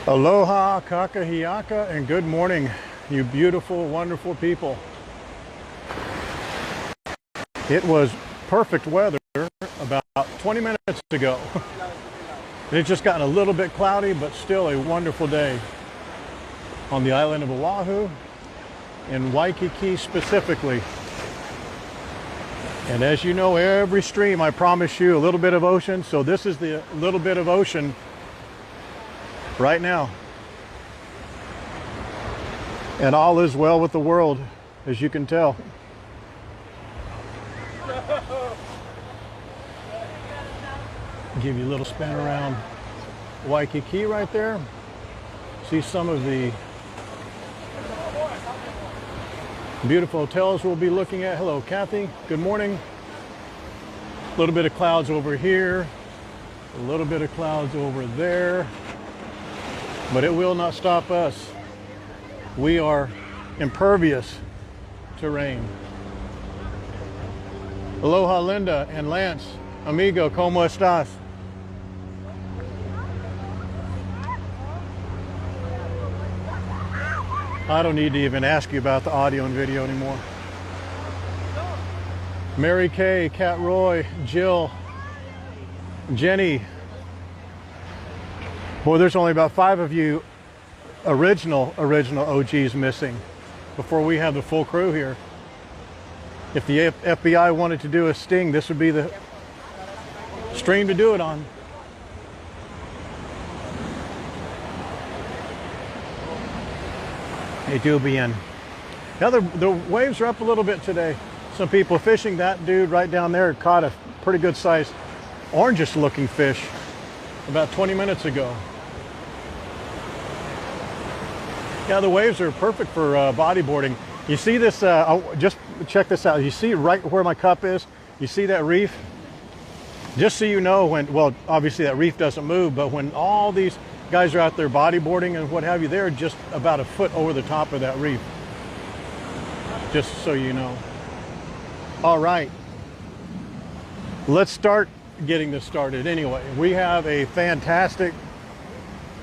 Aloha, kakahiaka, and good morning, you beautiful, wonderful people. It was perfect weather about 20 minutes ago. It's just gotten a little bit cloudy, but still a wonderful day on the island of Oahu, in Waikiki specifically. And as you know, every stream, I promise you a little bit of ocean. So this is the little bit of ocean right now. And all is well with the world, as you can tell. Give you a little spin around Waikiki right there. See some of the beautiful hotels we'll be looking at. Hello, Kathy. Good morning. A little bit of clouds over here. A little bit of clouds over there. But it will not stop us. We are impervious to rain. Aloha, Linda and Lance. Amigo, ¿cómo estás? I don't need to even ask you about the audio and video anymore. Mary Kay, Kat Roy, Jill, Jenny. Boy, there's only about 5 of you original OGs missing before we have the full crew here. If the FBI wanted to do a sting, this would be the stream to do it on. Hey, do bien. Now the waves are up a little bit today. Some people fishing. That dude right down there caught a pretty good sized orangish looking fish about 20 minutes ago. Yeah, the waves are perfect for bodyboarding. You see this, just check this out. You see right where my cup is, you see that reef? Just so you know, when, well, obviously that reef doesn't move, but when all these guys are out there bodyboarding and what have you, they're just about a foot over the top of that reef. Just so you know. All right, let's start getting this started anyway. We have a fantastic,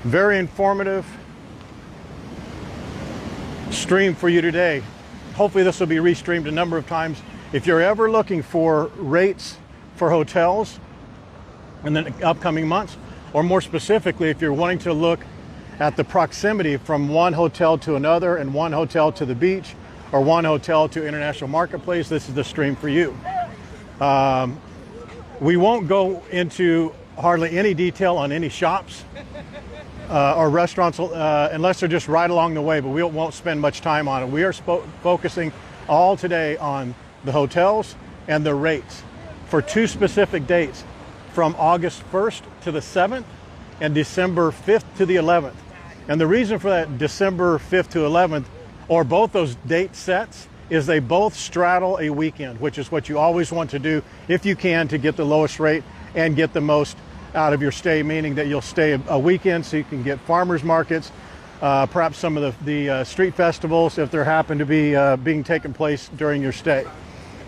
very informative stream for you today. Hopefully this will be restreamed a number of times. If you're ever looking for rates for hotels in the upcoming months, or more specifically, if you're wanting to look at the proximity from one hotel to another and one hotel to the beach or one hotel to international marketplace, this is the stream for you. We won't go into hardly any detail on any shops or restaurants unless they're just right along the way, but we won't spend much time on it. We are focusing all today on the hotels and the rates for 2 specific dates, from August 1st to the 7th and December 5th to the 11th. And the reason for that December 5th to 11th, or both those date sets, is they both straddle a weekend, which is what you always want to do if you can to get the lowest rate and get the most out of your stay, meaning that you'll stay a weekend so you can get farmers markets, perhaps some of the street festivals if there happen to be being taken place during your stay.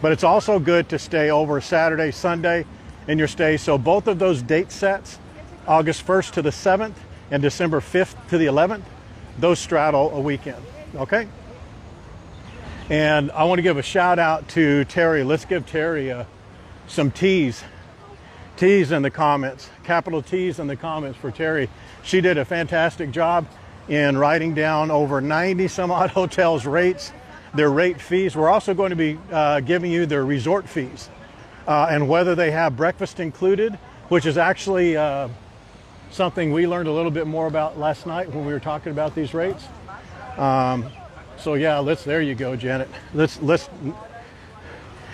But it's also good to stay over Saturday, Sunday in your stay. So both of those date sets, August 1st to the 7th and December 5th to the 11th, those straddle a weekend, okay? And I want to give a shout out to Terry. Let's give Terry some T's in the comments, capital T's in the comments for Terry. She did a fantastic job in writing down over 90 some odd hotels' rates, their rate fees. We're also going to be giving you their resort fees and whether they have breakfast included, which is actually something we learned a little bit more about last night when we were talking about these rates. So yeah, there you go, Janet.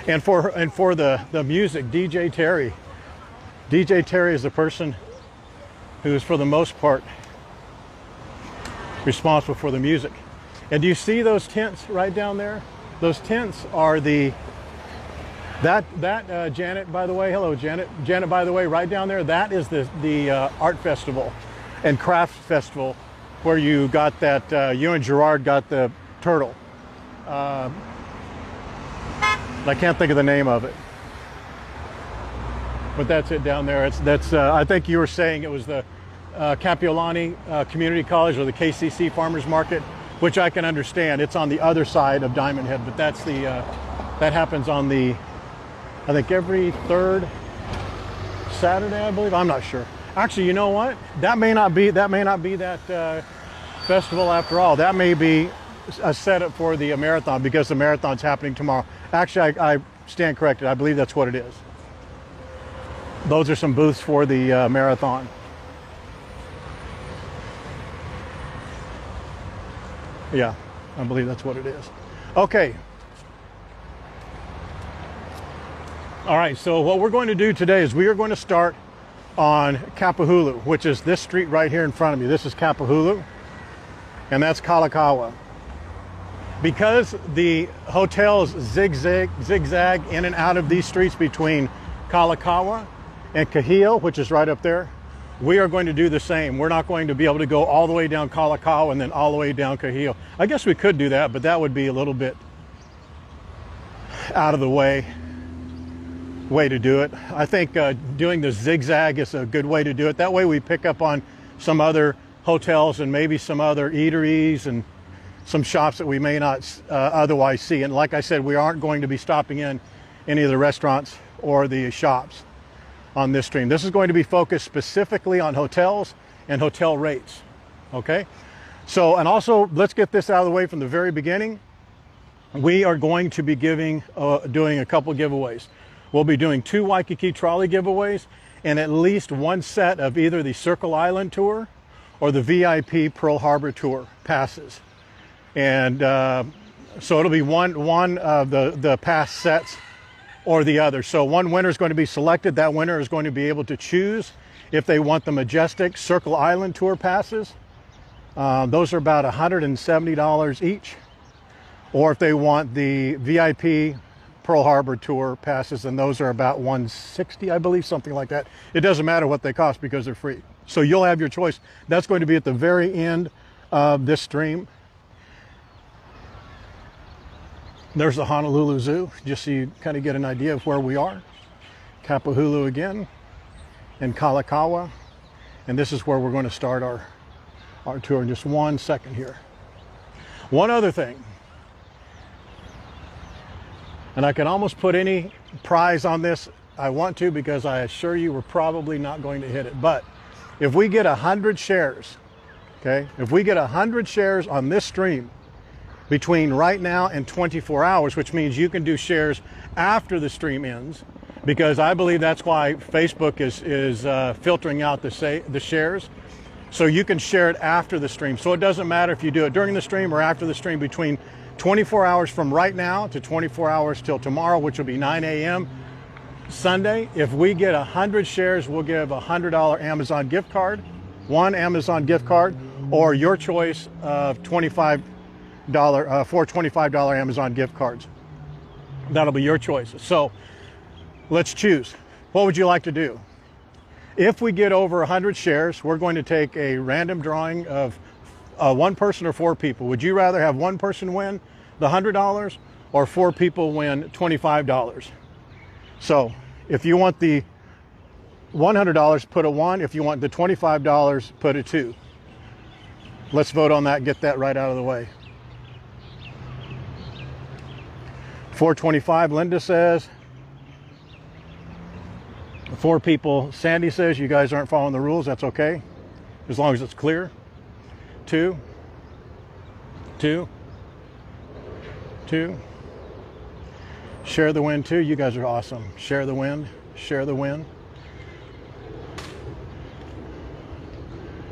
And for the music, DJ Terry. DJ Terry is the person who is, for the most part, responsible for the music. And do you see those tents right down there? Those tents are Janet, by the way, hello Janet. Janet, by the way, right down there, that is the art festival and craft festival where you got that, you and Gerard got the turtle. I can't think of the name of it. But that's it down there. I think you were saying it was the Kapiolani Community College or the KCC Farmers Market, which I can understand. It's on the other side of Diamond Head, but that's the that happens on the, I think, every third Saturday, I believe. I'm not sure. Actually, you know what? That may not be that festival after all. That may be a setup for the marathon, because the marathon's happening tomorrow. Actually, I stand corrected. I believe that's what it is. Those are some booths for the marathon. Yeah, I believe that's what it is. Okay. All right, so what we're going to do today is we are going to start on Kapahulu, which is this street right here in front of me. This is Kapahulu, and that's Kalakaua. Because the hotels zigzag in and out of these streets between Kalakaua and Kahio, which is right up there, we are going to do the same. We're not going to be able to go all the way down Kalakaua and then all the way down Kahio. I guess we could do that, but that would be a little bit out of the way to do it. I think doing the zigzag is a good way to do it. That way we pick up on some other hotels and maybe some other eateries and some shops that we may not otherwise see. And like I said, we aren't going to be stopping in any of the restaurants or the shops on this stream. This is going to be focused specifically on hotels and hotel rates. Okay? So, and also, let's get this out of the way from the very beginning. We are going to be doing a couple giveaways. We'll be doing 2 Waikiki trolley giveaways and at least 1 set of either the Circle Island tour or the VIP Pearl Harbor tour passes. And so it'll be one of the pass sets or the other. So one winner is going to be selected. That winner is going to be able to choose if they want the Majestic Circle Island tour passes. Those are about $170 each. Or if they want the VIP Pearl Harbor tour passes, and those are about $160, I believe, something like that. It doesn't matter what they cost because they're free. So you'll have your choice. That's going to be at the very end of this stream. There's the Honolulu Zoo, just so you kind of get an idea of where we are. Kapahulu again, and Kalakaua. And this is where we're going to start our tour in just 1 second here. One other thing. And I can almost put any prize on this I want to, because I assure you we're probably not going to hit it. But if we get 100 shares, okay, if we get 100 shares on this stream between right now and 24 hours, which means you can do shares after the stream ends, because I believe that's why Facebook is filtering out the shares. So you can share it after the stream. So it doesn't matter if you do it during the stream or after the stream, between 24 hours from right now to 24 hours till tomorrow, which will be 9 a.m. Sunday. If we get 100 shares, we'll give a $100 Amazon gift card, 1 Amazon gift card, or your choice of four $25 Amazon gift cards. That'll be your choice. So let's choose. What would you like to do? If we get over 100 shares, we're going to take a random drawing of 1 person or 4 people. Would you rather have 1 person win the $100 or 4 people win $25? So if you want the $100, put a 1. If you want the $25, put a 2. Let's vote on that and get that right out of the way. 425, Linda says. 4 people, Sandy says. You guys aren't following the rules. That's okay, as long as it's clear. 2. Share the win 2. You guys are awesome. Share the win. Share the win.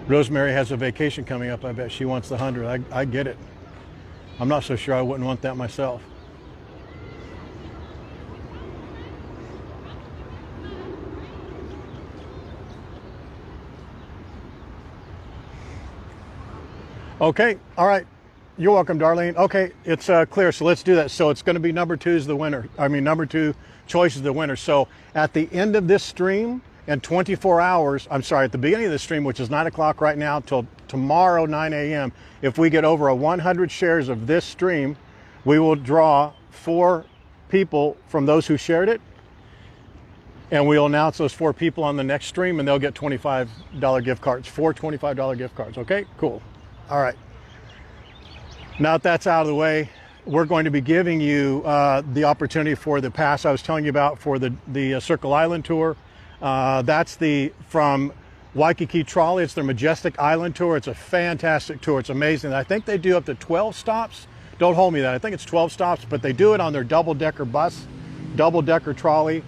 Rosemary has a vacation coming up. I bet she wants the 100. I get it. I'm not so sure I wouldn't want that myself. Okay, all right. You're welcome, Darlene. Okay, it's clear, so let's do that. So it's going to be number 2 is the winner. I mean, number 2 choice is the winner. So at the end of this stream, in 24 hours, I'm sorry, at the beginning of the stream, which is 9 o'clock right now, till tomorrow, 9 a.m., if we get over 100 shares of this stream, we will draw 4 people from those who shared it. And we'll announce those 4 people on the next stream, and they'll get $25 gift cards, 4 $25 gift cards. Okay, cool. All right. Now that that's out of the way, we're going to be giving you the opportunity for the pass I was telling you about for the Circle Island tour. That's from Waikiki Trolley. It's their Majestic Island tour. It's a fantastic tour. It's amazing. I think they do up to 12 stops. Don't hold me that. I think it's 12 stops, but they do it on their double-decker bus, double-decker trolley.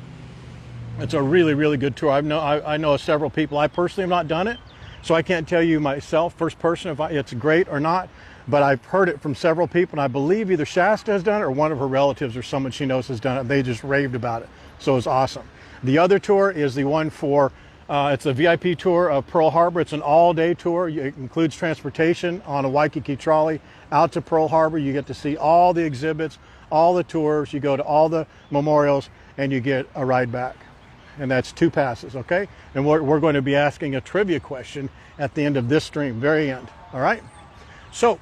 It's a really, really good tour. I know several people. I personally have not done it, so I can't tell you myself, first person, if it's great or not, but I've heard it from several people, and I believe either Shasta has done it or one of her relatives or someone she knows has done it. They just raved about it, so it's awesome. The other tour is the one for, it's a VIP tour of Pearl Harbor. It's an all-day tour. It includes transportation on a Waikiki trolley out to Pearl Harbor. You get to see all the exhibits, all the tours. You go to all the memorials, and you get a ride back. And that's 2 passes, okay? And we're going to be asking a trivia question at the end of this stream, very end, all right? So,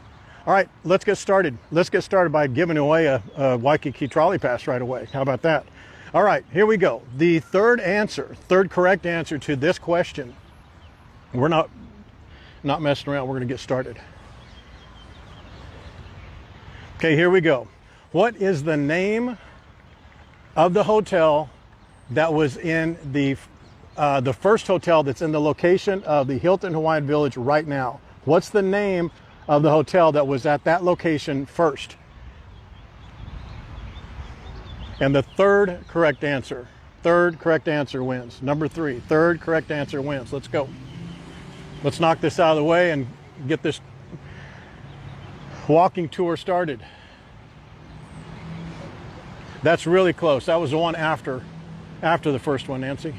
all right, let's get started. Let's get started by giving away a Waikiki trolley pass right away. How about that? All right, here we go. The third correct answer to this question. We're not messing around. We're going to get started. Okay, here we go. What is the name of the hotel that was in the first hotel that's in the location of the Hilton Hawaiian Village right now? What's the name of the hotel that was at that location first? And the third correct answer wins. Number 3, third correct answer wins. Let's go. Let's knock this out of the way and get this walking tour started. That's really close. That was the one after the first one, Nancy.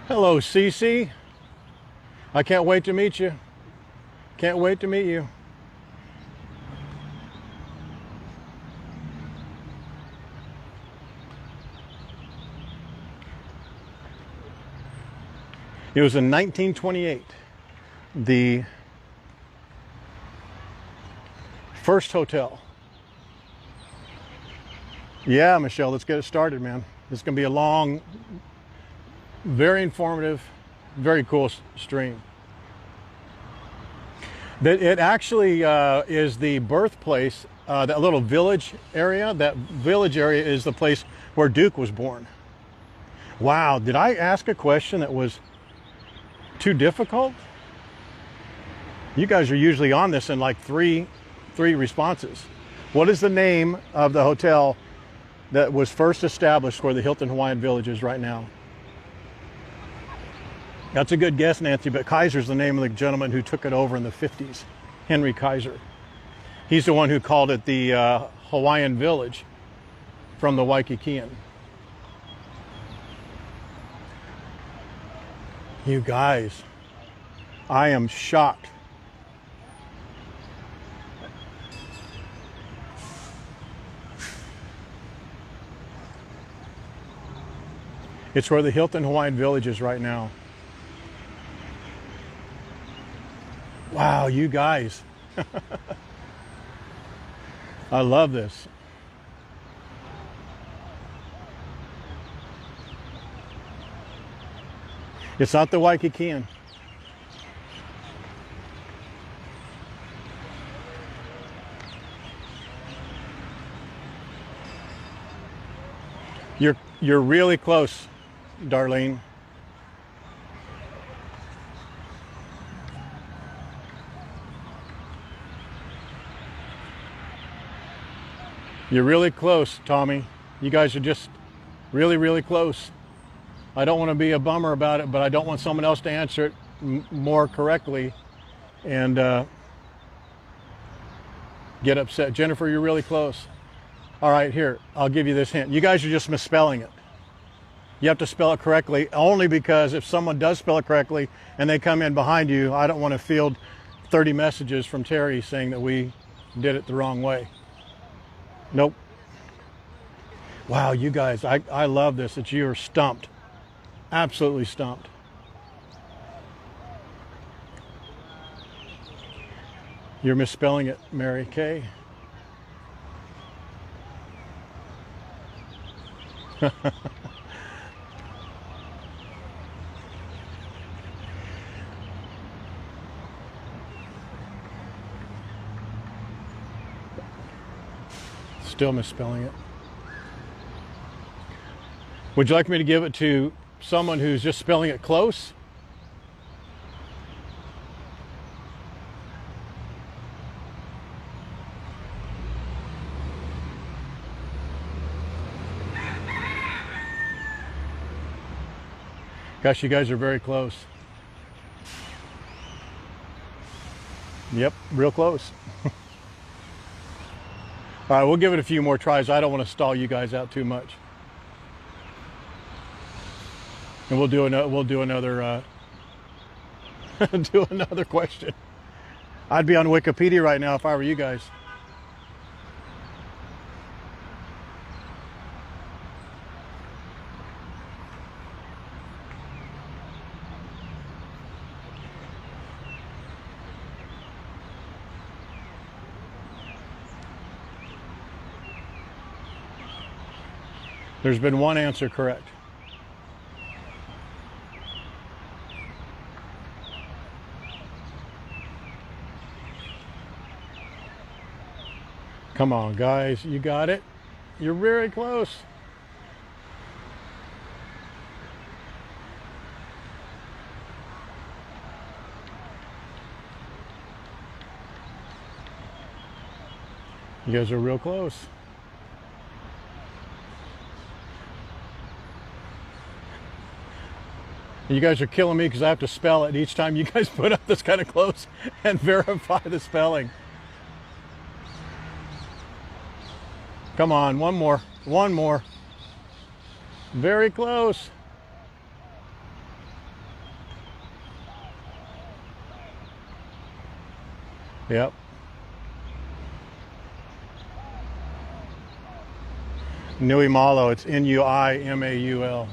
Hello, Cece. I can't wait to meet you. Can't wait to meet you. It was in 1928. The first hotel. Yeah, Michelle, let's get it started, man. It's going to be a long, very informative, very cool stream. It actually is the birthplace, that little village area. That village area is the place where Duke was born. Wow, did I ask a question that was too difficult? You guys are usually on this in like three responses. What is the name of the hotel that was first established where the Hilton Hawaiian Village is right now? That's a good guess, Nancy, but Kaiser's the name of the gentleman who took it over in the 50s, Henry Kaiser. He's the one who called it the Hawaiian Village from the Waikikian. You guys, I am shocked. It's where the Hilton Hawaiian Village is right now. Wow, you guys. I love this. It's not the Waikikian. You're really close, Darlene. You're really close, Tommy. You guys are just really, really close. I don't want to be a bummer about it, but I don't want someone else to answer it more correctly and get upset. Jennifer, you're really close. All right, here, I'll give you this hint. You guys are just misspelling it. You have to spell it correctly, only because if someone does spell it correctly and they come in behind you, I don't want to field 30 messages from Terry saying that we did it the wrong way. Nope. Wow, you guys, I love this, that you are stumped. Absolutely stumped. You're misspelling it, Mary Kay. Still misspelling it. Would you like me to give it to someone who's just spelling it close? Gosh, you guys are very close. Yep, real close. All right, we'll give it a few more tries. I don't want to stall you guys out too much. And we'll do another do another question. I'd be on Wikipedia right now if I were you guys. There's been one answer correct. Come on, guys, you got it. You're very close. You guys are real close. You guys are killing me because I have to spell it each time you guys put up this kind of close and verify the spelling. Come on, one more, one more. Very close. Yep. Nui Malo, it's N-U-I-M-A-U-L-A.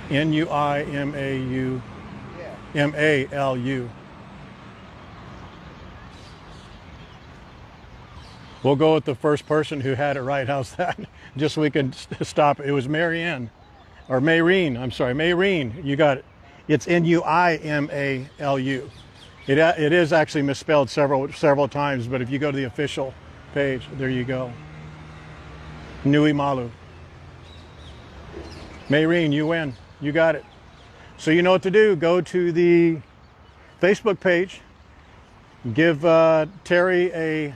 N-U-I-M-A-U-M-A-L-U. We'll go with the first person who had it right. How's that? Just so we can stop. It was Marianne, or Mayreen. I'm sorry, Mayreen. You got it. It's N-U-I-M-A-L-U. It is actually misspelled several times, but if you go to the official page, there you go. Nui Malu. Mayreen, you win. You got it. So you know what to do. Go to the Facebook page. Give Terry a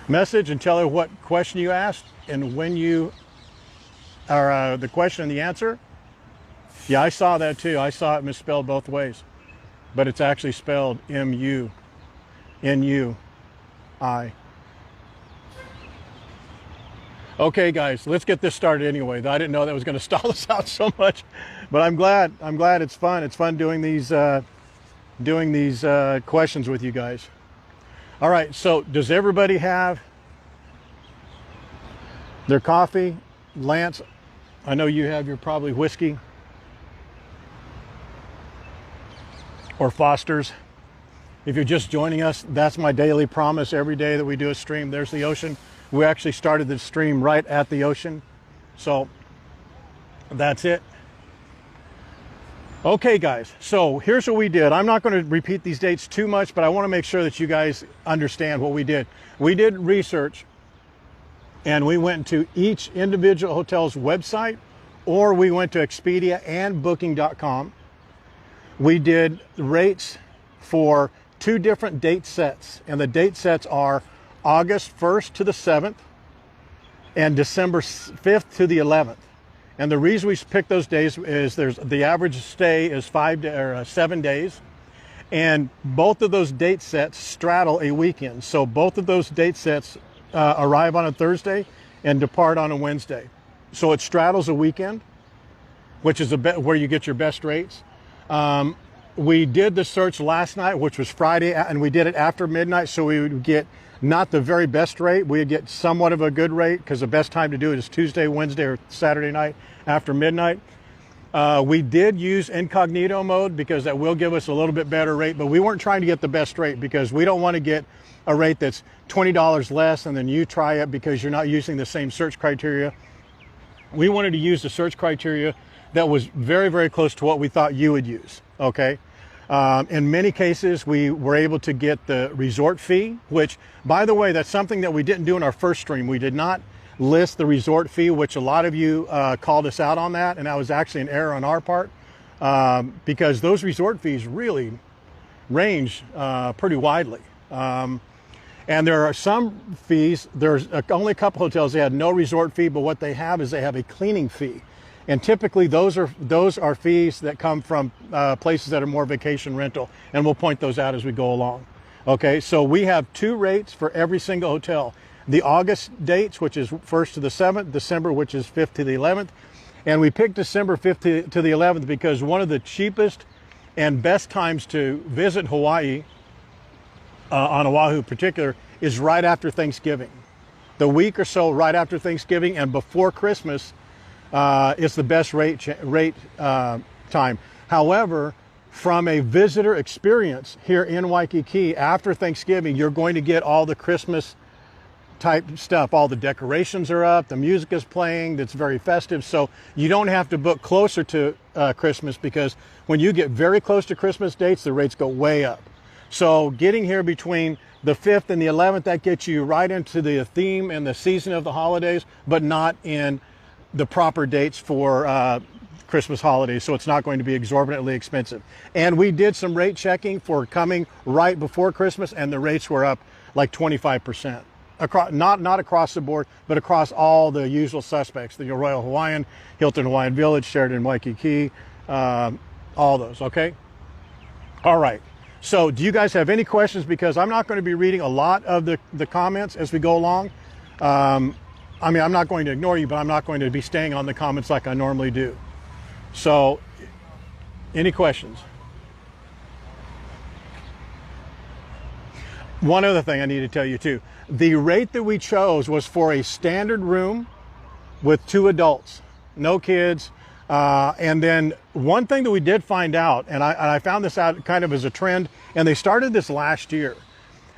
message and tell her what question you asked and when you are the question and the answer. Yeah, I saw that too. I saw it misspelled both ways, but it's actually spelled M-U-N-U-I. Okay, guys, let's get this started anyway. I didn't know that was going to stall us out so much, but I'm glad. It's fun. It's fun doing these questions with you guys. All right. So, does everybody have their coffee? Lance, I know you have your probably whiskey or Foster's. If you're just joining us, that's my daily promise. Every day that we do a stream, there's the ocean. We actually started the stream right at the ocean. So that's it. Okay, guys, so here's what we did. I'm not going to repeat these dates too much, but I want to make sure that you guys understand what we did. We did research, and we went to each individual hotel's website, or we went to Expedia and Booking.com. We did rates for 2 different date sets, and the date sets are August 1st to the 7th and December 5th to the 11th. And the reason we picked those days is the average stay is 7 days, and both of those date sets straddle a weekend. So both of those date sets arrive on a Thursday and depart on a Wednesday. So it straddles a weekend, which is where you get your best rates. we did the search last night, which was Friday, and we did it after midnight, so we would get not the very best rate. We would get somewhat of a good rate because the best time to do it is Tuesday, Wednesday, or Saturday night after midnight. We did use incognito mode because that will give us a little bit better rate, but we weren't trying to get the best rate because we don't want to get a rate that's $20 less and then you try it because you're not using the same search criteria. We wanted to use the search criteria that was very, very close to what we thought you would use, okay? In many cases, we were able to get the resort fee, which, by the way, that's something that we didn't do in our first stream. We did not list the resort fee, which a lot of you called us out on that, and that was actually an error on our part because those resort fees really range pretty widely. And there are some fees, there's only a couple hotels that had no resort fee, but what they have is they have a cleaning fee. And typically those are fees that come from places that are more vacation rental, and we'll point those out as we go along. Okay, so we have 2 rates for every single hotel. The August dates, which is 1st to the 7th, December, which is 5th to the 11th. And we picked December 5th to the 11th because one of the cheapest and best times to visit Hawaii, on Oahu in particular, is right after Thanksgiving. The week or so right after Thanksgiving and before Christmas is the best rate time. However, from a visitor experience here in Waikiki, after Thanksgiving, you're going to get all the Christmas type stuff. All the decorations are up, the music is playing, that's very festive. So you don't have to book closer to Christmas because when you get very close to Christmas dates, the rates go way up. So getting here between the 5th and the 11th, that gets you right into the theme and the season of the holidays, but not in the proper dates for Christmas holidays. So it's not going to be exorbitantly expensive. And we did some rate checking for coming right before Christmas, and the rates were up like 25%. Across, not across the board, but across all the usual suspects, the Royal Hawaiian, Hilton Hawaiian Village, Sheraton Waikiki, all those, okay? All right, so do you guys have any questions? Because I'm not going to be reading a lot of the comments as we go along. I mean, I'm not going to ignore you, but I'm not going to be staying on the comments like I normally do. So, any questions? One other thing I need to tell you too. The rate that we chose was for a standard room with 2 adults, no kids. And then one thing that we did find out, and I found this out kind of as a trend, and they started this last year.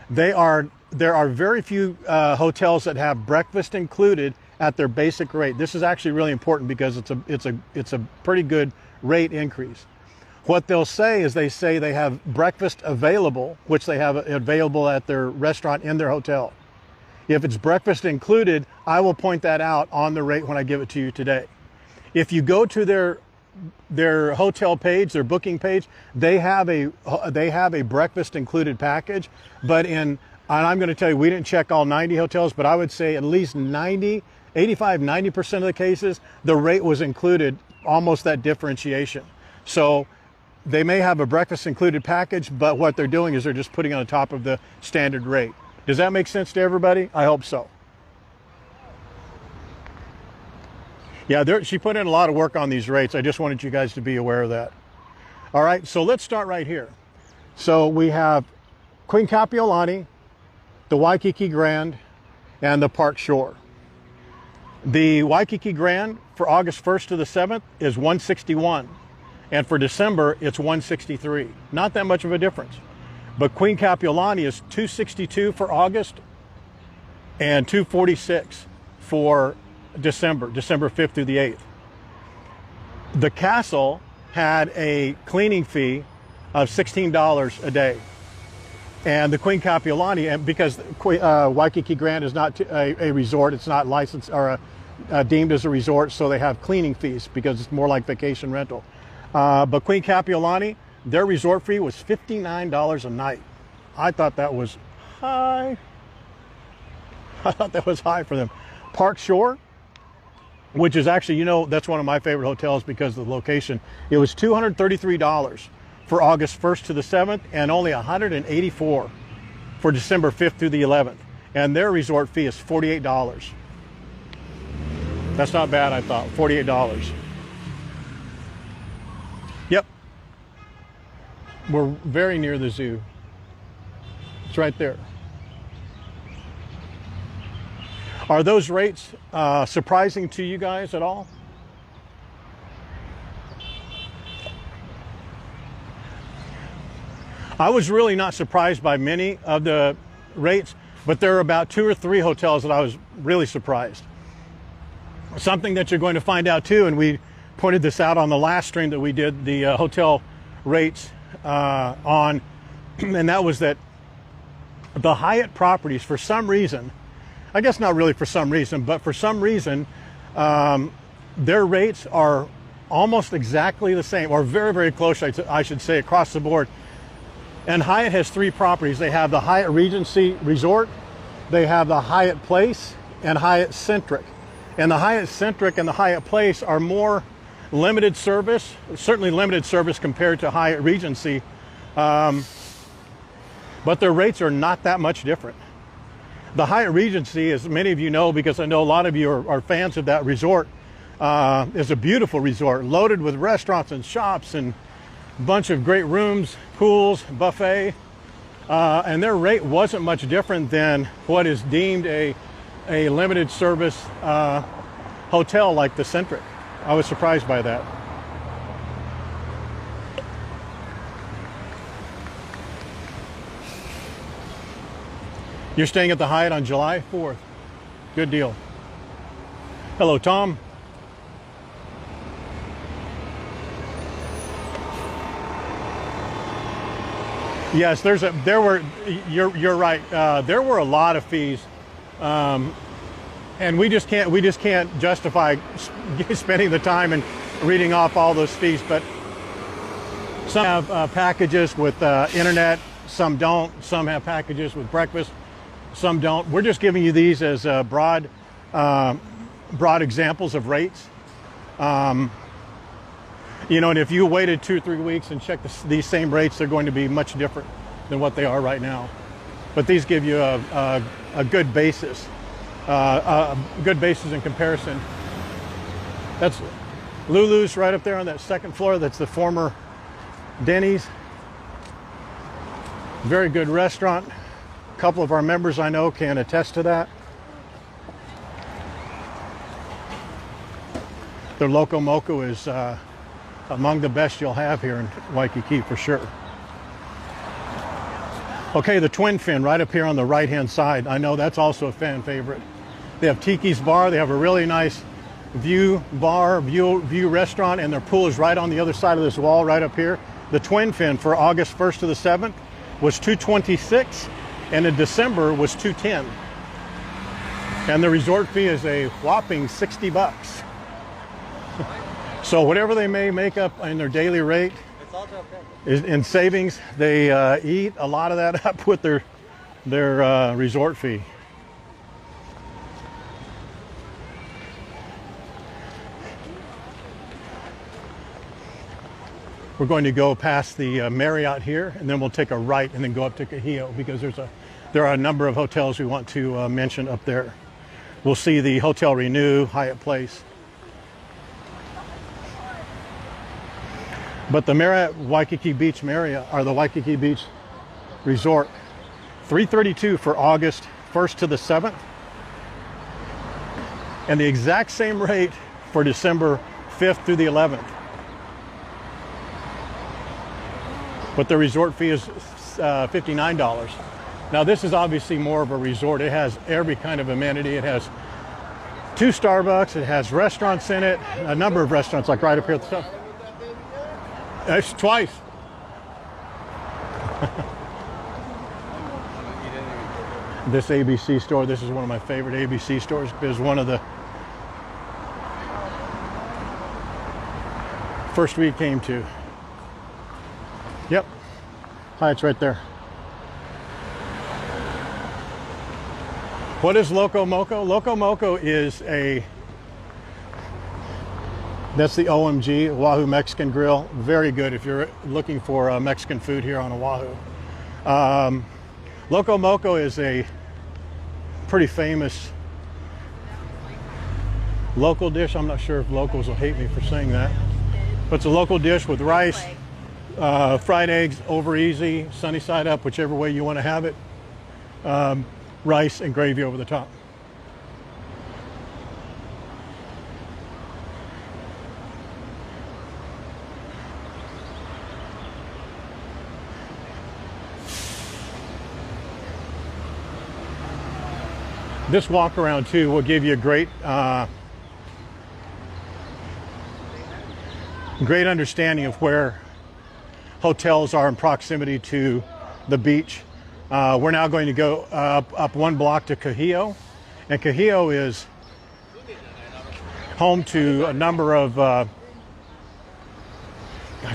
There are very few hotels that have breakfast included at their basic rate. This is actually really important because it's a pretty good rate increase. What they'll say is they say they have breakfast available, which they have available at their restaurant in their hotel. If it's breakfast included, I will point that out on the rate when I give it to you today. If you go to their hotel page, their booking page, they have a breakfast included package. But and I'm going to tell you, we didn't check all 90 hotels, but I would say at least 85-90% of the cases, the rate was included, almost that differentiation. So they may have a breakfast included package, but what they're doing is they're just putting on top of the standard rate. Does that make sense to everybody? I hope so. Yeah, she put in a lot of work on these rates. I just wanted you guys to be aware of that. All right, so let's start right here. So we have Queen Kapiolani, the Waikiki Grand, and the Park Shore. The Waikiki Grand for August 1st to the 7th is $161. And for December, it's $163. Not that much of a difference. But Queen Kapiolani is $262 for August and $246 for December 5th through the 8th. The Castle had a cleaning fee of $16 a day. And the Queen Kapiolani, and because Waikiki Grand is not a resort, it's not licensed or deemed as a resort, so they have cleaning fees because it's more like vacation rental. But Queen Kapiolani, their resort fee was $59 a night. I thought that was high. I thought that was high for them. Park Shore, which is actually, you know, that's one of my favorite hotels because of the location. It was $233 for August 1st to the 7th and only $184 for December 5th through the 11th. And their resort fee is $48. That's not bad, I thought, $48. Yep. We're very near the zoo. It's right there. Are those rates surprising to you guys at all? I was really not surprised by many of the rates, but there are about 2 or 3 hotels that I was really surprised. Something that you're going to find out too, and we pointed this out on the last stream that we did the hotel rates on, and that was that the Hyatt properties, for some reason, I guess not really for some reason, but for some reason, their rates are almost exactly the same, or very, very close, I should say, across the board. And Hyatt has 3 properties. They have the Hyatt Regency Resort, they have the Hyatt Place, and Hyatt Centric. And the Hyatt Centric and the Hyatt Place are more limited service, certainly limited service compared to Hyatt Regency, but their rates are not that much different. The Hyatt Regency, as many of you know, because I know a lot of you are fans of that resort, is a beautiful resort, loaded with restaurants and shops and a bunch of great rooms, pools, buffet, and their rate wasn't much different than what is deemed a limited service hotel like the Centric. I was surprised by that. You're staying at the Hyatt on July 4th. Good deal. Hello, Tom. Yes, you're right. There were a lot of fees, and we just can't justify spending the time and reading off all those fees. But some have packages with internet, some don't. Some have packages with breakfast, some don't. We're just giving you these as broad examples of rates. You know, and if you waited 2 or 3 weeks and checked these same rates, they're going to be much different than what they are right now. But these give you a good basis, in comparison. That's Lulu's right up there on that second floor. That's the former Denny's. Very good restaurant. A couple of our members I know can attest to that. Their Loco Moco is among the best you'll have here in Waikiki for sure. Okay, the Twin Fin right up here on the right hand side. I know that's also a fan favorite. They have Tiki's Bar. They have a really nice view bar, view restaurant, and their pool is right on the other side of this wall right up here. The Twin Fin for August 1st to the 7th was $226, and in December was $210. And the resort fee is a whopping $60. So whatever they may make up in their daily rate in savings, they eat a lot of that up with their resort fee. We're going to go past the Marriott here, and then we'll take a right and then go up to Kahio, because there are a number of hotels we want to mention up there. We'll see the Hotel Renew, Hyatt Place. But the Marriott Waikiki Beach Marriott, or the Waikiki Beach Resort, $332 for August 1st to the 7th, and the exact same rate for December 5th through the 11th. But the resort fee is $59. Now this is obviously more of a resort. It has every kind of amenity. It has 2 Starbucks. It has restaurants in it, a number of restaurants, like right up here at the top. It's twice. This ABC store, this is one of my favorite ABC stores. It's one of the first we came to. Yep, Hyatt's right there. What is Loco Moco? Loco Moco is that's the OMG, Oahu Mexican Grill. Very good if you're looking for Mexican food here on Oahu. Loco Moco is a pretty famous local dish. I'm not sure if locals will hate me for saying that, but it's a local dish with rice, fried eggs over easy, sunny side up, whichever way you want to have it. Rice and gravy over the top. This walk around too will give you a great great understanding of where hotels are in proximity to the beach. We're now going to go up one block to Kahio, and Kahio is home to a number of gosh,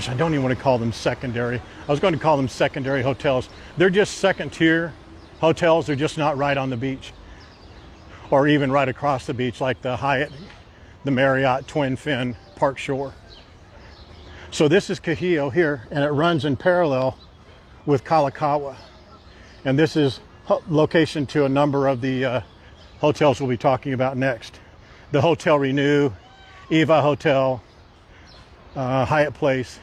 I don't even want to call them secondary. I was going to call them secondary hotels. They're just second tier hotels. They're just not right on the beach, or even right across the beach, like the Hyatt, the Marriott, Twin Fin, Park Shore. So this is Kahio here, and it runs in parallel with Kalakaua. And this is location to a number of the hotels we'll be talking about next. The Hotel Renew, Eva Hotel, Hyatt Place.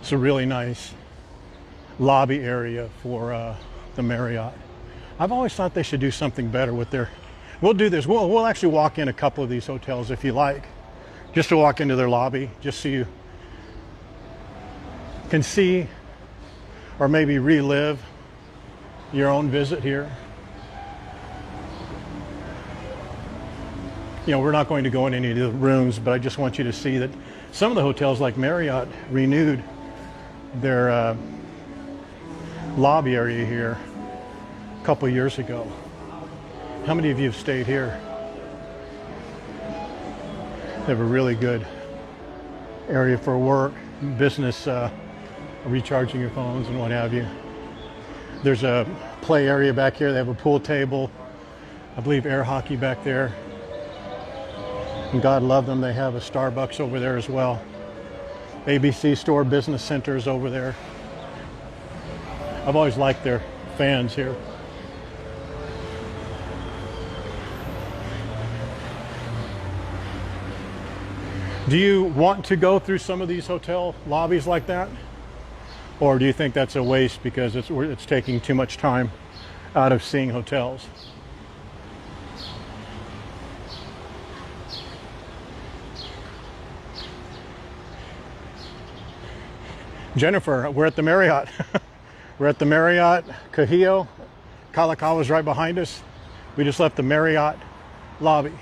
It's a really nice lobby area for the Marriott. I've always thought they should do something better with their... We'll do this. We'll actually walk in a couple of these hotels if you like, just to walk into their lobby, just so you can see or maybe relive your own visit here. You know, we're not going to go in any of the rooms, but I just want you to see that some of the hotels like Marriott renewed their lobby area here a couple of years ago. How many of you have stayed here? They have a really good area for work, business, recharging your phones and what have you. There's a play area back here. They have a pool table, I believe air hockey back there. And God love them, they have a Starbucks over there as well. ABC store, business centers over there. I've always liked their fans here. Do you want to go through some of these hotel lobbies like that? Or do you think that's a waste because it's taking too much time out of seeing hotels? Jennifer, we're at the Marriott. We're at the Marriott Kahio. Kalakaua is right behind us. We just left the Marriott lobby.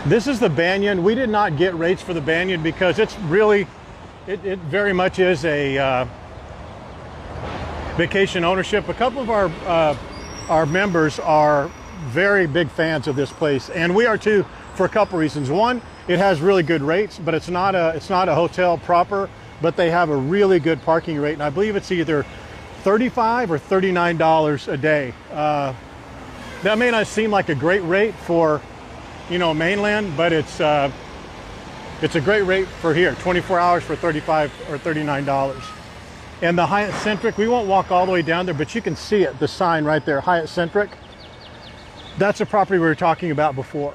This is the Banyan. We did not get rates for the Banyan because it's really, it very much is a vacation ownership. A couple of our members are very big fans of this place, and we are too, for a couple reasons. One, it has really good rates, but it's not a hotel proper, but they have a really good parking rate, and I believe it's either $35 or $39 a day. That may not seem like a great rate for, you know, mainland, but it's a great rate for here, 24 hours for $35 or $39. And the Hyatt Centric, we won't walk all the way down there, but you can see it, the sign right there, Hyatt Centric. That's a property we were talking about before.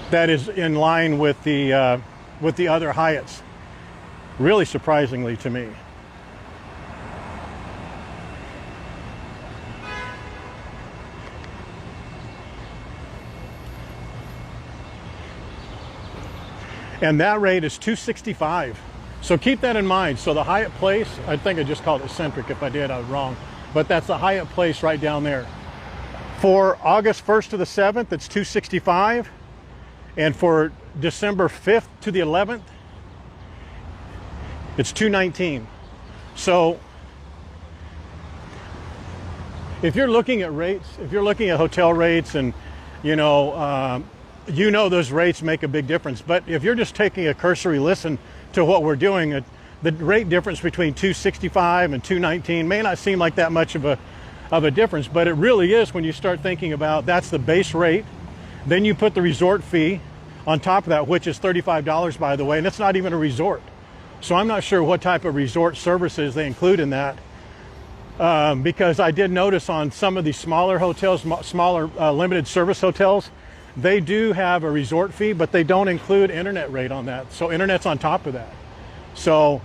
That is in line with the other Hyatts, really surprisingly to me. And that rate is $265. So keep that in mind. So the Hyatt Place, I think I just called it Centric. If I did, I was wrong. But that's the Hyatt Place right down there. For August 1st to the 7th, it's $265. And for December 5th to the 11th, it's $219. So if you're looking at rates, if you're looking at hotel rates, and you know those rates make a big difference. But if you're just taking a cursory listen to what we're doing, the rate difference between $265 and $219 may not seem like that much of a difference, but it really is when you start thinking about that's the base rate. Then you put the resort fee on top of that, which is $35, by the way, and it's not even a resort. So I'm not sure what type of resort services they include in that. because I did notice on some of these smaller hotels, smaller limited service hotels, they do have a resort fee, but they don't include internet rate on that. So internet's on top of that. So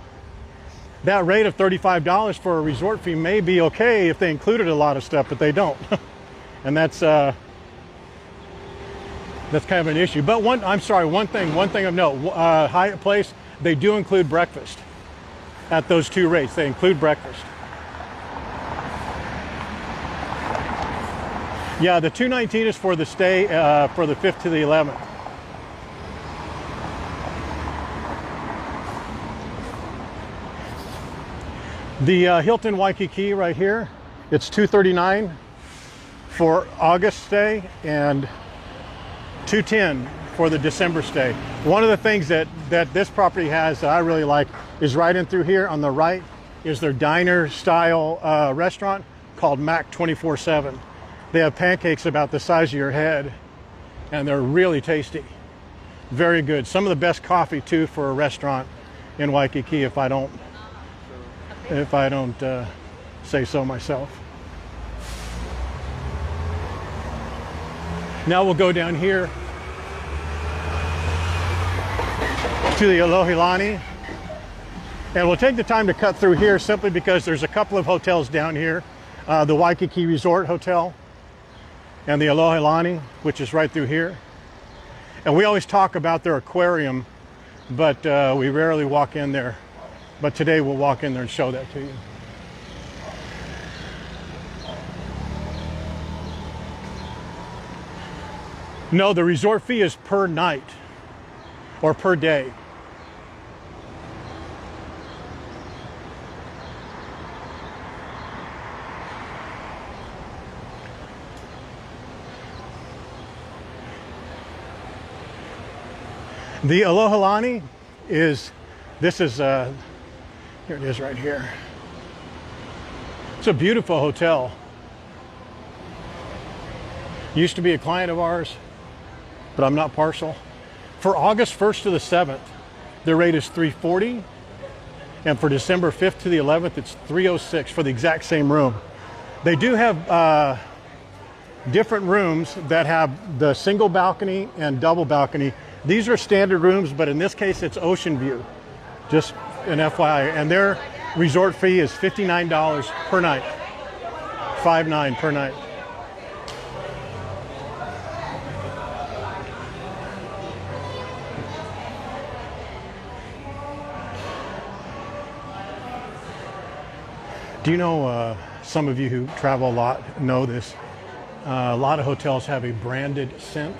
that rate of $35 for a resort fee may be okay if they included a lot of stuff, but they don't. And that's kind of an issue. But one thing of note, Hyatt Place, they do include breakfast at those two rates. They include breakfast. Yeah, the $219 is for the stay for the 5th to the 11th. The Hilton Waikiki right here, it's $239 for August stay and $210 for the December stay. One of the things that this property has that I really like is right in through here on the right is their diner style restaurant called Mac 24/7. They have pancakes about the size of your head, and they're really tasty. Very good. Some of the best coffee too for a restaurant in Waikiki, if I don't say so myself. Now we'll go down here to the Alohilani, and we'll take the time to cut through here simply because there's a couple of hotels down here, the Waikiki Resort Hotel and the Alohilani, which is right through here. And we always talk about their aquarium, but we rarely walk in there. But today we'll walk in there and show that to you. No, the resort fee is per night or per day. The Alohilani is, here it is right here. It's a beautiful hotel. Used to be a client of ours, but I'm not partial. For August 1st to the 7th, their rate is $340, and for December 5th to the 11th, it's $306 for the exact same room. They do have different rooms that have the single balcony and double balcony. These are standard rooms, but in this case, it's ocean view. Just an FYI. And their resort fee is $59 per night. $59 per night. Do you know, some of you who travel a lot know this, a lot of hotels have a branded scent.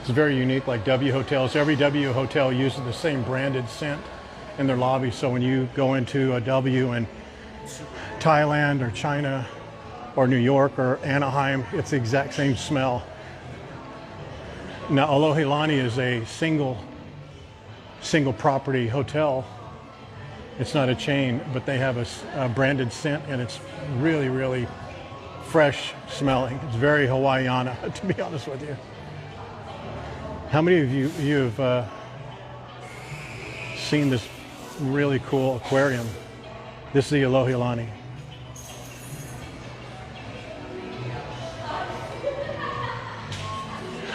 It's very unique, like W hotels. Every W hotel uses the same branded scent in their lobby. So when you go into a W in Thailand or China or New York or Anaheim, it's the exact same smell. Now, Alohilani is a single property hotel. It's not a chain, but they have a branded scent, and it's really, really fresh smelling. It's very Hawaiiana, to be honest with you. How many of you have seen this really cool aquarium? This is the Alohilani.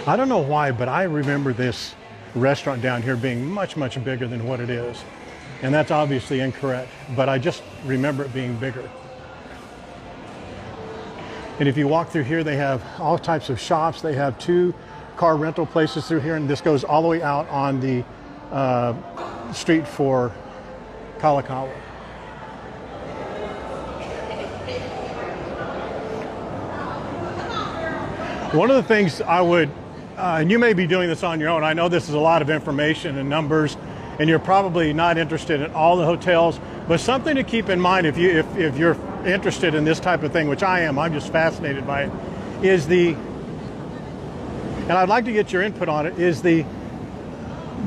I don't know why, but I remember this restaurant down here being much, much bigger than what it is. And that's obviously incorrect, but I just remember it being bigger. And if you walk through here, they have all types of shops. They have 2 car rental places through here, and this goes all the way out on the street for Kalakaua. One of the things I would, and you may be doing this on your own, I know this is a lot of information and numbers, and you're probably not interested in all the hotels, but something to keep in mind if you're interested in this type of thing, which I am, I'm just fascinated by it, is and I'd like to get your input on it, is the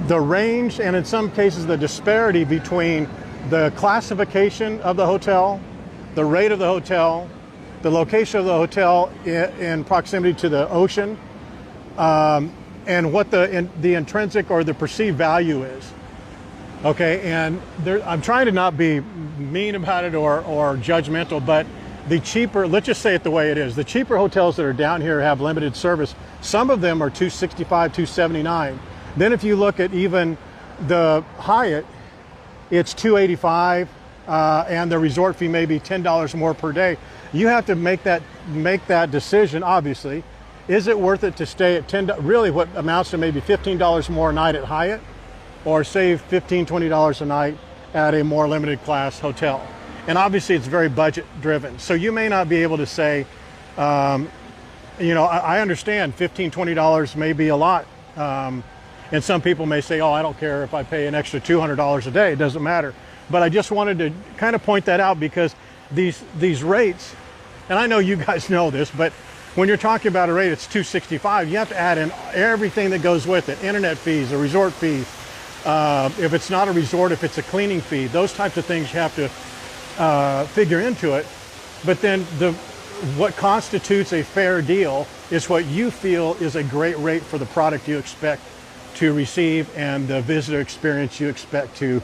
range, and in some cases the disparity between the classification of the hotel, the rate of the hotel, the location of the hotel in proximity to the ocean, and what the intrinsic or the perceived value is. Okay, and I'm trying to not be mean about it or judgmental, but the cheaper, let's just say it the way it is, the cheaper hotels that are down here have limited service. Some of them are $265, $279. Then if you look at even the Hyatt, it's $285, and the resort fee may be $10 more per day. You have to make that decision, obviously. Is it worth it to stay at really what amounts to maybe $15 more a night at Hyatt, or save $15, $20 a night at a more limited class hotel? And obviously it's very budget driven. So you may not be able to say, you know, I understand $15, $20 may be a lot. And some people may say, oh, I don't care if I pay an extra $200 a day, it doesn't matter. But I just wanted to kind of point that out, because these rates, and I know you guys know this, but when you're talking about a rate, it's $265, you have to add in everything that goes with it, internet fees, a resort fee. If it's not a resort, if it's a cleaning fee, those types of things you have to figure into it. But then what constitutes a fair deal is what you feel is a great rate for the product you expect to receive and the visitor experience you expect to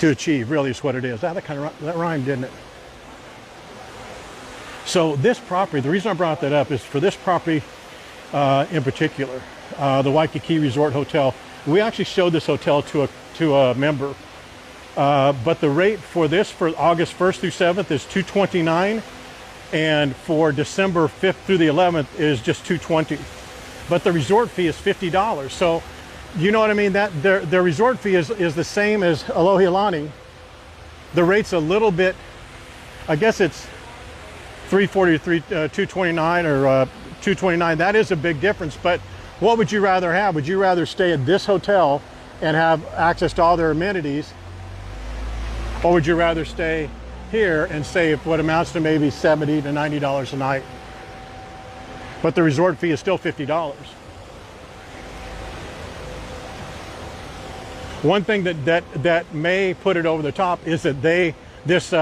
achieve, really is what it is. That rhymed, didn't it? So this property, the reason I brought that up is for this property in particular, the Waikiki Resort Hotel. We actually showed this hotel to a member, but the rate for this for August 1st through 7th is $229, and for December 5th through the 11th is just $220. But the resort fee is $50. So you know what I mean? That their resort fee is the same as Alohilani. The rate's a little bit, I guess it's $340 to $229 or $229. That is a big difference. But what would you rather have? Would you rather stay at this hotel and have access to all their amenities, or would you rather stay here and save what amounts to maybe $70 to $90 a night? But the resort fee is still $50. One thing that may put it over the top is that this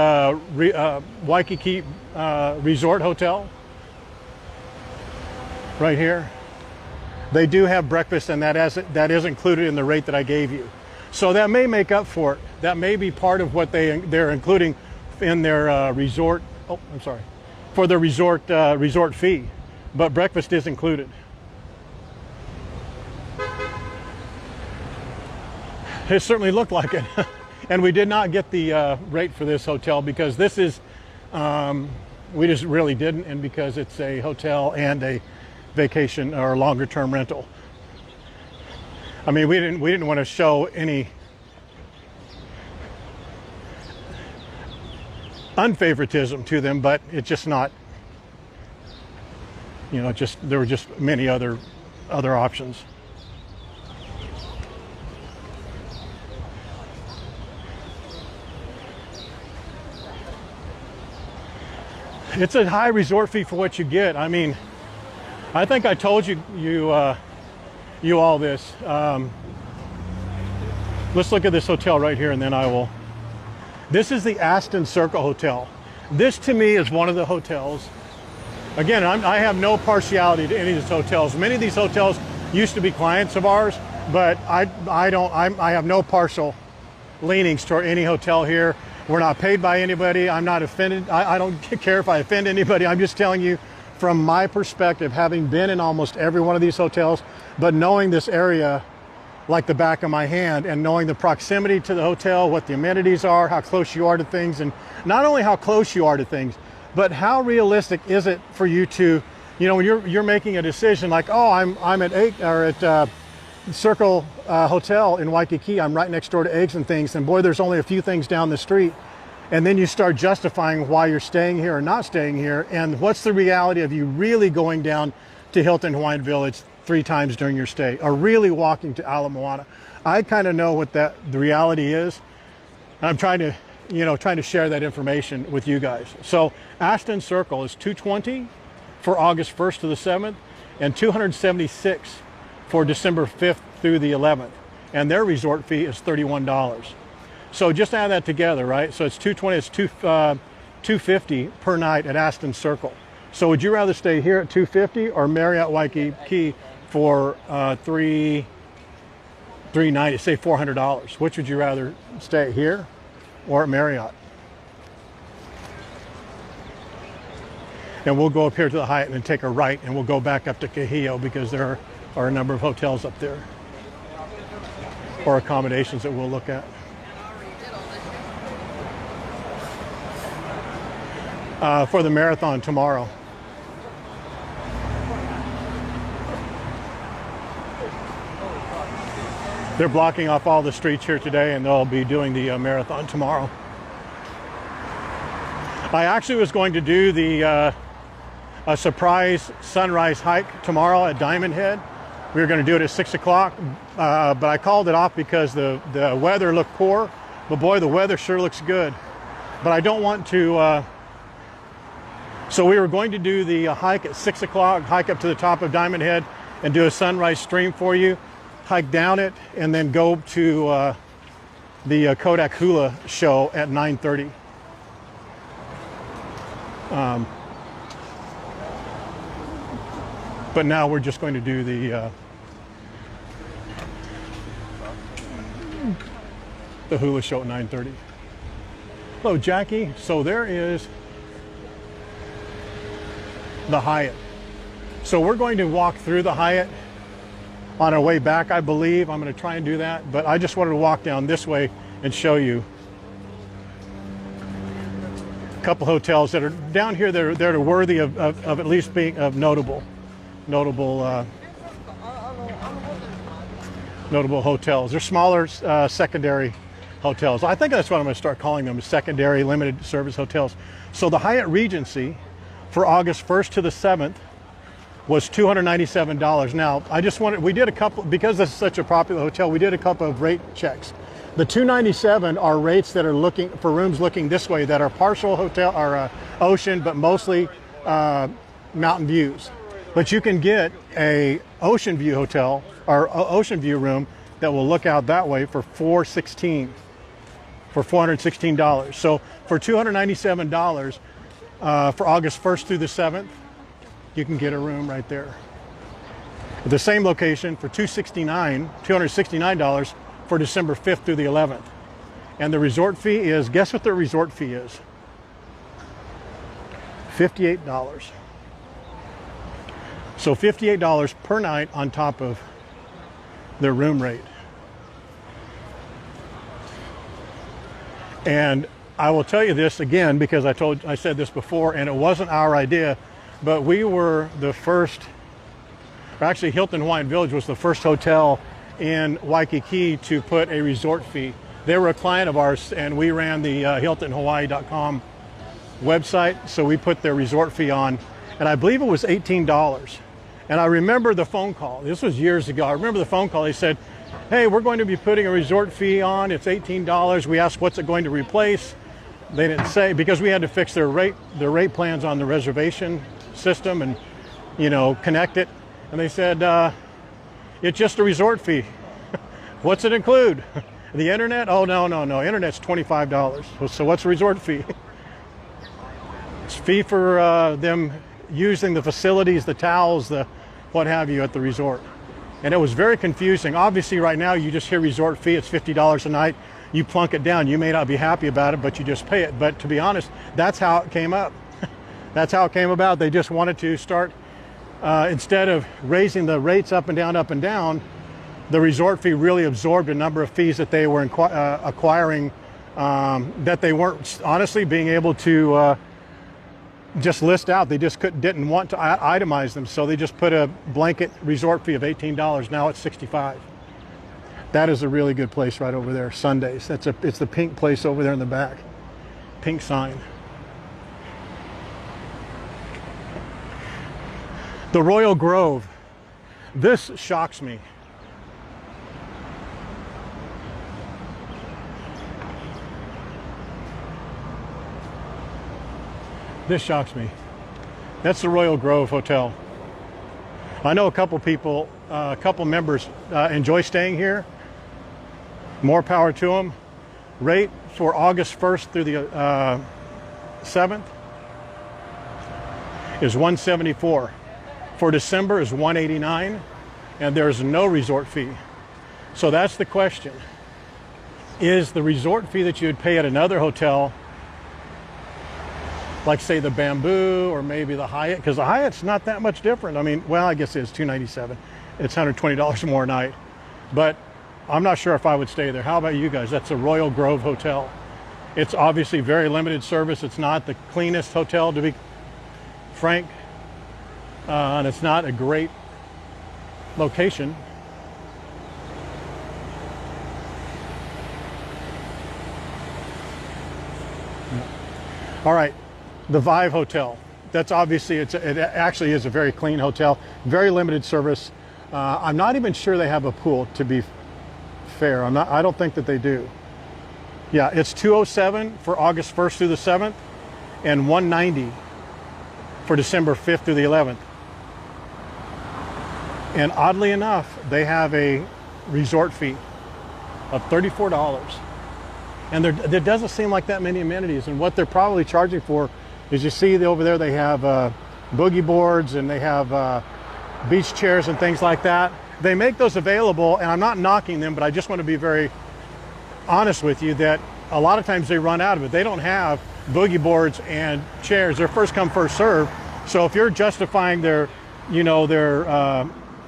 Waikiki Resort Hotel right here, they do have breakfast, and that is included in the rate that I gave you. So that may make up for it. That may be part of what they're including in their resort. Oh, I'm sorry, for the resort fee, but breakfast is included. It certainly looked like it. And we did not get the rate for this hotel, because this is, we just really didn't, and because it's a hotel and a vacation or longer term rental. I mean, we didn't want to show any unfavoritism to them, but it's just not, you know, there were just many other options. It's a high resort fee for what you get. I mean, I think I told you all this. Let's look at this hotel right here, and then I will. This is the Aston Circle Hotel. This to me is one of the hotels. Again, I have no partiality to any of these hotels. Many of these hotels used to be clients of ours, but I have no partial leanings toward any hotel here. We're not paid by anybody. I'm not offended. I don't care if I offend anybody. I'm just telling you from my perspective, having been in almost every one of these hotels, but knowing this area like the back of my hand, and knowing the proximity to the hotel, what the amenities are, how close you are to things, and not only how close you are to things, but how realistic is it for you to, you know, when you're making a decision like, oh, I'm at Circle Hotel in Waikiki, I'm right next door to Eggs and Things, and boy, there's only a few things down the street. And then you start justifying why you're staying here or not staying here, and what's the reality of you really going down to Hilton Hawaiian Village 3 times during your stay, or really walking to Ala Moana. I kind of know what the reality is. I'm trying to share that information with you guys. So Aston Circle is $220 for August 1st to the 7th, and $276 for December 5th through the 11th. And their resort fee is $31. So just add that together, right? So it's $220, it's $250 per night at Aston Circle. So would you rather stay here at $250 or Marriott Waikiki for $350 390, say $400. Which would you rather stay here or at Marriott? And we'll go up here to the Hyatt and then take a right, and we'll go back up to Cahillo because there are a number of hotels up there or accommodations that we'll look at. For the marathon tomorrow. They're blocking off all the streets here today, and they'll be doing the marathon tomorrow. I actually was going to do the a surprise sunrise hike tomorrow at Diamond Head. We were going to do it at 6 o'clock, but I called it off because the weather looked poor. But boy, the weather sure looks good. But I don't want to... So we were going to do the hike at 6 o'clock, hike up to the top of Diamond Head and do a sunrise stream for you, hike down it, and then go to the Kodak Hula show at 9:30. But now we're just going to do the hula show at 9:30. Hello, Jackie. So there is the Hyatt. So we're going to walk through the Hyatt on our way back, I believe. I'm going to try and do that, but I just wanted to walk down this way and show you a couple hotels that are down here that are worthy of at least being notable hotels. They're smaller secondary hotels. I think that's what I'm going to start calling them, secondary limited service hotels. So the Hyatt Regency for August 1st to the 7th was $297. Now, we did a couple, because this is such a popular hotel, we did a couple of rate checks. The $297 are rates that are looking for rooms looking this way, that are partial hotel or ocean, but mostly mountain views. But you can get a ocean view hotel or ocean view room that will look out that way for $416. So for $297 for August 1st through the 7th, you can get a room right there. At the same location for $269 for December 5th through the 11th. And the resort fee is, guess what the resort fee is? $58. So $58 per night on top of their room rate. And I will tell you this again, because I said this before, and it wasn't our idea, but we were the first, or actually Hilton Hawaiian Village was the first hotel in Waikiki to put a resort fee. They were a client of ours, and we ran the HiltonHawaii.com website, so we put their resort fee on, and I believe it was $18. And I remember the phone call. This was years ago. I remember the phone call. They said, hey, we're going to be putting a resort fee on. It's $18. We asked, what's it going to replace? They didn't say, because we had to fix their rate plans on the reservation system and, connect it. And they said, it's just a resort fee. What's it include? The internet? Oh, no. Internet's $25. So what's the resort fee? It's a fee for them using the facilities, the towels, the what have you at the resort. And it was very confusing. Obviously right now you just hear resort fee, it's $50 a night. You plunk it down. You may not be happy about it, but you just pay it. But to be honest, that's how it came up. That's how it came about. They just wanted to start, instead of raising the rates up and down, the resort fee really absorbed a number of fees that they were acquiring that they weren't honestly being able to just list out. They just didn't want to itemize them, so they just put a blanket resort fee of $18. Now it's $65. That is a really good place right over there, Sundays. It's the pink place over there in the back. Pink sign. The Royal Grove. This shocks me. This shocks me. That's the Royal Grove Hotel. I know a couple people, a couple members enjoy staying here. More power to them. Rate for August 1st through the 7th is $174. For December is $189, and there's no resort fee. So that's the question. Is the resort fee that you would pay at another hotel, like say the Bamboo or maybe the Hyatt, because the Hyatt's not that much different. I mean, well, I guess it's $297. It's $120 more a night, but I'm not sure if I would stay there. How about you guys? That's a Royal Grove Hotel. It's obviously very limited service. It's not the cleanest hotel, to be frank, and it's not a great location. All right, the Vive Hotel. That's obviously, it actually is a very clean hotel, very limited service. I'm not even sure they have a pool, to be fair. I don't think that they do. Yeah, it's $207 for August 1st through the 7th and $190 for December 5th through the 11th. And oddly enough, they have a resort fee of $34. And there doesn't seem like that many amenities. And what they're probably charging for is, you see over there, they have boogie boards and they have beach chairs and things like that. They make those available, and I'm not knocking them, but I just want to be very honest with you that a lot of times they run out of it. They don't have boogie boards and chairs. They're first come, first serve. So if you're justifying their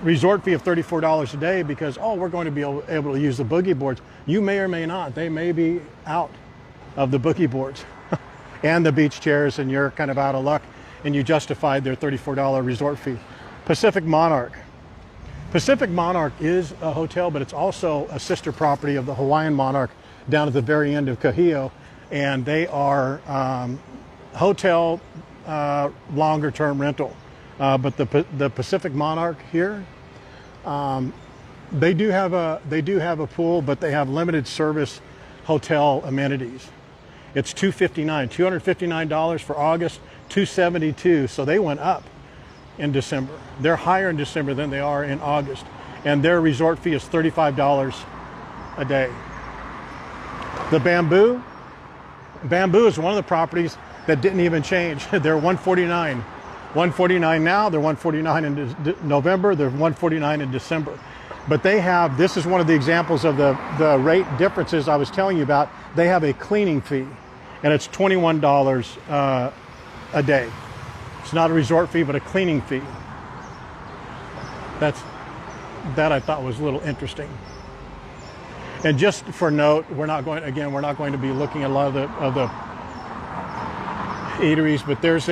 resort fee of $34 a day because, oh, we're going to be able to use the boogie boards, you may or may not. They may be out of the boogie boards and the beach chairs, and you're kind of out of luck, and you justified their $34 resort fee. Pacific Monarch. Pacific Monarch is a hotel, but it's also a sister property of the Hawaiian Monarch down at the very end of Kahio, and they are hotel longer term rental. But the Pacific Monarch here, they do have a pool, but they have limited service hotel amenities. It's $259 for August, $272. So they went up in December. They're higher in December than they are in August, and their resort fee is $35 a day. The Bamboo is one of the properties that didn't even change. They're $149. $149 now, they're $149 in November, they're $149 in December. But they have, this is one of the examples of the rate differences I was telling you about. They have a cleaning fee, and it's $21 a day. It's not a resort fee, but a cleaning fee. That I thought was a little interesting. And just for note, we're not going to be looking at a lot of the eateries, but there's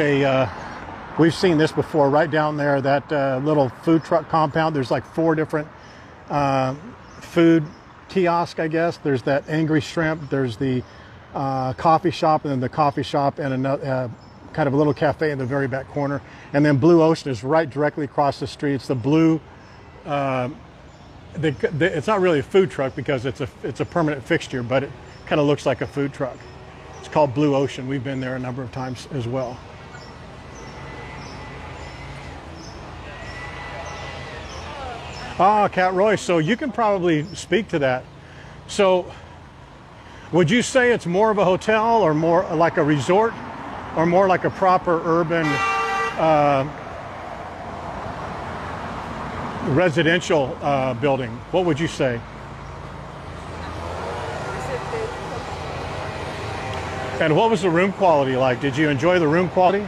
we've seen this before right down there, that little food truck compound. There's like 4 different food kiosks, I guess. There's that Angry Shrimp, there's the coffee shop, and then the coffee shop, and another kind of a little cafe in the very back corner. And then Blue Ocean is right directly across the street. It's the Blue, it's not really a food truck because it's a permanent fixture, but it kind of looks like a food truck. It's called Blue Ocean. We've been there a number of times as well. Ah, Cat Roy, so you can probably speak to that. So would you say it's more of a hotel, or more like a resort, or more like a proper urban residential building? What would you say? And what was the room quality like? Did you enjoy the room quality?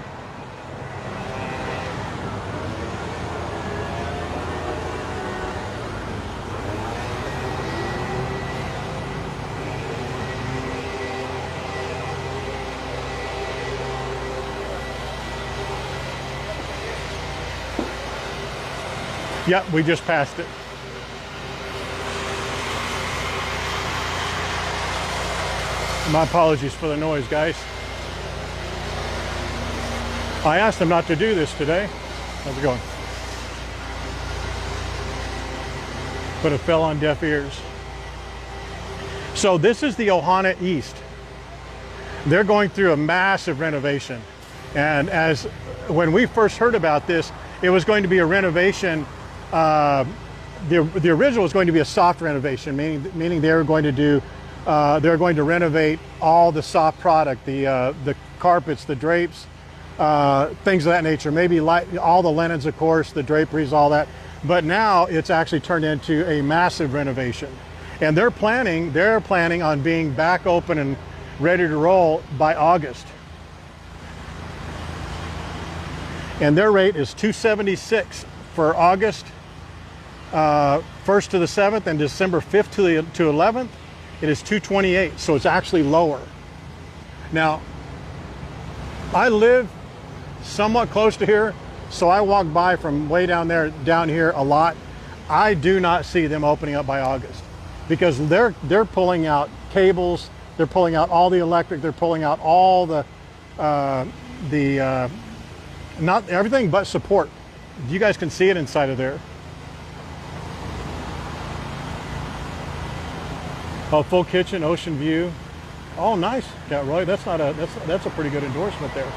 Yep, we just passed it. My apologies for the noise, guys. I asked them not to do this today. How's it going? But it fell on deaf ears. So this is the Ohana East. They're going through a massive renovation. And when we first heard about this, it was going to be a renovation. The original was going to be a soft renovation, meaning they were going to do, they're going to renovate all the soft product, the carpets, the drapes, things of that nature. Maybe all the linens, of course, the draperies, all that. but now it's actually turned into a massive renovation. And they're planning on being back open and ready to roll by August. And their rate is $276 for August 1st to the 7th, and December 5th to 11th, it is $228. So it's actually lower. Now, I live somewhat close to here, so I walk by from way down there, down here a lot. I do not see them opening up by August, because they're pulling out cables, they're pulling out all the electric, they're pulling out all the not everything but support. You guys can see it inside of there. Oh, full kitchen, ocean view. Oh, nice, yeah, Roy. That's a pretty good endorsement there.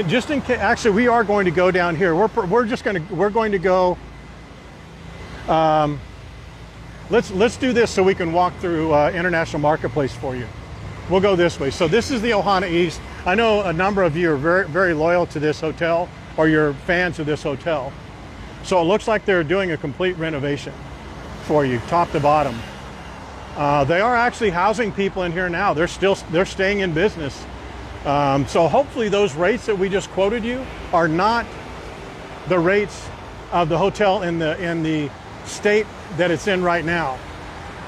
Just in case, actually, we are going to go down here. We're going to go. Let's do this so we can walk through International Marketplace for you. We'll go this way. So this is the Ohana East. I know a number of you are very, very loyal to this hotel, or you're fans of this hotel. So it looks like they're doing a complete renovation for you, top to bottom. They are actually housing people in here now. They're staying in business. So hopefully those rates that we just quoted you are not the rates of the hotel in the state that it's in right now,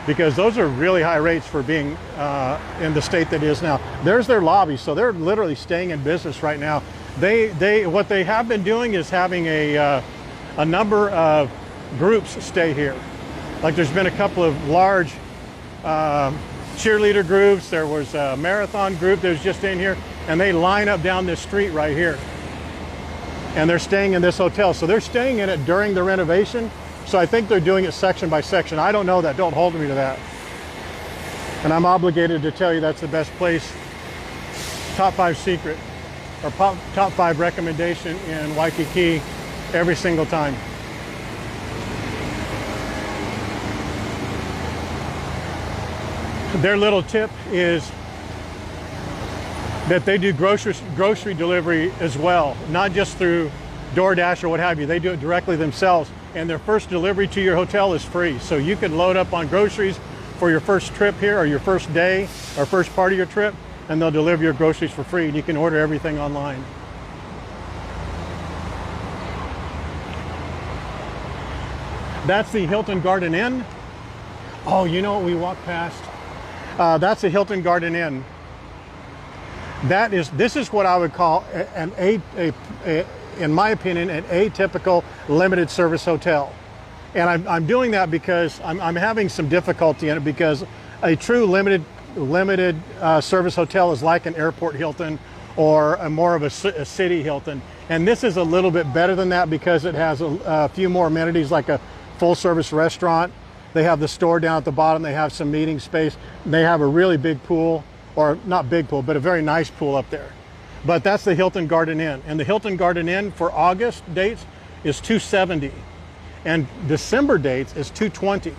because those are really high rates for being in the state that it is now. There's their lobby, so they're literally staying in business right now. What they have been doing is having a number of groups stay here. Like there's been a couple of large cheerleader groups. There was a marathon group that was just in here, and they line up down this street right here. And they're staying in this hotel. So they're staying in it during the renovation. So I think they're doing it section by section. I don't know that, don't hold me to that. And I'm obligated to tell you that's the best place, top 5 secret, or top 5 recommendation in Waikiki every single time. Their little tip is that they do grocery delivery as well, not just through DoorDash or what have you. They do it directly themselves, and their first delivery to your hotel is free. So you can load up on groceries for your first trip here, or your first day, or first part of your trip, and they'll deliver your groceries for free, and you can order everything online. That's the Hilton Garden Inn. Oh, you know what we walked past? That's the Hilton Garden Inn. This is what I would call in my opinion, an atypical limited service hotel. And I'm doing that because I'm having some difficulty in it, because a true limited service hotel is like an airport Hilton or more of a city Hilton. And this is a little bit better than that, because it has a few more amenities, like a full service restaurant. They have the store down at the bottom. They have some meeting space. They have a really big pool, or not big pool, but a very nice pool up there. But that's the Hilton Garden Inn. And the Hilton Garden Inn for August dates is $270. And December dates is $220.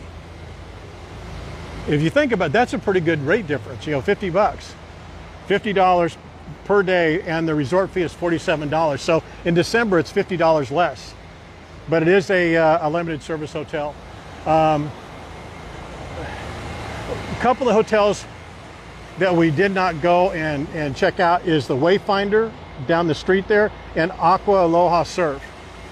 If you think about it, that's a pretty good rate difference, you know, $50. $50 per day, and the resort fee is $47. So in December, it's $50 less. But it is a limited service hotel. A couple of hotels that we did not go and check out is the Wayfinder down the street there, and Aqua Aloha Surf.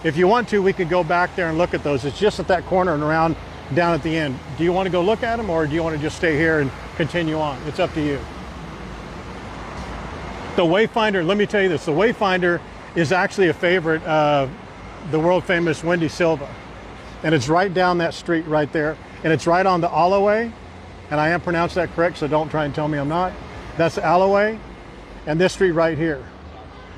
If you want to, we could go back there and look at those. It's just at that corner and around down at the end. Do you want to go look at them, or do you want to just stay here and continue on? It's up to you. The Wayfinder, let me tell you this, the Wayfinder is actually a favorite of the world famous Wendy Silva. And it's right down that street right there. And it's right on the Alloway. And I am pronouncing that correct, so don't try and tell me I'm not. That's the Alloway. And this street right here.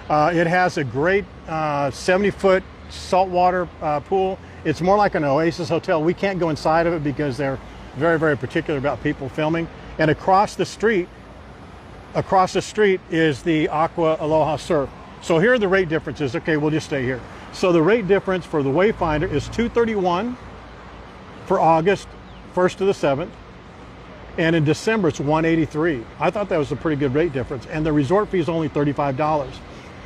It has a great 70-foot saltwater pool. It's more like an Oasis hotel. We can't go inside of it because they're very, very particular about people filming. And across the street is the Aqua Aloha Surf. So here are the rate differences. Okay, we'll just stay here. So the rate difference for the Wayfinder is $231 for August 1st to the 7th. And in December, it's $183. I thought that was a pretty good rate difference. And the resort fee is only $35.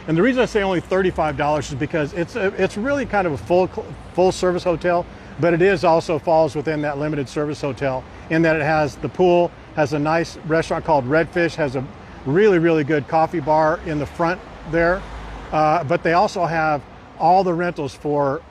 And the reason I say only $35 is because it's really kind of a full service hotel, but it is also falls within that limited service hotel in that it has the pool, has a nice restaurant called Redfish, has a really good coffee bar in the front there. But they also have all the rentals for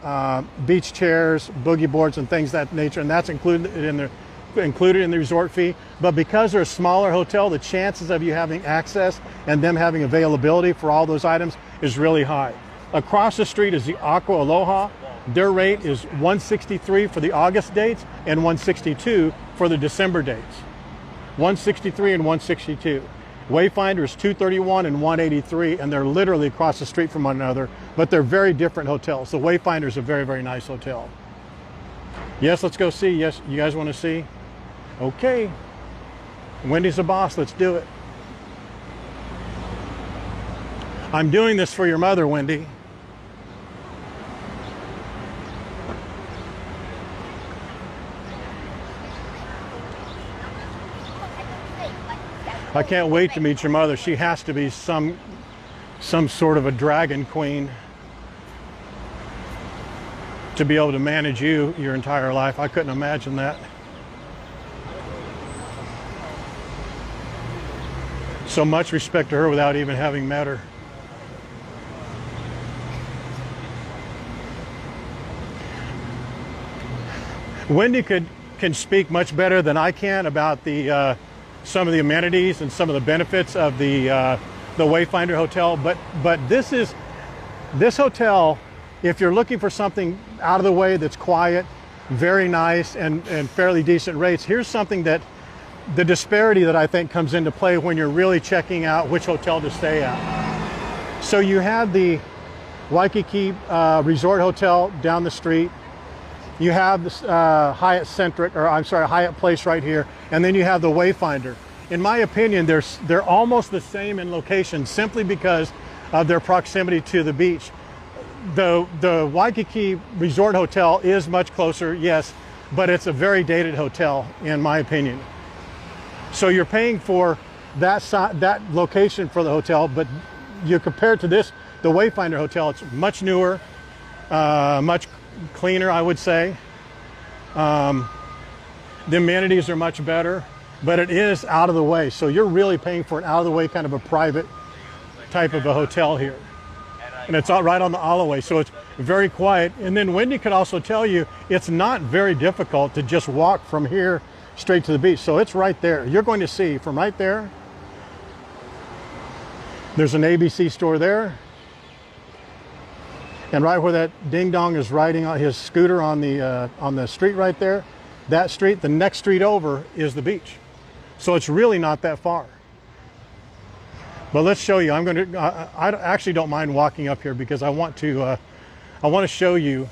beach chairs, boogie boards, and things of that nature, and that's included in the resort fee. But because they're a smaller hotel, the chances of you having access and them having availability for all those items is really high. Across the street is the Aqua Aloha. Their rate is $163 for the August dates and $162 for the December dates. $163 and $162. Wayfinder is $231 and $183, and they're literally across the street from one another, but they're very different hotels. The Wayfinder is a very nice hotel. Yes, let's go see. Yes, you guys want to see? Okay. Wendy's the boss. Let's do it. I'm doing this for your mother, Wendy. I can't wait to meet your mother. She has to be some sort of a dragon queen to be able to manage you your entire life. I couldn't imagine that. So much respect to her without even having met her. Wendy can speak much better than I can about the some of the amenities and some of the benefits of the Wayfinder Hotel, but this hotel, if you're looking for something out of the way that's quiet, very nice, and fairly decent rates, here's something that the disparity that I think comes into play when you're really checking out which hotel to stay at. So you have the Waikiki Resort Hotel down the street. You have this Hyatt Place right here, and then you have the Wayfinder. In my opinion, they're almost the same in location simply because of their proximity to the beach. The Waikiki Resort Hotel is much closer, yes, but it's a very dated hotel in my opinion. So you're paying for that location for the hotel, but you compare it to this, the Wayfinder Hotel, it's much newer, much cleaner, I would say. The amenities are much better, but it is out of the way. So you're really paying for an out of the way kind of a private type of a hotel here. And it's right on the Alloway, so it's very quiet. And then Wendy could also tell you it's not very difficult to just walk from here straight to the beach. So it's right there. You're going to see from right there, there's an ABC store there. And right where that ding dong is riding on his scooter on the street right there, that street, the next street over is the beach. So it's really not that far. But let's show you. I actually don't mind walking up here because I want to show you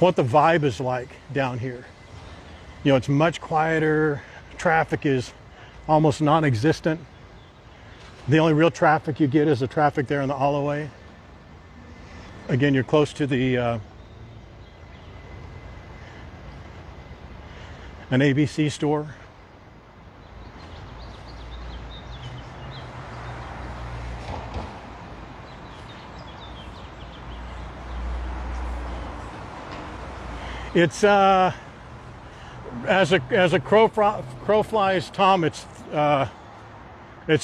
what the vibe is like down here. You know, it's much quieter. Traffic is almost non-existent. The only real traffic you get is the traffic there in the Alloway. Again, you're close to the an ABC store. It's as a crow flies, Tom. It's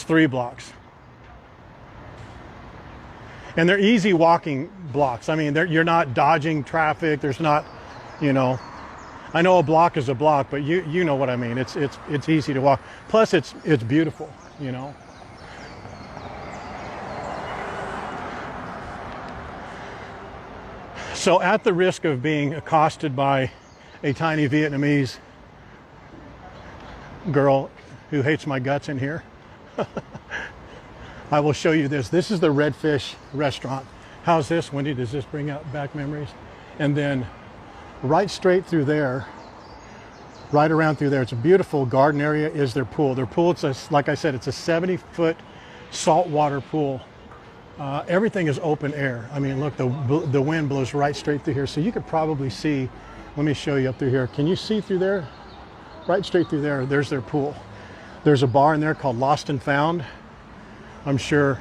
3 blocks. And they're easy walking blocks. I mean, you're not dodging traffic. There's not, you know, I know a block is a block, but you know what I mean. It's easy to walk. Plus, it's beautiful, you know. So, at the risk of being accosted by a tiny Vietnamese girl who hates my guts in here, I will show you this. This is the Redfish restaurant. How's this, Wendy? Does this bring out back memories? And then right straight through there, right around through there, it's a beautiful garden area, is their pool. Their pool, like I said, it's a 70-foot saltwater pool. Everything is open air. I mean, look, the wind blows right straight through here. So you could probably see, let me show you up through here. Can you see through there? right straight through there, there's their pool. There's a bar in there called Lost and Found. I'm sure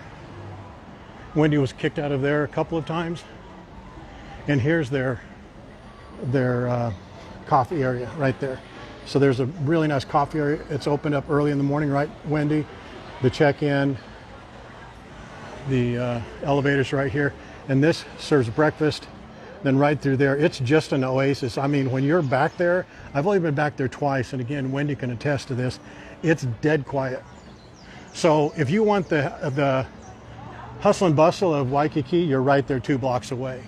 Wendy was kicked out of there a couple of times. And here's their coffee area right there. So there's a really nice coffee area. It's opened up early in the morning, right, Wendy? The check-in, the elevators right here. And this serves breakfast. Then right through there, it's just an oasis. I mean, when you're back there, I've only been back there twice, and again, Wendy can attest to this, it's dead quiet. So if you want the hustle and bustle of Waikiki, you're right there 2 blocks away.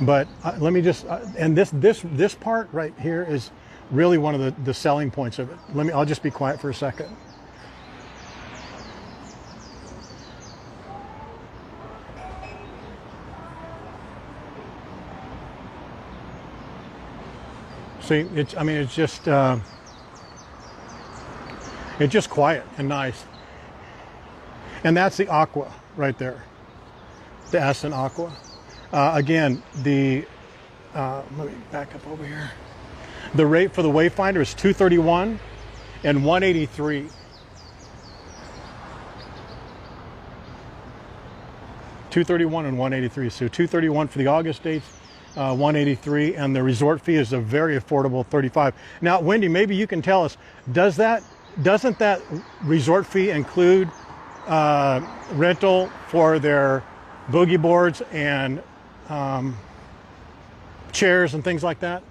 But let me just, and this part right here is really one of the selling points of it. I'll just be quiet for a second. See, it's just quiet and nice. And that's the Aqua right there, the Aston Aqua. Again, let me back up over here. The rate for the Wayfinder is $231 and $183. $231 and $183. So $231 for the August dates, $183, and the resort fee is a very affordable $35. Now, Wendy, maybe you can tell us, doesn't that resort fee include rental for their boogie boards and chairs and things like that?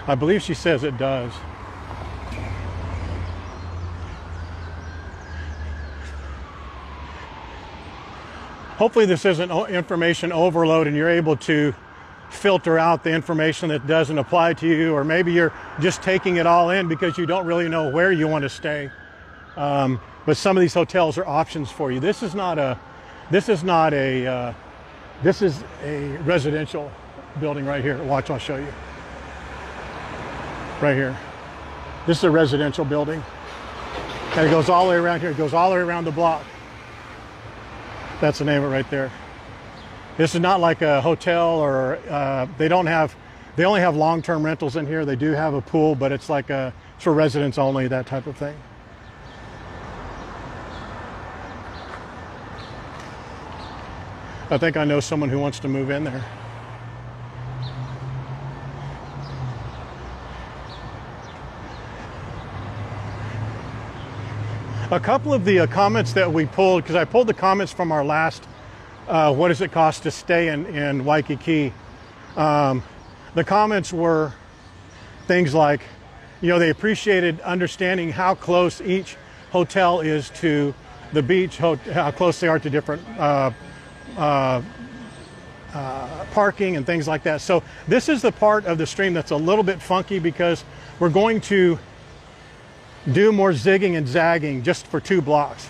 I believe she says it does. Hopefully this isn't information overload and you're able to filter out the information that doesn't apply to you, or maybe you're just taking it all in because you don't really know where you want to stay. But some of these hotels are options for you. This is a residential building right here. Watch, I'll show you. Right here. This is a residential building. And it goes all the way around here. It goes all the way around the block. That's the name of it right there. This is not like a hotel, or they only have long-term rentals in here. They do have a pool, but it's like it's for residents only, that type of thing. I think I know someone who wants to move in there. A couple of the comments that we pulled, because I pulled the comments from our last what does it cost to stay in Waikiki. The comments were things like, they appreciated understanding how close each hotel is to the beach, how close they are to different parking and things like that. So this is the part of the stream that's a little bit funky, because we're going to do more zigging and zagging just for 2 blocks.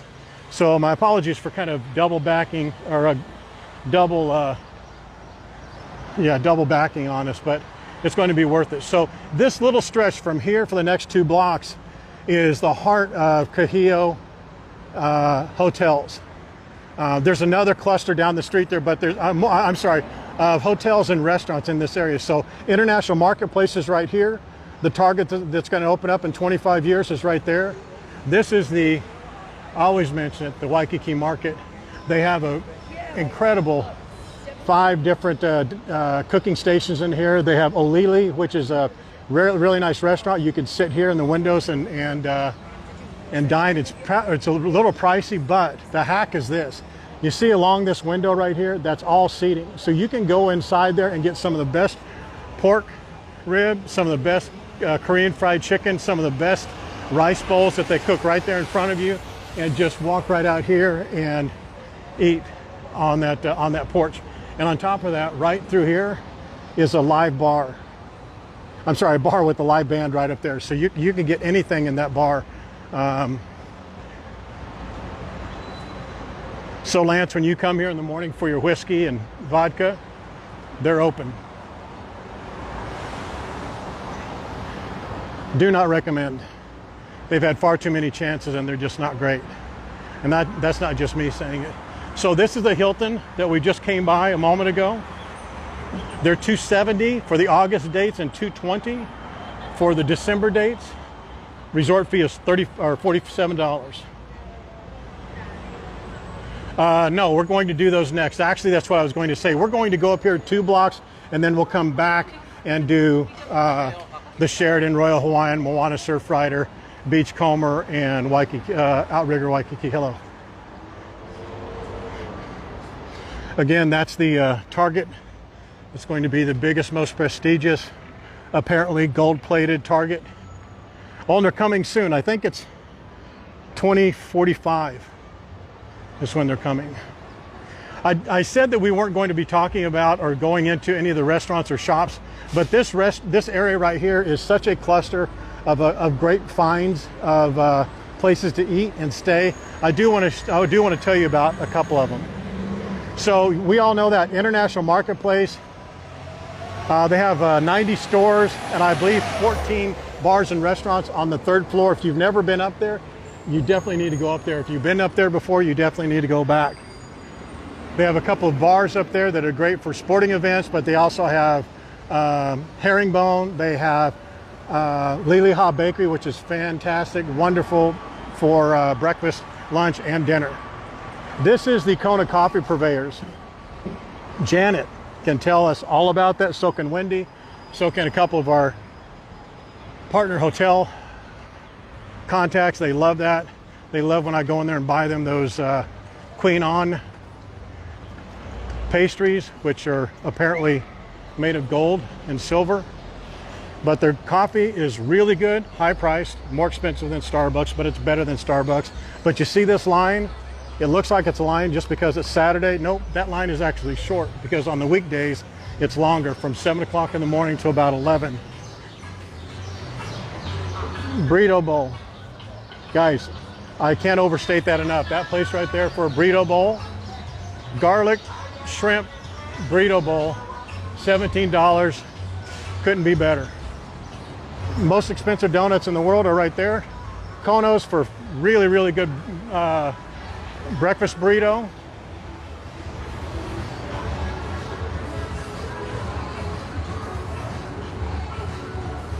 So my apologies for kind of double backing, or double backing on us, but it's going to be worth it. So this little stretch from here for the next 2 blocks is the heart of Kahio hotels. There's another cluster down the street there, but there's, I'm sorry, hotels and restaurants in this area. So International Marketplace is right here. The Target that's going to open up in 25 years is right there. This is I always mention it, the Waikiki Market. They have an incredible 5 different cooking stations in here. They have Olili, which is a really nice restaurant. You can sit here in the windows and dine. It's a little pricey, but the hack is this. You see along this window right here, that's all seating. So you can go inside there and get some of the best pork rib, some of the best Korean fried chicken, some of the best rice bowls that they cook right there in front of you, and just walk right out here and eat on that porch. And on top of that, right through here is a live bar. I'm sorry, a bar with a live band right up there. So you can get anything in that bar. So Lance, when you come here in the morning for your whiskey and vodka, they're open. Do not recommend. They've had far too many chances and they're just not great. And that's not just me saying it. So this is the Hilton that we just came by a moment ago. They're $270 for the August dates and $220 for the December dates. Resort fee is $47. No, we're going to do those next. Actually, that's what I was going to say. We're going to go up here 2 blocks, and then we'll come back and do the Sheraton, Royal Hawaiian, Moana Surfrider, Beachcomber, and Waikiki, Outrigger Waikiki. Hello. Again, that's the Target. It's going to be the biggest, most prestigious, apparently gold-plated Target. Oh, and they're coming soon. I think it's 2045 is when they're coming. I said that we weren't going to be talking about or going into any of the restaurants or shops, but this area right here is such a cluster of great finds of places to eat and stay. I do want to tell you about a couple of them. So we all know that International Marketplace. They have 90 stores and I believe 14 bars and restaurants on the 3rd floor. If you've never been up there, you definitely need to go up there. If you've been up there before, you definitely need to go back. They have a couple of bars up there that are great for sporting events, but they also have herringbone. They have Liliha Bakery, which is fantastic, wonderful for breakfast, lunch, and dinner. This is the Kona Coffee Purveyors. Janet can tell us all about that. So can Wendy. So can a couple of our partner hotel contacts. They love that. They love when I go in there and buy them those Queen Anne pastries, which are apparently made of gold and silver. But their coffee is really good, high priced, more expensive than Starbucks, but it's better than Starbucks. But you see this line? It looks like it's a line just because it's Saturday. Nope, that line is actually short because on the weekdays it's longer, from 7 o'clock in the morning to about 11. Burrito bowl. Guys, I can't overstate that enough. That place right there for a burrito bowl, garlic, shrimp, burrito bowl, $17. Couldn't be better. Most expensive donuts in the world are right there. Konos for really, really good breakfast burrito.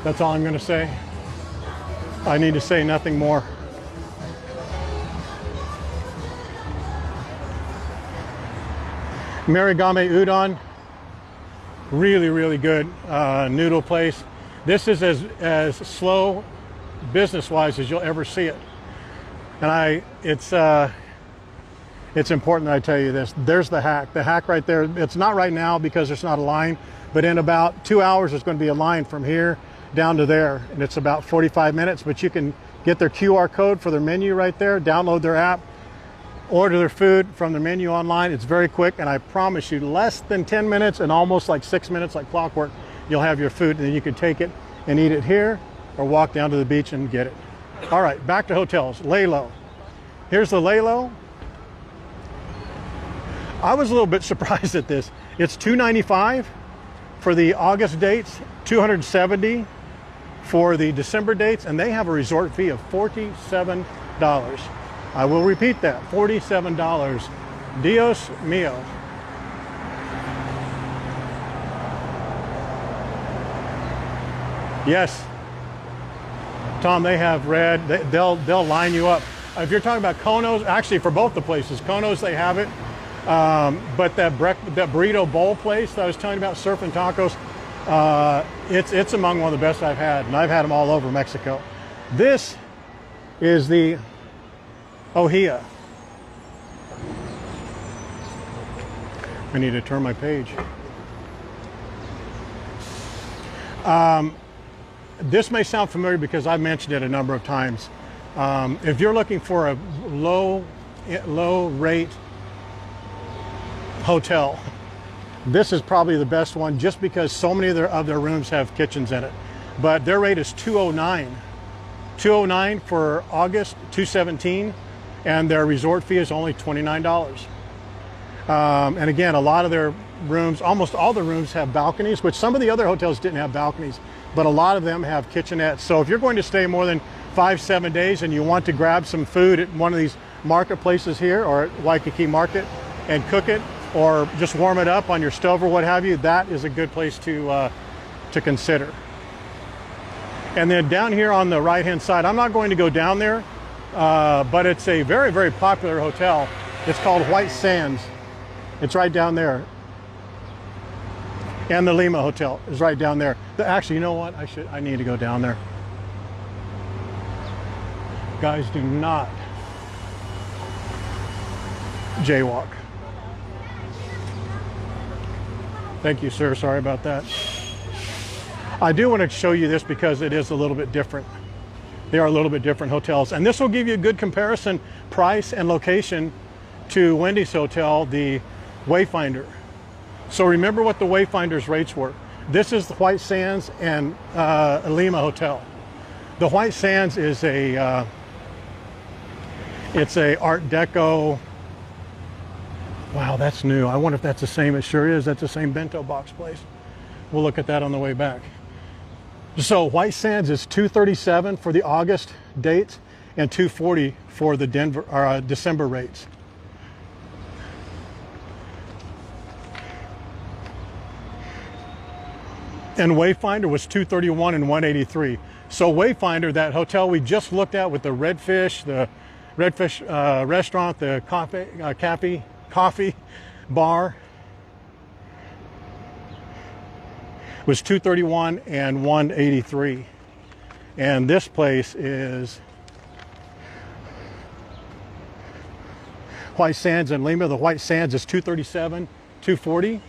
That's all I'm going to say. I need to say nothing more. Marigame Udon, really, really good noodle place. This is as slow business-wise as you'll ever see it. And it's important that I tell you this. There's the hack right there. It's not right now because there's not a line, but in about 2 hours there's going to be a line from here down to there, and it's about 45 minutes, but you can get their QR code for their menu right there, download their app, order their food from the menu online. It's very quick, and I promise you, less than 10 minutes and almost like 6 minutes like clockwork, you'll have your food, and then you can take it and eat it here or walk down to the beach and get it. All right, back to hotels. Lalo. Here's the Lalo. I was a little bit surprised at this. It's $295 for the August dates, $270 for the December dates, and they have a resort fee of $47. I will repeat that, $47. Dios mío. Yes, Tom, they have red. They'll line you up. If you're talking about Konos, actually for both the places, Konos they have it, but that burrito bowl place that I was telling you about, Surf and Tacos, it's among one of the best I've had, and I've had them all over Mexico. This is the Ohia. I need to turn my page. This may sound familiar because I've mentioned it a number of times. If you're looking for a low rate hotel, this is probably the best one just because so many of their rooms have kitchens in it. But their rate is $209. $209 for August, $217, and their resort fee is only $29. And again, a lot of their rooms, almost all the rooms have balconies, which some of the other hotels didn't have balconies, but a lot of them have kitchenettes. So if you're going to stay more than 5-7 days and you want to grab some food at one of these marketplaces here or at Waikiki Market and cook it or just warm it up on your stove or what have you, that is a good place to consider. And then down here on the right-hand side, I'm not going to go down there, but it's a very, very popular hotel. It's called White Sands. It's right down there. And the Lima Hotel is right down there. Actually, you know what? I need to go down there. Guys, do not jaywalk. Thank you, sir. Sorry about that. I do want to show you this because it is a little bit different. They are a little bit different hotels. And this will give you a good comparison, price and location, to Wendy's Hotel, the Wayfinder. So remember what the Wayfinder's rates were. This is the White Sands and Lima Hotel. The White Sands is it's a Art Deco. Wow, that's new. I wonder if that's the same. It sure is. That's the same bento box place. We'll look at that on the way back. So White Sands is $237 for the August dates and $240 for the December rates. And Wayfinder was $231 and $183. So Wayfinder, that hotel we just looked at with the Redfish restaurant, the coffee bar, was $231 and $183. And this place is White Sands and Lima. The White Sands is $237, $240.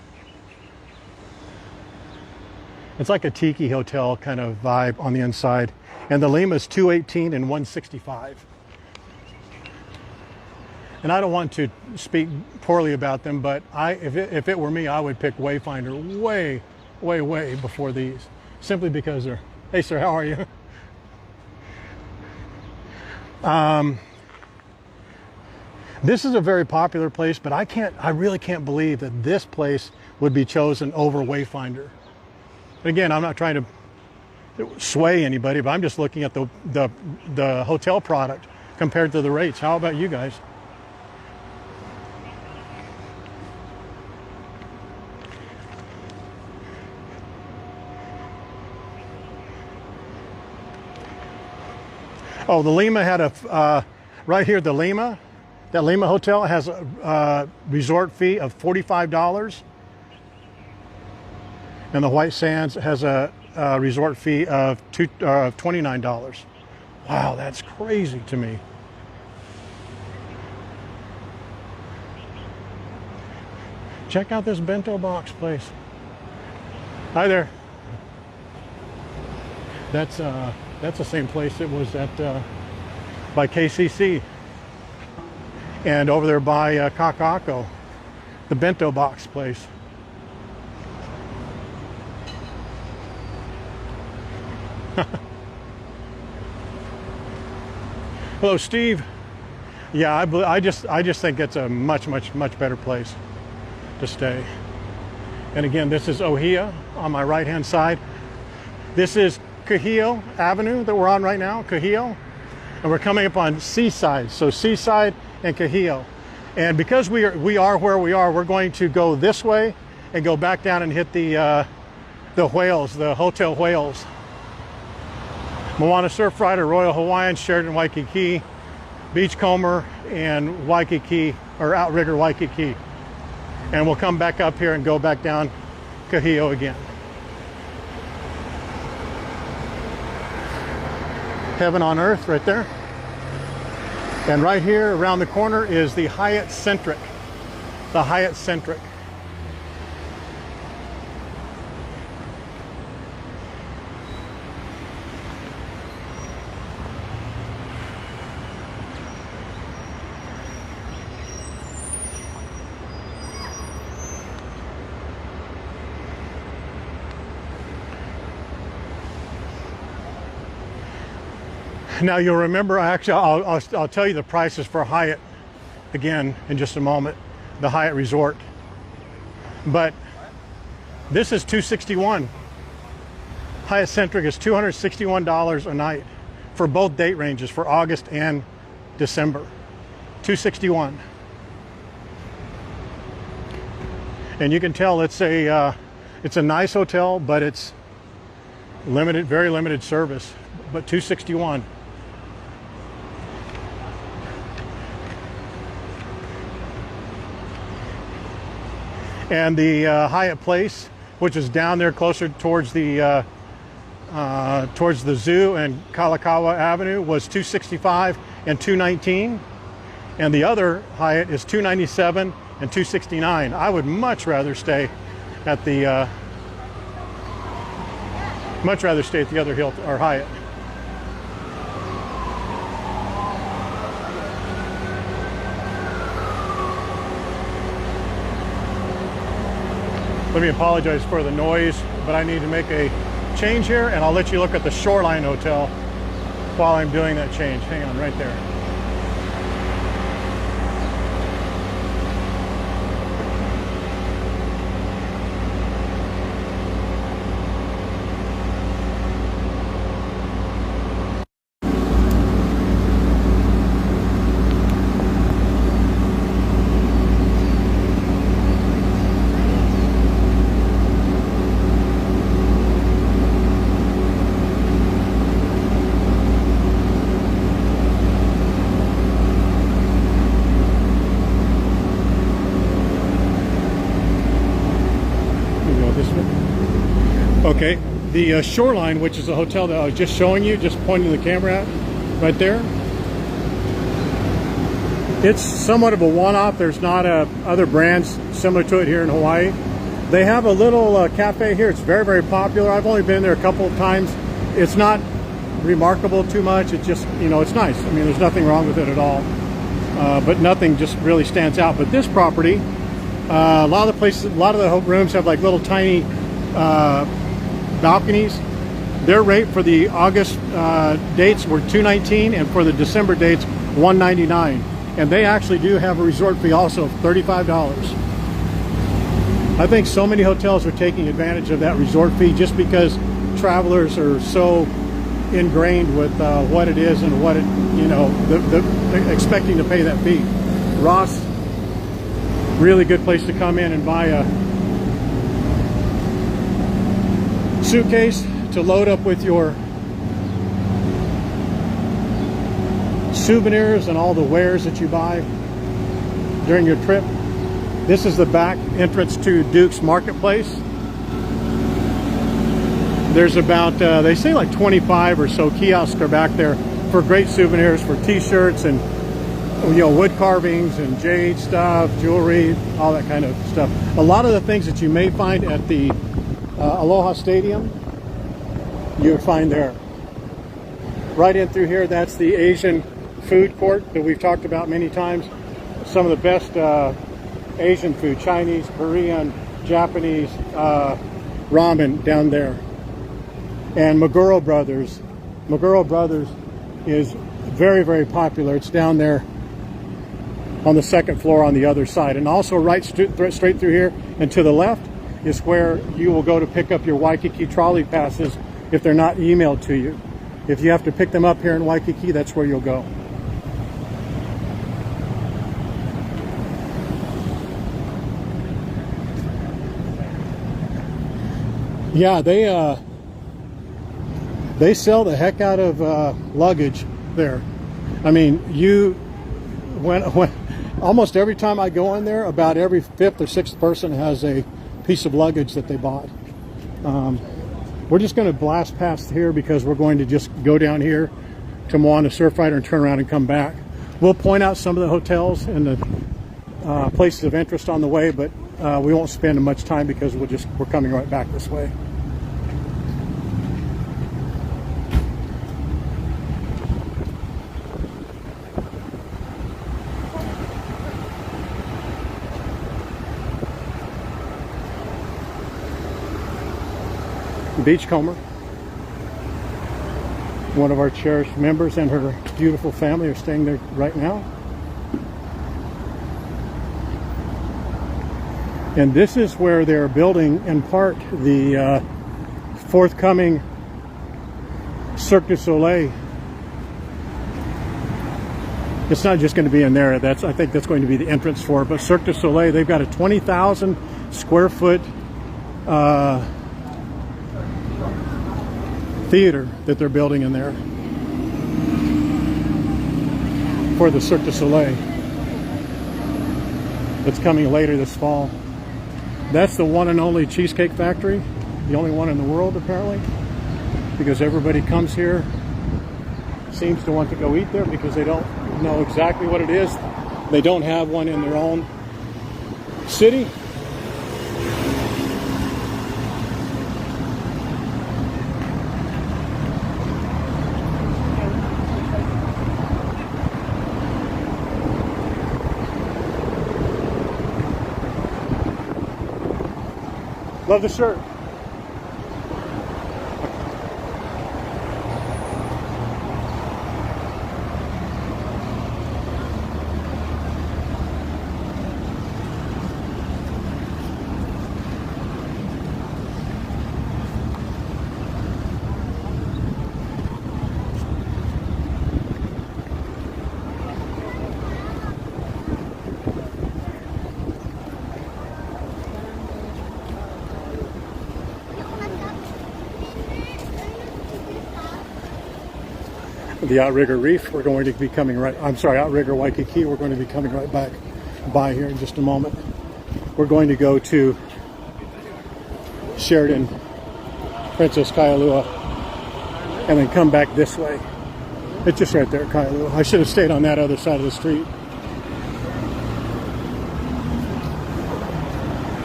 It's like a tiki hotel kind of vibe on the inside. And the Lima is $218 and $165. And I don't want to speak poorly about them, but if it were me, I would pick Wayfinder way, way, way before these. Simply because they're, hey sir, how are you? This is a very popular place, but I really can't believe that this place would be chosen over Wayfinder. Again, I'm not trying to sway anybody, but I'm just looking at the hotel product compared to the rates. How about you guys? Oh, the Lima had right here, the Lima, that Lima Hotel has a resort fee of $45. And the White Sands has a resort fee of $29. Wow, that's crazy to me. Check out this bento box place. Hi there. That's the same place it was at by KCC. And over there by Kakako, the bento box place. Hello, Steve. Yeah, I just think it's a much better place to stay. And again, this is Ohia on my right-hand side. This is Kahio Avenue that we're on right now, Kahio. And we're coming up on Seaside, so Seaside and Kahio. And because we are where we are, we're going to go this way and go back down and hit the whales, the Hotel Whales. Moana Surfrider, Royal Hawaiian, Sheraton Waikiki, Beachcomber, and Waikiki, or Outrigger Waikiki. And we'll come back up here and go back down Kahio again. Heaven on earth right there. And right here around the corner is the Hyatt Centric. The Hyatt Centric. Now you'll remember, actually, I'll tell you the prices for Hyatt again in just a moment, the Hyatt Resort. But this is $261. Hyatt Centric is $261 a night for both date ranges for August and December. $261. And you can tell it's a nice hotel, but it's limited, very limited service. But $261. And the Hyatt Place, which is down there closer towards the zoo and Kalakaua Avenue, was $265 and $219. And the other Hyatt is $297 and $269. I would much rather stay at the other Hilton or Hyatt. Let me apologize for the noise, but I need to make a change here, and I'll let you look at the Shoreline Hotel while I'm doing that change. Hang on, right there. Okay, the Shoreline, which is a hotel that I was just showing you, just pointing the camera at, right there. It's somewhat of a one-off. There's not other brands similar to it here in Hawaii. They have a little cafe here. It's very, very popular. I've only been there a couple of times. It's not remarkable too much. It's just, you know, it's nice. I mean, there's nothing wrong with it at all. But nothing just really stands out. But this property, a lot of the places, a lot of the rooms have like little tiny balconies. Their rate for the August dates were $219, and for the December dates $199. And they actually do have a resort fee also of $35. I think so many hotels are taking advantage of that resort fee just because travelers are so ingrained with what it is and what it, you know, the expecting to pay that fee. Ross, really good place to come in and buy a suitcase to load up with your souvenirs and all the wares that you buy during your trip. This is the back entrance to Duke's Marketplace. There's about, they say like 25 or so kiosks are back there for great souvenirs, for t-shirts and, you know, wood carvings and jade stuff, jewelry, all that kind of stuff. A lot of the things that you may find at the Aloha Stadium, you would find there. Right in through here, that's the Asian food court that we've talked about many times. Some of the best Asian food, Chinese, Korean, Japanese, ramen down there. And Maguro Brothers is very, very popular. It's down there on the second floor on the other side. And also right straight through here and to the left is where you will go to pick up your Waikiki trolley passes if they're not emailed to you. If you have to pick them up here in Waikiki, that's where you'll go. Yeah, they sell the heck out of luggage there. I mean, when almost every time I go in there, about every fifth or sixth person has a piece of luggage that they bought. We're just going to blast past here because we're going to just go down here to Moana Surfrider and turn around and come back. We'll point out some of the hotels and the places of interest on the way, but we won't spend much time because we're coming right back this way. Beachcomber, one of our cherished members, and her beautiful family are staying there right now. And this is where they're building, in part, the forthcoming Cirque du Soleil It's not just going to be in there. I think that's going to be the entrance for it. But Cirque du Soleil, they've got a 20,000 square foot theater that they're building in there for the Cirque du Soleil. It's coming later this fall. That's the one and only Cheesecake Factory, the only one in the world apparently, because everybody comes here, seems to want to go eat there because they don't know exactly what it is. They don't have one in their own city. Love the shirt. The Outrigger Reef, we're going to be coming right, I'm sorry, Outrigger Waikiki, we're going to be coming right back by here in just a moment. We're going to go to Sheraton, Princess Kailua, and then come back this way. It's just right there, Kailua. I should have stayed on that other side of the street.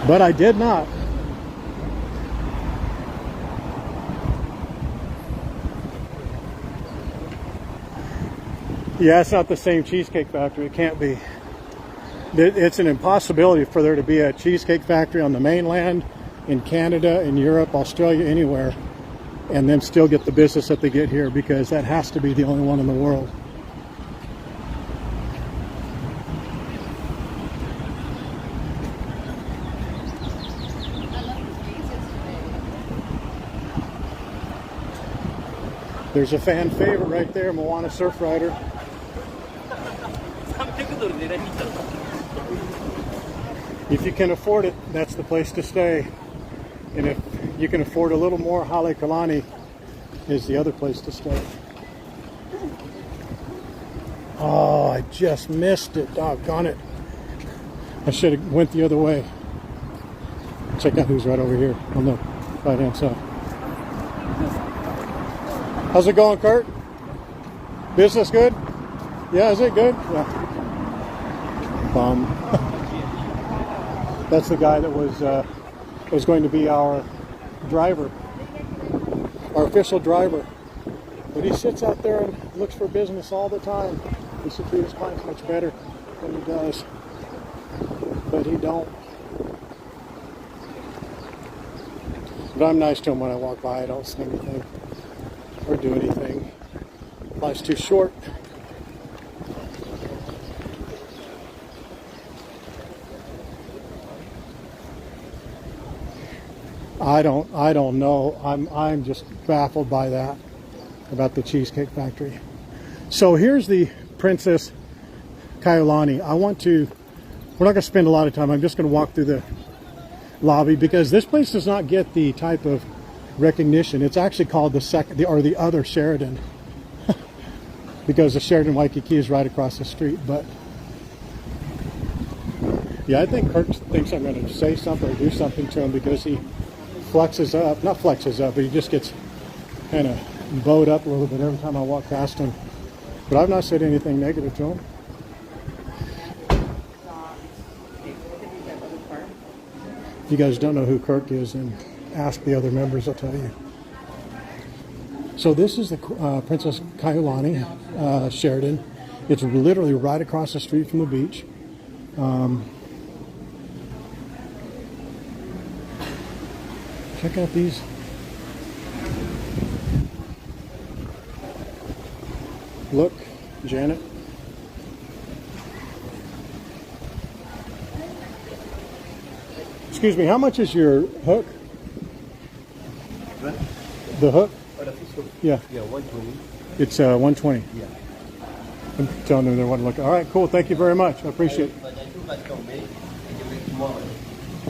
But I did not. Yeah, it's not the same Cheesecake Factory. It can't be. It's an impossibility for there to be a Cheesecake Factory on the mainland, in Canada, in Europe, Australia, anywhere, and then still get the business that they get here, because that has to be the only one in the world. There's a fan favorite right there, Moana Surf Rider. If you can afford it, that's the place to stay. And if you can afford a little more, Halekulani is the other place to stay. Oh, I just missed it. Doggone it. I should have went the other way. Check out who's right over here on the right-hand side. How's it going, Kurt? Business good? Yeah, is it good? Yeah. Bum. That's the guy that was going to be our driver, our official driver. But he sits out there and looks for business all the time. He should treat his clients much better than he does. But he don't. But I'm nice to him when I walk by. I don't say anything or do anything. Life's too short. I don't know. I'm just baffled by that, about the Cheesecake Factory. So here's the Princess Kailani. We're not going to spend a lot of time. I'm just going to walk through the lobby, because this place does not get the type of recognition. It's actually called the other Sheraton because the Sheraton Waikiki is right across the street. But yeah, I think Kirk thinks I'm going to say something or do something to him, because he flexes up, not flexes up, but he just gets kind of bowed up a little bit every time I walk past him. But I've not said anything negative to him. If you guys don't know who Kirk is, then ask the other members, I'll tell you. So this is the Princess Kailani Sheraton. It's literally right across the street from the beach. Check out these. Look, Janet. Excuse me, how much is your hook? What? The hook? Oh, the fish hook. Yeah. Yeah, 120. It's 120. Yeah. I'm telling them they want to look. All right, cool. Thank you very much. I appreciate it. But I do got to make. I can make tomorrow.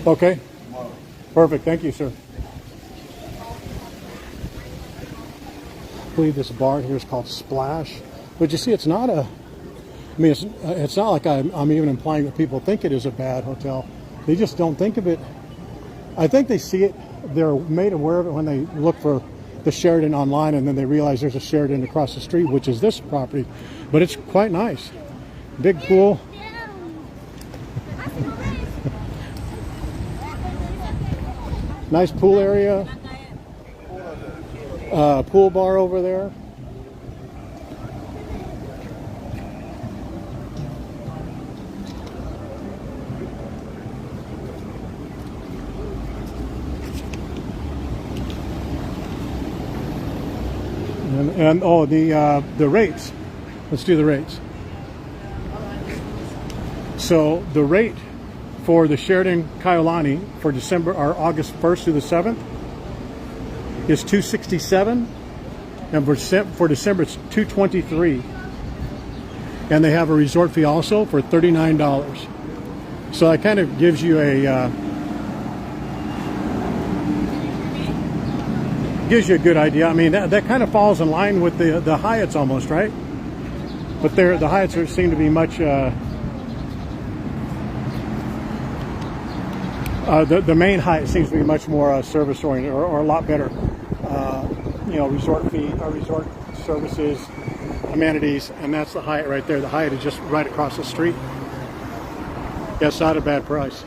Okay. Tomorrow. Perfect. Thank you, sir. I believe this bar here is called Splash. But you see, it's not a. I mean, it's not like I'm even implying that people think it is a bad hotel. They just don't think of it. I think they see it. They're made aware of it when they look for the Sheraton online, and then they realize there's a Sheraton across the street, which is this property. But it's quite nice. Big pool. Nice pool area. Pool bar over there. And oh, the rates. Let's do the rates. So the rate for the Sheraton Kaiulani for December or August 1st through the 7th is $267, and for December it's $223. And they have a resort fee also for $39. So that kind of gives you a good idea. I mean, that kind of falls in line with the Hyatts almost, right? But the Hyatts seem to be much. The main Hyatt seems to be much more service oriented, or a lot better. You know, resort fee, resort services, amenities, and that's the Hyatt right there. The Hyatt is just right across the street. That's not a bad price.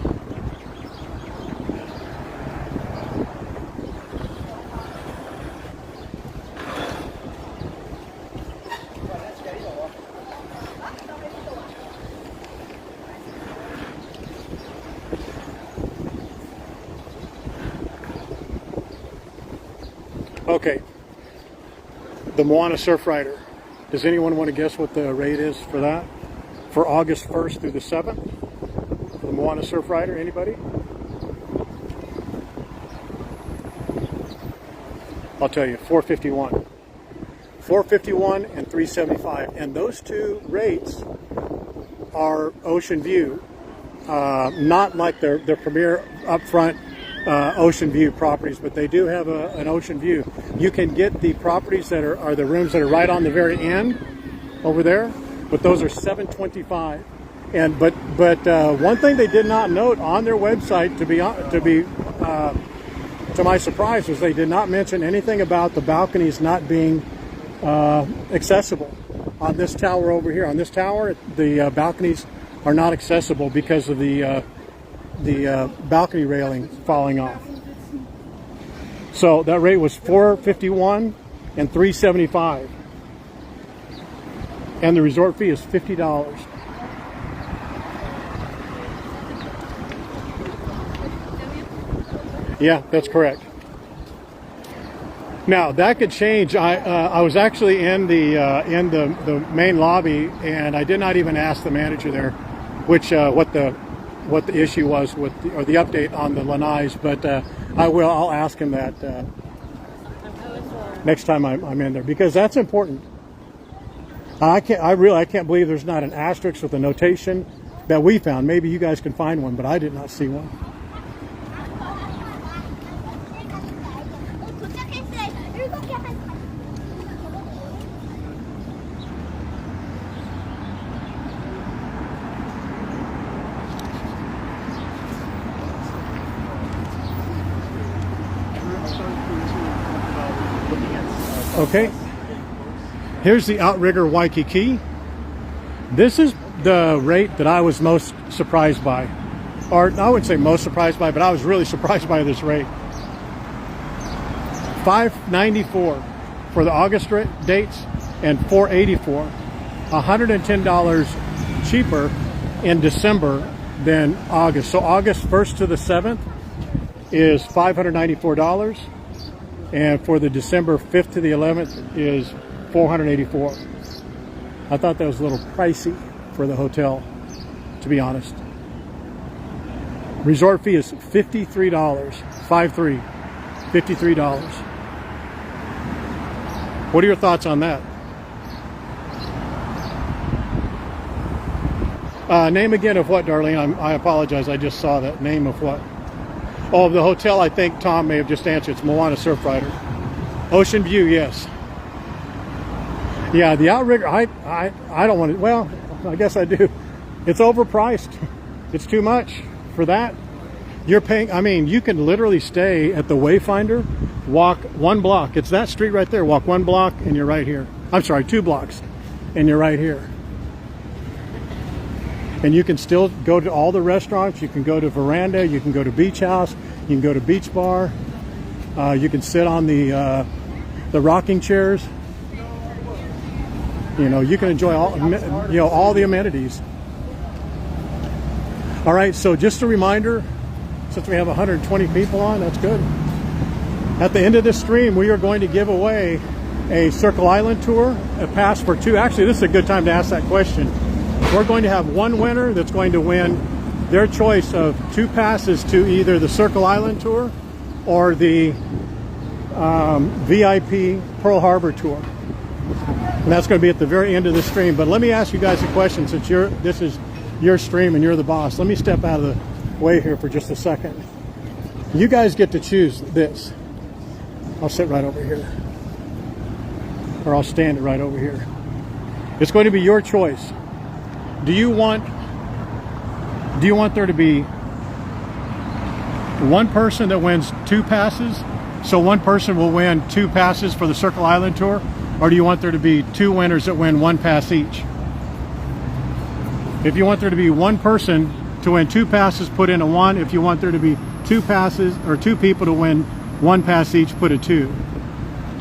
Okay, the Moana Surf Rider. Does anyone want to guess what the rate is for that? For August 1st through the 7th? For the Moana Surf Rider, anybody? I'll tell you, $451. $451 and $375. And those two rates are ocean view, not like their premier upfront ocean view properties, but they do have an ocean view. You can get the properties that are the rooms that are right on the very end over there, but those are $725. And but one thing they did not note on their website, to my surprise, was they did not mention anything about the balconies not being accessible on this tower over here. On this tower, the balconies are not accessible because of the balcony railing falling off. So that rate was $451 and $375, and the resort fee is $50. Yeah, that's correct. Now that could change. I was actually in the main lobby, and I did not even ask the manager there, what the issue was with or the update on the lanais, but I'll ask him that next time I'm in there, because that's important. I can't believe there's not an asterisk with a notation that we found. Maybe you guys can find one, but I did not see one. Okay, here's the Outrigger Waikiki. This is the rate that I was most surprised by. Or I wouldn't say most surprised by, but I was really surprised by this rate. $594 for the August dates and $484. $110 cheaper in December than August. So August 1st to the 7th is $594. And for the December 5th to the 11th is $484. I thought that was a little pricey for the hotel, to be honest. Resort fee is $53. $53. What are your thoughts on that? Name again of what, Darlene? I apologize. I just saw that. Name of what? Oh, the hotel. I think Tom may have just answered. It's Moana Surfrider. Ocean View. Yes. Yeah, the outrigger. I don't want to. Well, I guess I do. It's overpriced. It's too much for that. You're paying. I mean, you can literally stay at the Wayfinder, walk 1 block. It's that street right there. Walk 1 block, and you're right here. I'm sorry, 2 blocks, and you're right here. And you can still go to all the restaurants. You can go to Veranda. You can go to Beach House. You can go to Beach Bar. You can sit on the rocking chairs. You know, you can enjoy all the amenities. All right. So just a reminder, since we have 120 people on, that's good. At the end of this stream, we are going to give away a Circle Island tour, a pass for 2. Actually, this is a good time to ask that question. We're going to have 1 winner that's going to win their choice of 2 passes to either the Circle Island tour or the VIP Pearl Harbor tour. And that's going to be at the very end of the stream. But let me ask you guys a question, since this is your stream and you're the boss. Let me step out of the way here for just a second. You guys get to choose this. I'll sit right over here. Or I'll stand right over here. It's going to be your choice. Do you want there to be 1 person that wins 2 passes? So 1 person will win 2 passes for the Circle Island tour? Or do you want there to be 2 winners that win 1 pass each? If you want there to be 1 person to win 2 passes, put in a 1. If you want there to be 2 passes or 2 people to win 1 pass each, put a 2.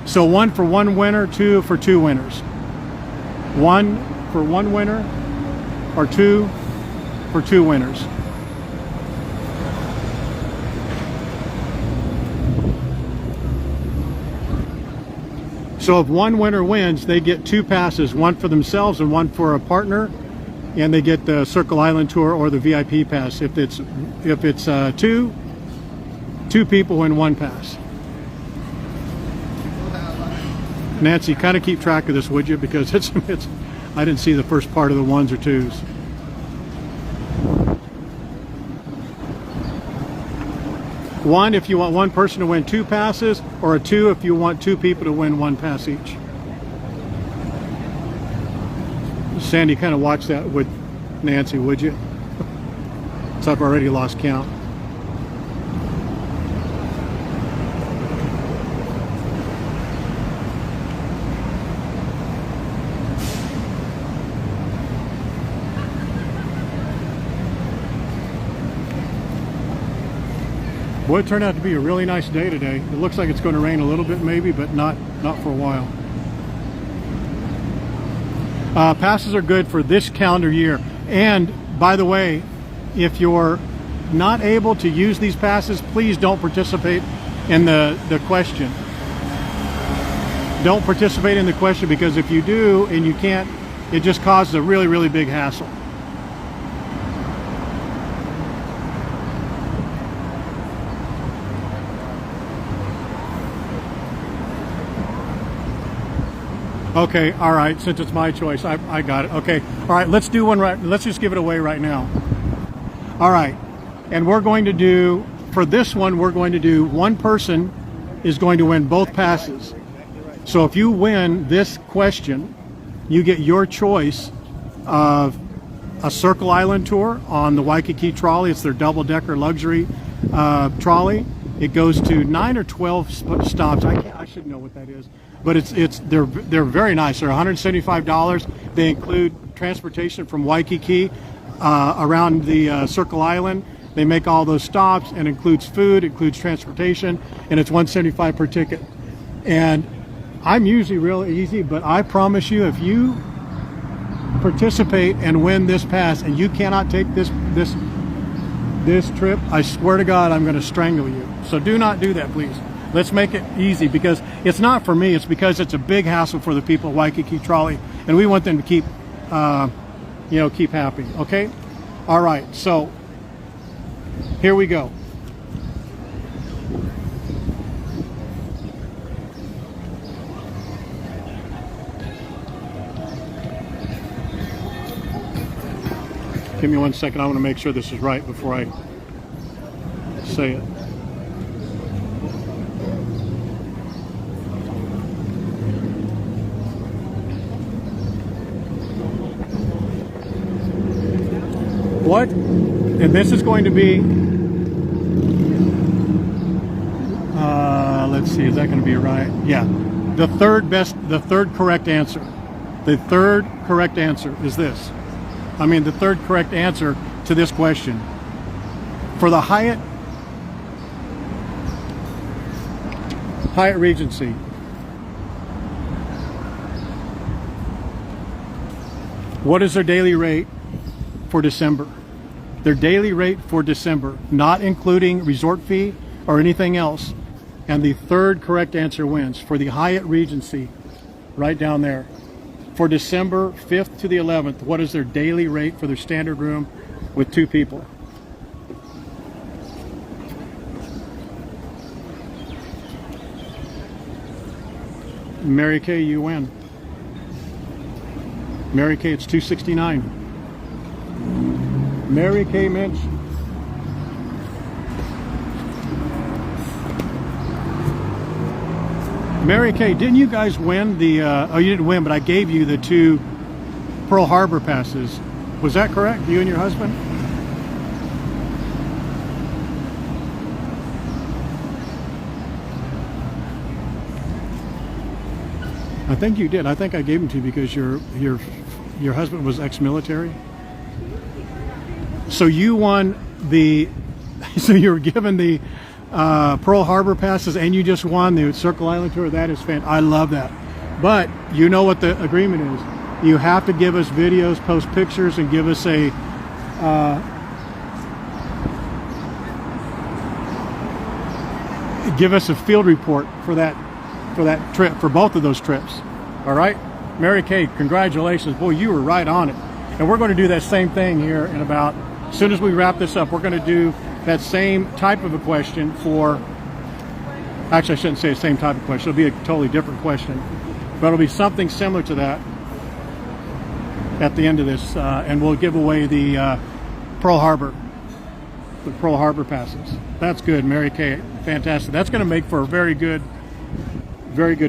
So 1 for 1 winner, 2 for 2 winners. 1 for 1 winner, or 2 for 2 winners. So if 1 winner wins, they get 2 passes, 1 for themselves and 1 for a partner, and they get the Circle Island tour or the VIP pass. If it's 2 people win 1 pass. Nancy, kind of keep track of this, would you? Because it's I didn't see the first part of the 1s or 2s. One if you want 1 person to win 2 passes, or a 2 if you want 2 people to win 1 pass each. Sandy, kind of watch that with Nancy, would you? So I've already lost count. Boy, it turned out to be a really nice day today. It looks like it's going to rain a little bit maybe, but not for a while. Passes are good for this calendar year. And by the way, if you're not able to use these passes, please don't participate in the question. Don't participate in the question, because if you do and you can't, it just causes a really, really big hassle. Okay, all right, since it's my choice, I got it. Okay, all right, let's do one right. Let's just give it away right now. All right, and we're going to do, for this one, we're going to do 1 person is going to win both passes. So if you win this question, you get your choice of a Circle Island tour on the Waikiki trolley. It's their double-decker luxury trolley. It goes to 9 or 12 stops. I should know what that is. But they're very nice. They're $175. They include transportation from Waikiki around the Circle Island. They make all those stops, and includes food, includes transportation, and it's $175 per ticket. And I'm usually real easy, but I promise you, if you participate and win this pass and you cannot take this trip, I swear to God, I'm going to strangle you. So do not do that, please. Let's make it easy, because it's not for me. It's because it's a big hassle for the people at Waikiki Trolley, and we want them to keep, keep happy. Okay. All right. So here we go. Give me 1 second. I want to make sure this is right before I say it. What? And this is going to be, let's see, is that going to be right? Yeah. The third correct answer. The third correct answer is this. The third correct answer to this question. For the Hyatt Regency, what is their daily rate for December? Their daily rate for December, not including resort fee or anything else. And the third correct answer wins. For the Hyatt Regency, right down there. For December 5th to the 11th, what is their daily rate for their standard room with 2 people? Mary Kay, you win. Mary Kay, it's $269. Mary Kay Minch. Mary Kay, didn't you guys win the, oh, you didn't win, but I gave you the 2 Pearl Harbor passes. Was that correct? You and your husband? I think you did. I think I gave them to you because your husband was ex-military. So you won the, so you were given the Pearl Harbor passes, and you just won the Circle Island tour. That is fantastic. I love that. But you know what the agreement is. You have to give us videos, post pictures, and give us a field report for that trip, for both of those trips. All right, Mary Kay, congratulations. Boy, you were right on it. And we're going to do that same thing here in about, as soon as we wrap this up, we're going to do that same type of a question for, actually I shouldn't say the same type of question, it'll be a totally different question, but it'll be something similar to that at the end of this, and we'll give away the Pearl Harbor passes. That's good, Mary Kay, fantastic. That's going to make for a very good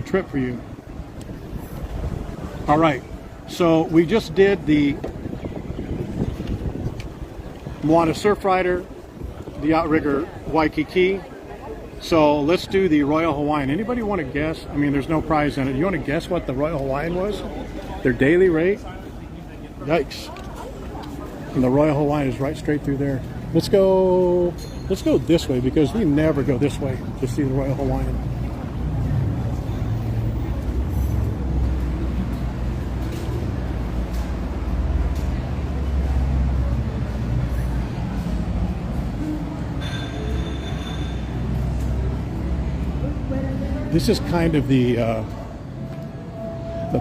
trip for you. All right, so we just did the Moana Surfrider, the Outrigger Waikiki. So let's do the Royal Hawaiian. Anybody want to guess? There's no prize in it. You want to guess what the Royal Hawaiian was? Their daily rate? Yikes. And the Royal Hawaiian is right straight through there. Let's go this way, because we never go this way to see the Royal Hawaiian. This is kind of the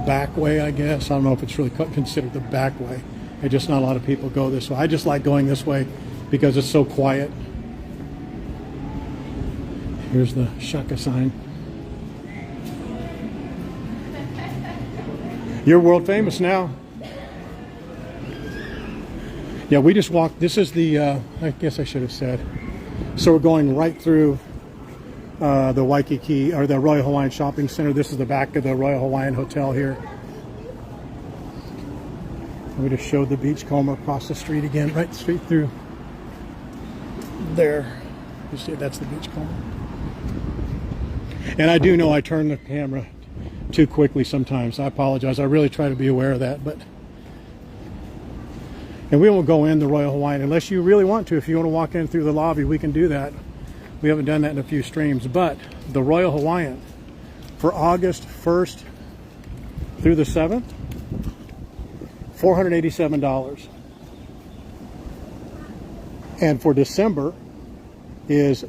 back way, I guess. I don't know if it's really considered the back way. Just not a lot of people go this way. I just like going this way because it's so quiet. Here's the Shaka sign. You're world famous now. Yeah, we just walked. This is the, I guess I should have said. So we're going right through the Waikiki, or the Royal Hawaiian Shopping Center. This is the back of the Royal Hawaiian Hotel here. We just showed the beachcomber across the street again, right straight through there. You see, that's the beachcomber. And I do know I turn the camera too quickly sometimes. I apologize. I really try to be aware of that. But and we won't go in the Royal Hawaiian unless you really want to. If you want to walk in through the lobby, we can do that. We haven't done that in a few streams. But the Royal Hawaiian for August 1st through the 7th, $487. And for December is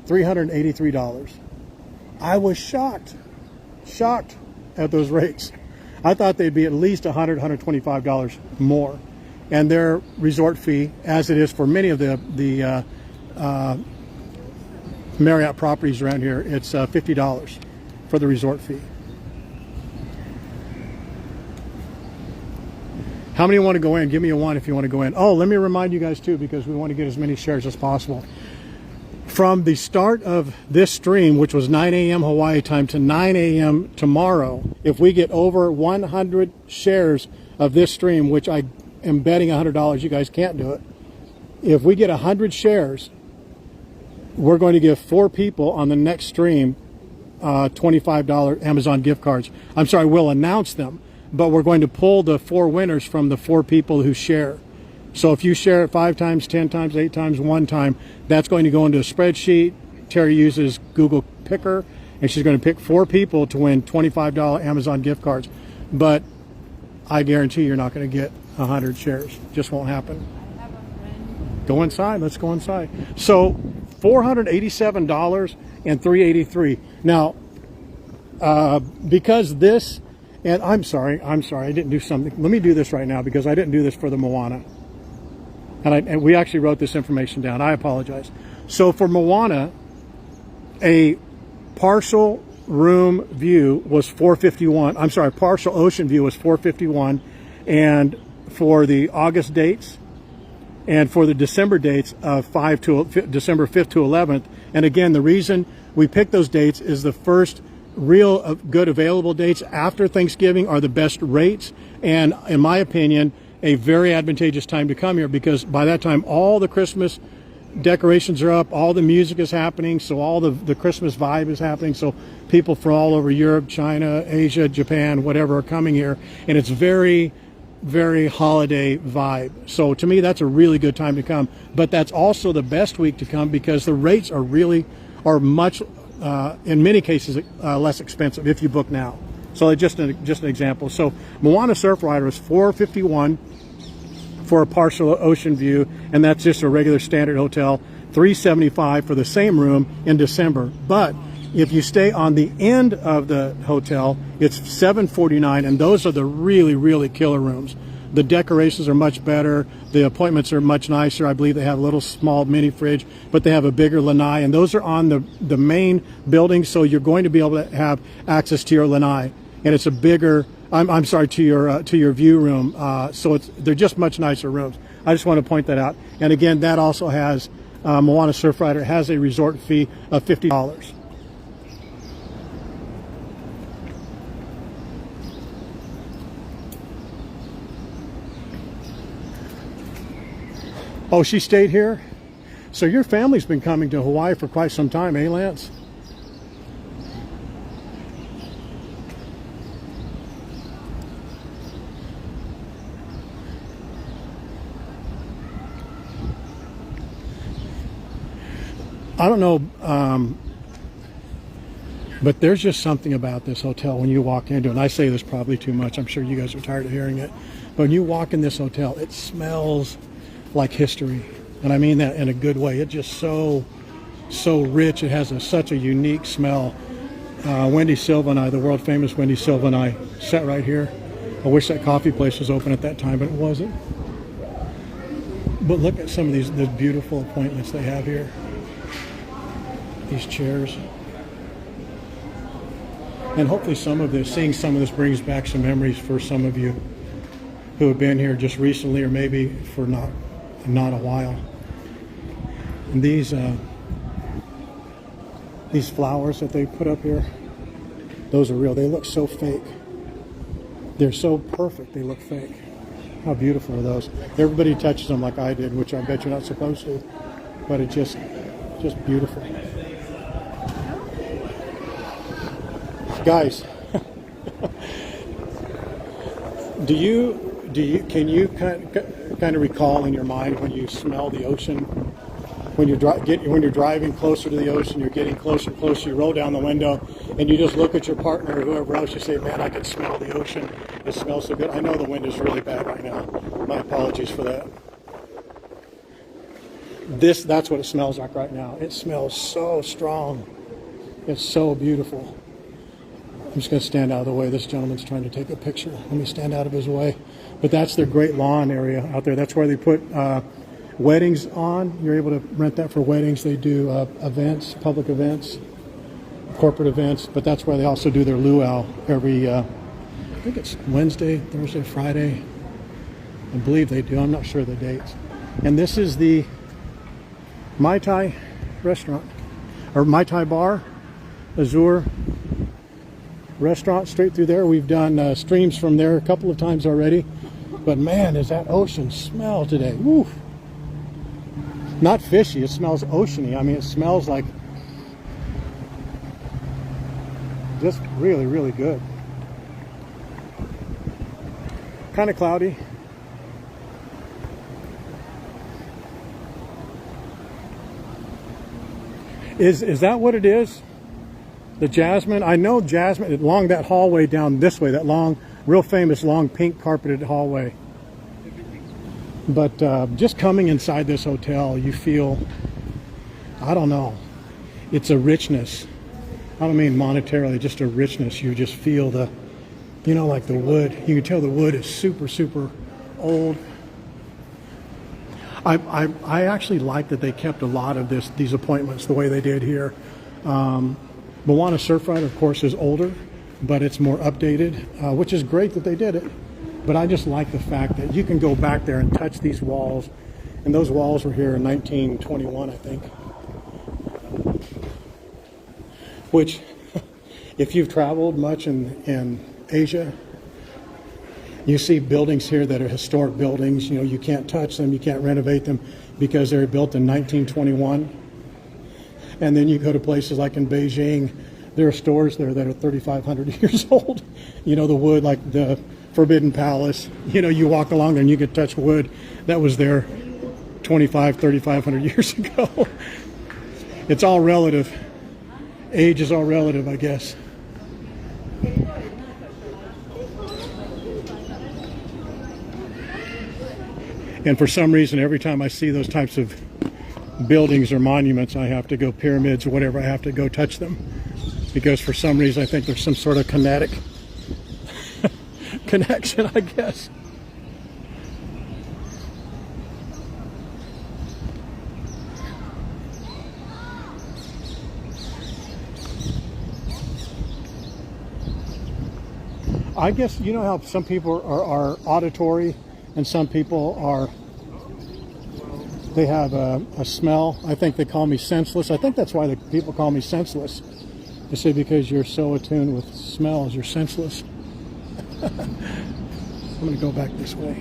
$383. I was shocked at those rates. I thought they'd be at least $100, $125 more. And their resort fee, as it is for many of the Marriott properties around here, it's $50 for the resort fee. How many want to go in? Give me a 1 if you want to go in. Oh, let me remind you guys too, because we want to get as many shares as possible. From the start of this stream, which was 9 a.m. Hawaii time, to 9 a.m. tomorrow, if we get over 100 shares of this stream, which I am betting $100, you guys can't do it. If we get 100 shares, we're going to give 4 people on the next stream $25 Amazon gift cards. I'm sorry, we'll announce them, but we're going to pull the 4 winners from the 4 people who share. So if you share it 5 times, 10 times, 8 times, 1 time, that's going to go into a spreadsheet. Terry uses Google Picker, and she's going to pick 4 people to win $25 Amazon gift cards. But I guarantee you're not going to get 100 shares. Just won't happen. I have a friend. Go inside. Let's go inside. So $487 and $383. Now, because this, and I'm sorry, I didn't do something. Let me do this right now, because I didn't do this for the Moana. And we actually wrote this information down. I apologize. So for Moana, a partial room view was $451. I'm sorry, partial ocean view was $451. And for the August dates and for the December dates of December 5th to 11th. And again, the reason we picked those dates is the first real good available dates after Thanksgiving are the best rates. And in my opinion, a very advantageous time to come here, because by that time all the Christmas decorations are up, all the music is happening, so all the Christmas vibe is happening. So people from all over Europe, China, Asia, Japan, whatever, are coming here, and it's very, very holiday vibe. So to me, that's a really good time to come. But that's also the best week to come, because the rates are much, in many cases, less expensive if you book now. So just an example. So Moana Surf Rider is $451 for a partial ocean view, and that's just a regular standard hotel. $375 for the same room in December. But if you stay on the end of the hotel, it's $749, and those are the really, really killer rooms. The decorations are much better. The appointments are much nicer. I believe they have a little small mini fridge, but they have a bigger lanai, and those are on the main building, so you're going to be able to have access to your lanai. And it's a bigger, I'm sorry, to your view room. So they're just much nicer rooms. I just want to point that out. And again, that also has, Moana Surf Rider has a resort fee of $50. Oh, she stayed here? So your family's been coming to Hawaii for quite some time, eh, Lance? I don't know, but there's just something about this hotel when you walk into it. And I say this probably too much. I'm sure you guys are tired of hearing it. But when you walk in this hotel, it smells like history. And I mean that in a good way. It's just so rich. It has such a unique smell. Wendy Silva and I, the world famous Wendy Silva and I, sat right here. I wish that coffee place was open at that time, but it wasn't. But look at some of these beautiful appointments they have here. These chairs. And hopefully seeing some of this brings back some memories for some of you who have been here just recently, or maybe for not a while. And these flowers that they put up here, those are real. They look so fake. They're so perfect, they look fake. How beautiful are those? Everybody touches them like I did, which I bet you're not supposed to, but it's just beautiful. Guys, can you kind of recall in your mind when you smell the ocean, when you're driving closer to the ocean, you're getting closer and closer, you roll down the window and you just look at your partner or whoever else, you say, man, I can smell the ocean. It smells so good. I know the wind is really bad right now. My apologies for that. That's what it smells like right now. It smells so strong. It's so beautiful. I'm just going to stand out of the way. This gentleman's trying to take a picture. Let me stand out of his way. But that's their great lawn area out there. That's where they put weddings on. You're able to rent that for weddings. They do events, public events, corporate events. But that's where they also do their luau every, I think it's Wednesday, Thursday, Friday. I believe they do. I'm not sure of the dates. And this is the Mai Tai restaurant, or Mai Tai bar, Azure restaurant straight through there. We've done streams from there a couple of times already. But man, is that ocean smell today. Woo. Not fishy, it smells oceany. I mean, it smells like just really, really good. Kind of cloudy. Is that what it is? The jasmine? I know jasmine along that hallway down this way, that long, real famous long pink carpeted hallway. But just coming inside this hotel, you feel, I don't know, it's a richness. I don't mean monetarily, just a richness. You just feel the, you know, like the wood. You can tell the wood is super, super old. I actually like that they kept a lot of these appointments the way they did here. Moana Surfride, of course, is older, but it's more updated, which is great that they did it. But I just like the fact that you can go back there and touch these walls. And those walls were here in 1921, I think. Which, if you've traveled much in Asia, you see buildings here that are historic buildings. You know, you can't touch them, you can't renovate them because they were built in 1921. And then you go to places like in Beijing, there are stores there that are 3,500 years old. You know, the wood, like the Forbidden Palace, you know, you walk along there and you can touch wood that was there 3,500 years ago. It's all relative. Age is all relative, I guess. And for some reason, every time I see those types of buildings or monuments, I have to go, pyramids or whatever, I have to go touch them. Because for some reason, I think there's some sort of kinetic connection, I guess. I guess, you know how some people are auditory and some people are, they have a smell. I think they call me senseless. I think that's why the people call me senseless. They say because you're so attuned with smells, you're senseless. I'm going to go back this way.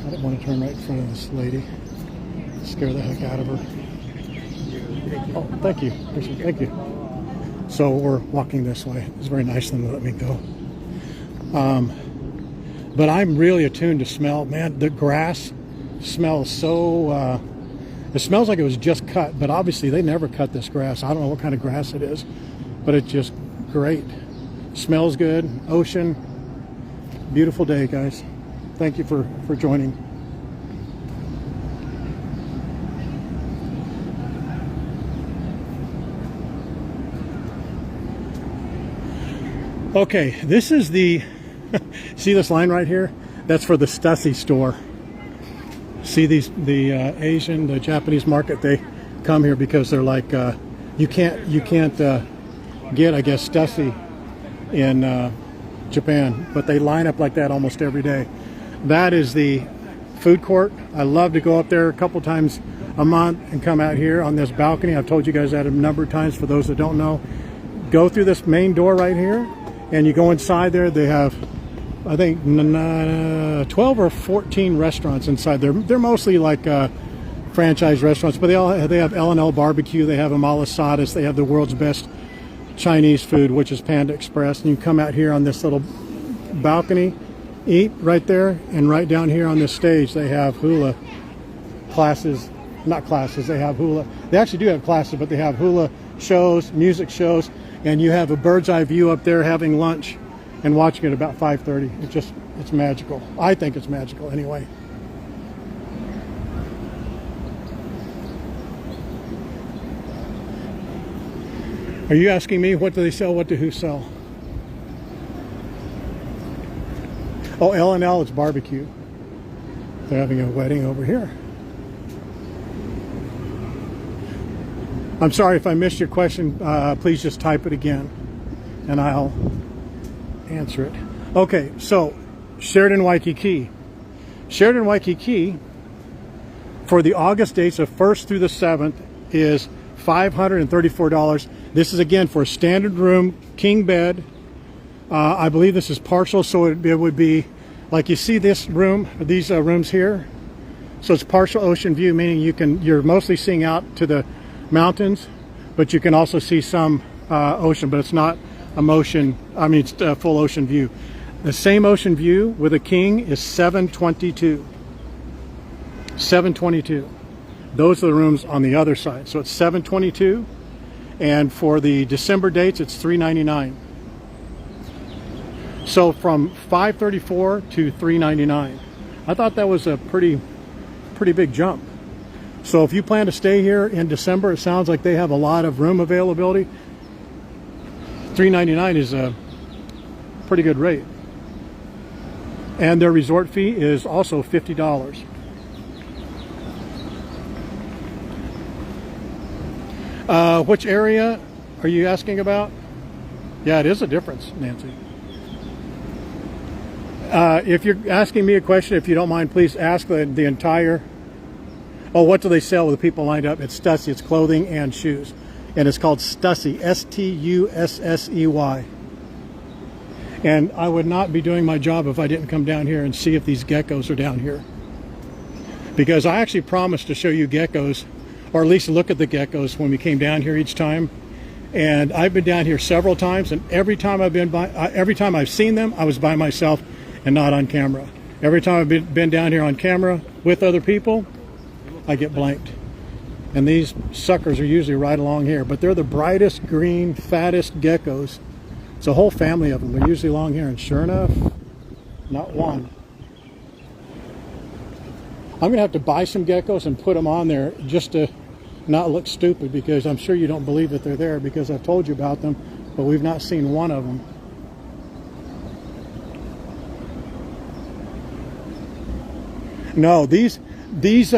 I don't want to turn right in front of this lady. Scare the heck out of her. Oh, thank you. Thank you. So we're walking this way. It's very nice of them to let me go. But I'm really attuned to smell. Man, the grass smells so... it smells like it was just cut, but obviously they never cut this grass. I don't know what kind of grass it is, but it's just great. Smells good. Ocean. Beautiful day, guys. Thank you for joining. Okay, this is the... see this line right here? That's for the Stussy store. See the Asian, the Japanese market, they come here because they're like, you can't get, I guess, Stussy in Japan, but they line up like that almost every day. That is the food court. I love to go up there a couple times a month and come out here on this balcony. I've told you guys that a number of times. For those that don't know, go through this main door right here and you go inside there. They have, I think, 12 or 14 restaurants inside there. They're mostly like franchise restaurants, but they have L&L barbecue, they have Amalasadas, they have the world's best Chinese food, which is Panda Express. And you come out here on this little balcony, eat right there, and right down here on this stage they have hula classes. Not classes, they have hula. They actually do have classes, but they have hula shows, music shows, and you have a bird's eye view up there having lunch and watching it about 5:30. It's magical. I think it's magical anyway. Are you asking me what do they sell? What do who sell? Oh, L&L, it's barbecue. They're having a wedding over here. I'm sorry if I missed your question. Please just type it again and I'll answer it. Okay, so Sheraton Waikiki. Sheraton Waikiki for the August dates of 1st through the 7th is $534. This is again for a standard room, king bed. I believe this is partial, so it would be like you see this room, these rooms here. So it's partial ocean view, meaning you're mostly seeing out to the mountains, but you can also see some ocean, but it's not it's a full ocean view. The same ocean view with a king is $722. $722. Those are the rooms on the other side. So it's $722, and for the December dates, it's $399. So from $534 to $399. I thought that was a pretty big jump. So if you plan to stay here in December, it sounds like they have a lot of room availability. $399 is a pretty good rate. And their resort fee is also $50. Which area are you asking about? Yeah, it is a difference, Nancy. If you're asking me a question, if you don't mind, please ask the entire... Oh, what do they sell with the people lined up? It's Stussy. It's clothing and shoes. And it's called Stussy. S-T-U-S-S-E-Y. And I would not be doing my job if I didn't come down here and see if these geckos are down here. Because I actually promised to show you geckos, or at least look at the geckos when we came down here each time. And I've been down here several times, and every time I've seen them, I was by myself and not on camera. Every time I've been down here on camera with other people, I get blanked. And these suckers are usually right along here, but they're the brightest green, fattest geckos. It's a whole family of them. They're usually along here, and sure enough, not one. I'm gonna have to buy some geckos and put them on there just to not look stupid, because I'm sure you don't believe that they're there because I've told you about them, but we've not seen one of them. No, these dates,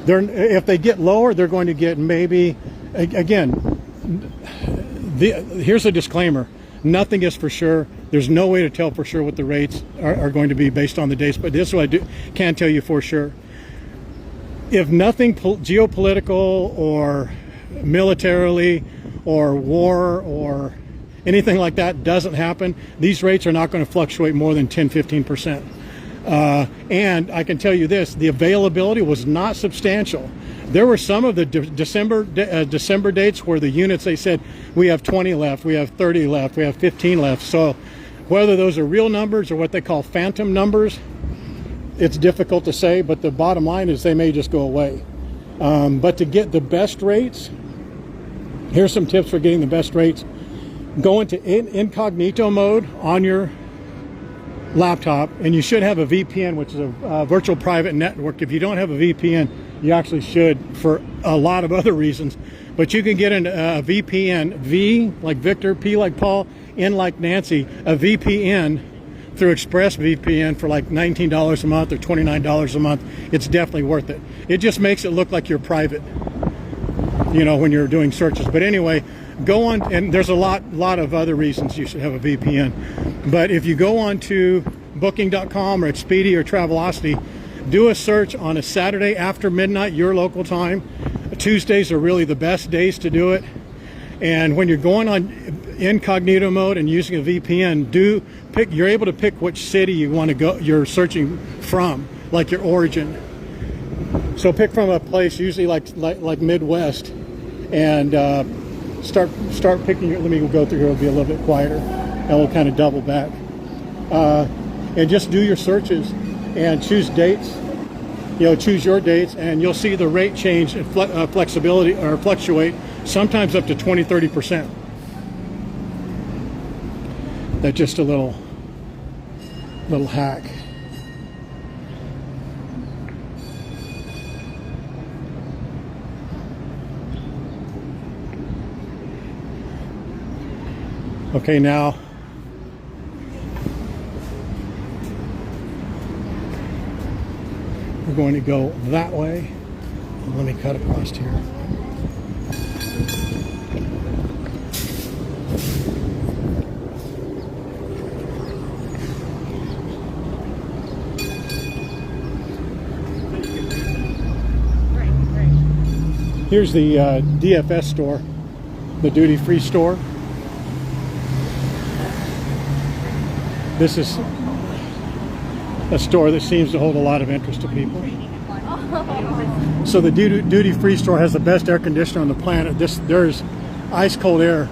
if they get lower, they're going to get maybe, again, here's a disclaimer. Nothing is for sure. There's no way to tell for sure what the rates are going to be based on the dates, but this is what I can tell you for sure. If nothing geopolitical or militarily or war or anything like that doesn't happen, these rates are not going to fluctuate more than 10-15%. And I can tell you this, the availability was not substantial. There were some of the December dates where the units, they said, we have 20 left, we have 30 left, we have 15 left. So whether those are real numbers or what they call phantom numbers, it's difficult to say, but the bottom line is they may just go away. But to get the best rates, here's some tips for getting the best rates. Go into incognito mode on your laptop, and you should have a VPN, which is a virtual private network. If you don't have a VPN, you actually should for a lot of other reasons. But you can get a VPN, V like Victor, P like Paul, N like Nancy, a VPN through ExpressVPN for like $19 a month or $29 a month. It's definitely worth it. It just makes it look like you're private, you know, when you're doing searches. But anyway, go on, and there's a lot of other reasons you should have a VPN. But if you go on to booking.com or Expedia or Travelocity, do a search on a Saturday after midnight, your local time. Tuesdays are really the best days to do it. And when you're going on incognito mode and using a VPN, you're able to pick which city you want to go, you're searching from, like your origin. So pick from a place usually like Midwest, and start picking. Let me go through here. It'll be a little bit quieter, and we'll kind of double back. And just do your searches and choose dates. You know, choose your dates, and you'll see the rate change and flexibility or fluctuate, sometimes up to 20-30%. That's just a little hack. Okay, now we're going to go that way. Let me cut across here. Here's the DFS store, the duty-free store. This is a store that seems to hold a lot of interest to people. So the duty-free store has the best air conditioner on the planet. There's ice-cold air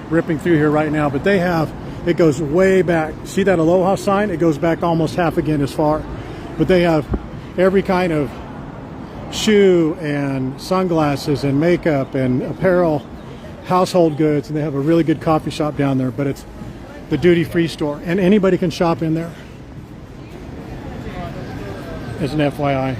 ripping through here right now, but it goes way back. See that Aloha sign? It goes back almost half again as far. But they have every kind of shoe and sunglasses and makeup and apparel, household goods, and they have a really good coffee shop down there, but it's the duty-free store, and anybody can shop in there, as an FYI.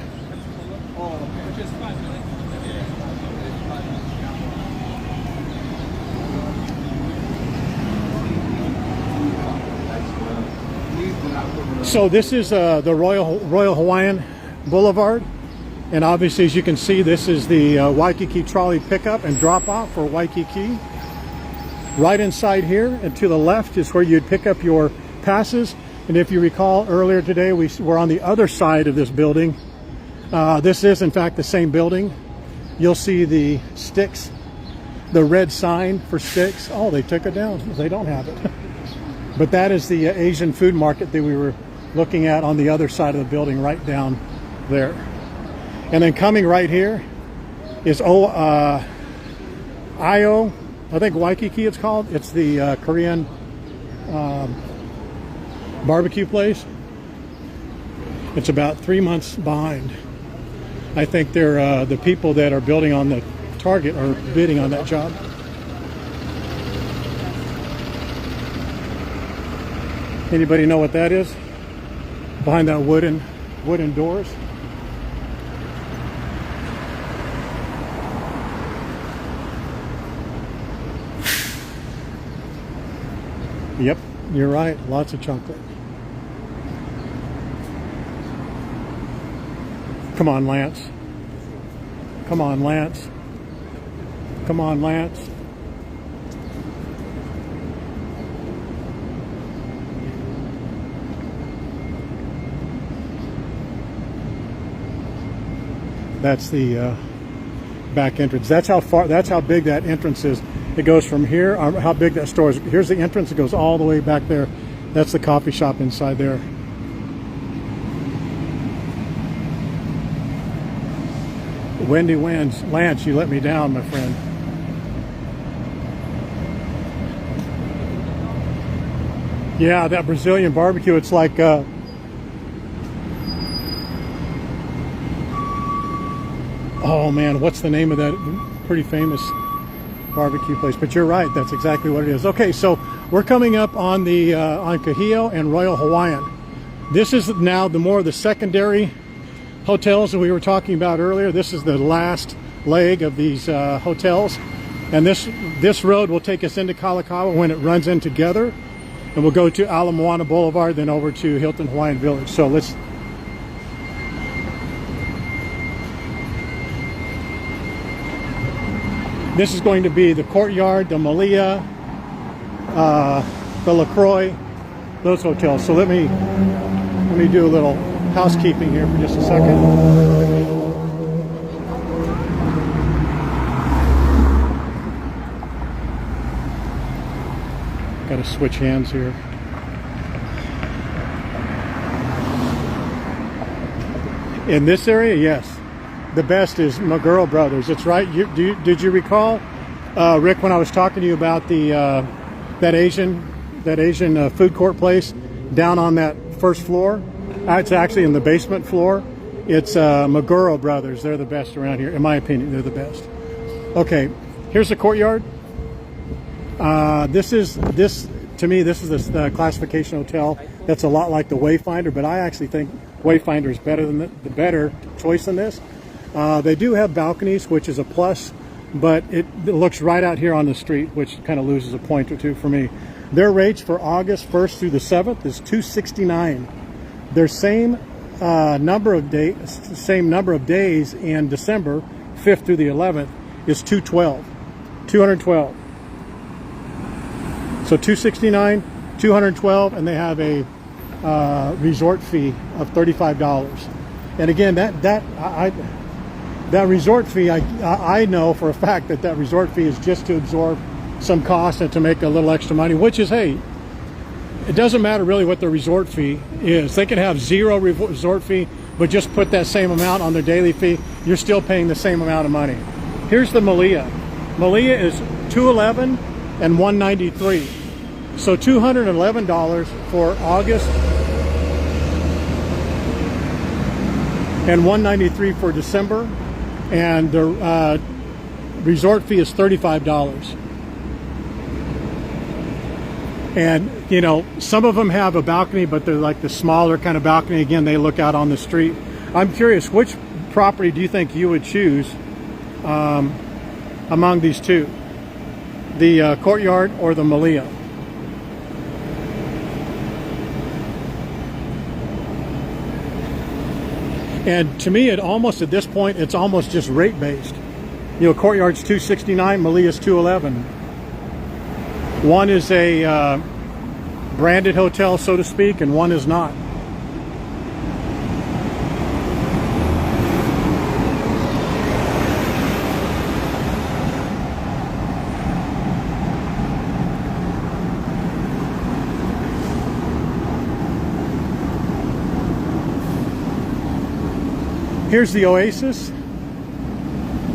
So this is the Royal Hawaiian Boulevard, and obviously, as you can see, this is the Waikiki trolley pickup and drop off for Waikiki. Right inside here and to the left is where you'd pick up your passes. And if you recall earlier today, we were on the other side of this building. This is in fact the same building. You'll see the sticks, the red sign for sticks. Oh, they took it down. They don't have it. But that is the Asian food market that we were looking at on the other side of the building, right down there. And then coming right here is Io, I think Waikiki it's called. It's the Korean barbecue place. It's about 3 months behind. I think they're the people that are building on the target are bidding on that job. Anybody know what that is? Behind that wooden doors. Yep, you're right. Lots of chocolate. Come on, Lance. Come on, Lance. Come on, Lance. That's the back entrance. That's how big that entrance is. It goes from here, how big that store is. Here's the entrance, it goes all the way back there. That's the coffee shop inside there. Windy winds. Lance, you let me down, my friend. Yeah, that Brazilian barbecue, it's like oh man, what's the name of that pretty famous barbecue place? But you're right, that's exactly what it is. Okay, so we're coming up on the on Kahio and Royal Hawaiian. This is now the secondary hotels that we were talking about earlier. This is the last leg of these hotels, and this road will take us into Kalakaua when it runs in together, and we'll go to Ala Moana Boulevard, then over to Hilton Hawaiian Village. So let's. This is going to be the Courtyard, the Malia, the LaCroix, those hotels. So let me do a little housekeeping here for just a second. Got to switch hands here. In this area, yes. The best is Maguro Brothers. It's right. Did you recall, Rick, when I was talking to you about the that Asian food court place down on that first floor? It's actually in the basement floor. It's Maguro Brothers. They're the best around here, in my opinion. They're the best. Okay, here's the Courtyard. This is the classification hotel. That's a lot like the Wayfinder, but I actually think Wayfinder is better than the better choice than this. They do have balconies, which is a plus, but it looks right out here on the street, which kind of loses a point or two for me. Their rates for August 1st through the 7th is $269. Their same number of days in December 5th through the 11th is $212. So $269, $212, and they have a resort fee of $35. And again, that resort fee, I know for a fact that that resort fee is just to absorb some cost and to make a little extra money, which is, hey, it doesn't matter really what the resort fee is. They could have zero resort fee, but just put that same amount on their daily fee. You're still paying the same amount of money. Here's the Malia. Malia is $211 and $193. So $211 for August and $193 for December. And the resort fee is $35. And you know, some of them have a balcony, but they're like the smaller kind of balcony. Again, they look out on the street. I'm curious, which property do you think you would choose among these two? The Courtyard or the Malia? And to me, almost at this point, it's almost just rate based. You know, Courtyard's $269, Malia's $211. One is a branded hotel, so to speak, and one is not. Here's the Oasis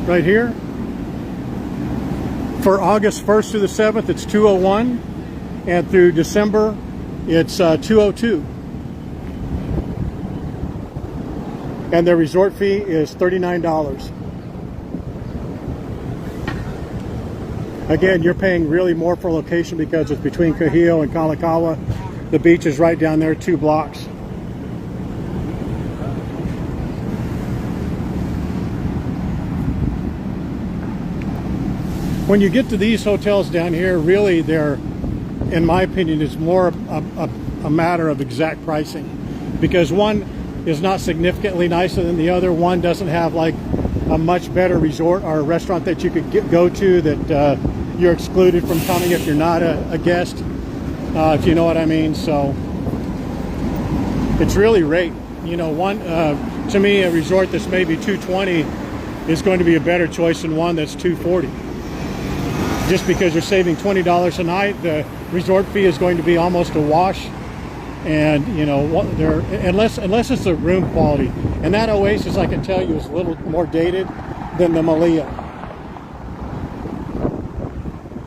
right here. For August 1st through the 7th, it's $201, and through December, it's $202. And their resort fee is $39. Again, you're paying really more for location because it's between Kahio and Kalakaua. The beach is right down there, 2 blocks. When you get to these hotels down here, really they're, in my opinion, it's more a matter of exact pricing, because one is not significantly nicer than the other. One doesn't have like a much better resort or a restaurant that you could go to that you're excluded from coming if you're not a guest, if you know what I mean. So it's really rate. You know, one to me, a resort that's maybe $220 is going to be a better choice than one that's $240. Just because you're saving $20 a night, the resort fee is going to be almost a wash. And you know, unless it's the room quality. And that Oasis, I can tell you, is a little more dated than the Malia.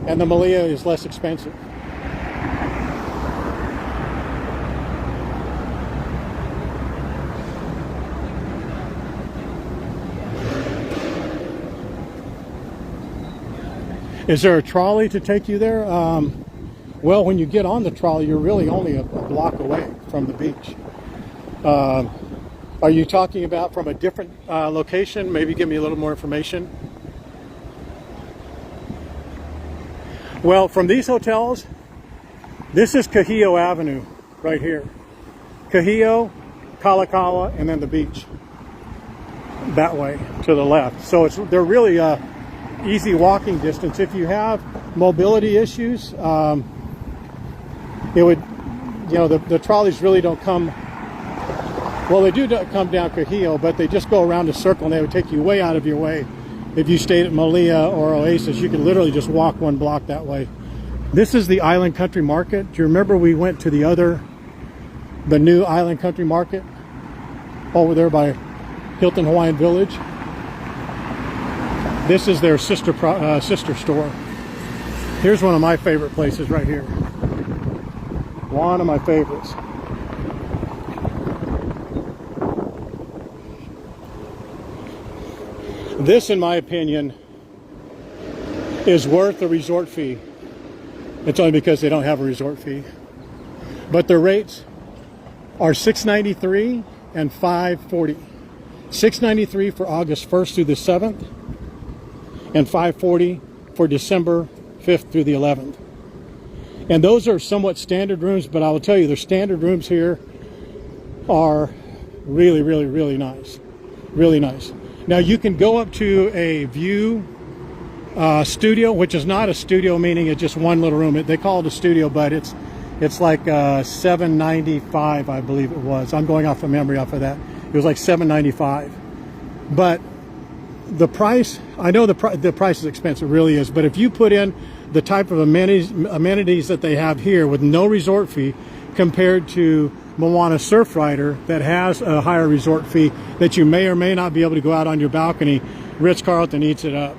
And the Malia is less expensive. Is there a trolley to take you there? Well, when you get on the trolley, you're really only a block away from the beach. Are you talking about from a different location? Maybe give me a little more information. Well, from these hotels, this is Kahio Avenue right here. Kahio, Kalakaua, and then the beach that way to the left. So they're really easy walking distance. If you have mobility issues, it would, you know, the trolleys really don't come, well, they do come down Kahio, but they just go around a circle and they would take you way out of your way. If you stayed at Malia or Oasis, you can literally just walk 1 block that way. This is the Island Country Market. Do you remember we went to the new Island Country Market over there by Hilton Hawaiian Village? This is their sister store. Here's one of my favorite places right here. One of my favorites. This, in my opinion, is worth the resort fee. It's only because they don't have a resort fee. But their rates are $693 and $540. $693 for August 1st through the 7th, and $540 for December 5th through the 11th. And those are somewhat standard rooms, but I will tell you, the standard rooms here are really, really, really nice. Really nice. Now you can go up to a view studio, which is not a studio, meaning it's just one little room. They call it a studio, but it's like $795, I believe it was. I'm going off of memory off of that. It was like $795. But the price, I know the price is expensive, it really is, but if you put in the type of amenities that they have here with no resort fee compared to Moana Surfrider that has a higher resort fee that you may or may not be able to go out on your balcony, Ritz-Carlton eats it up.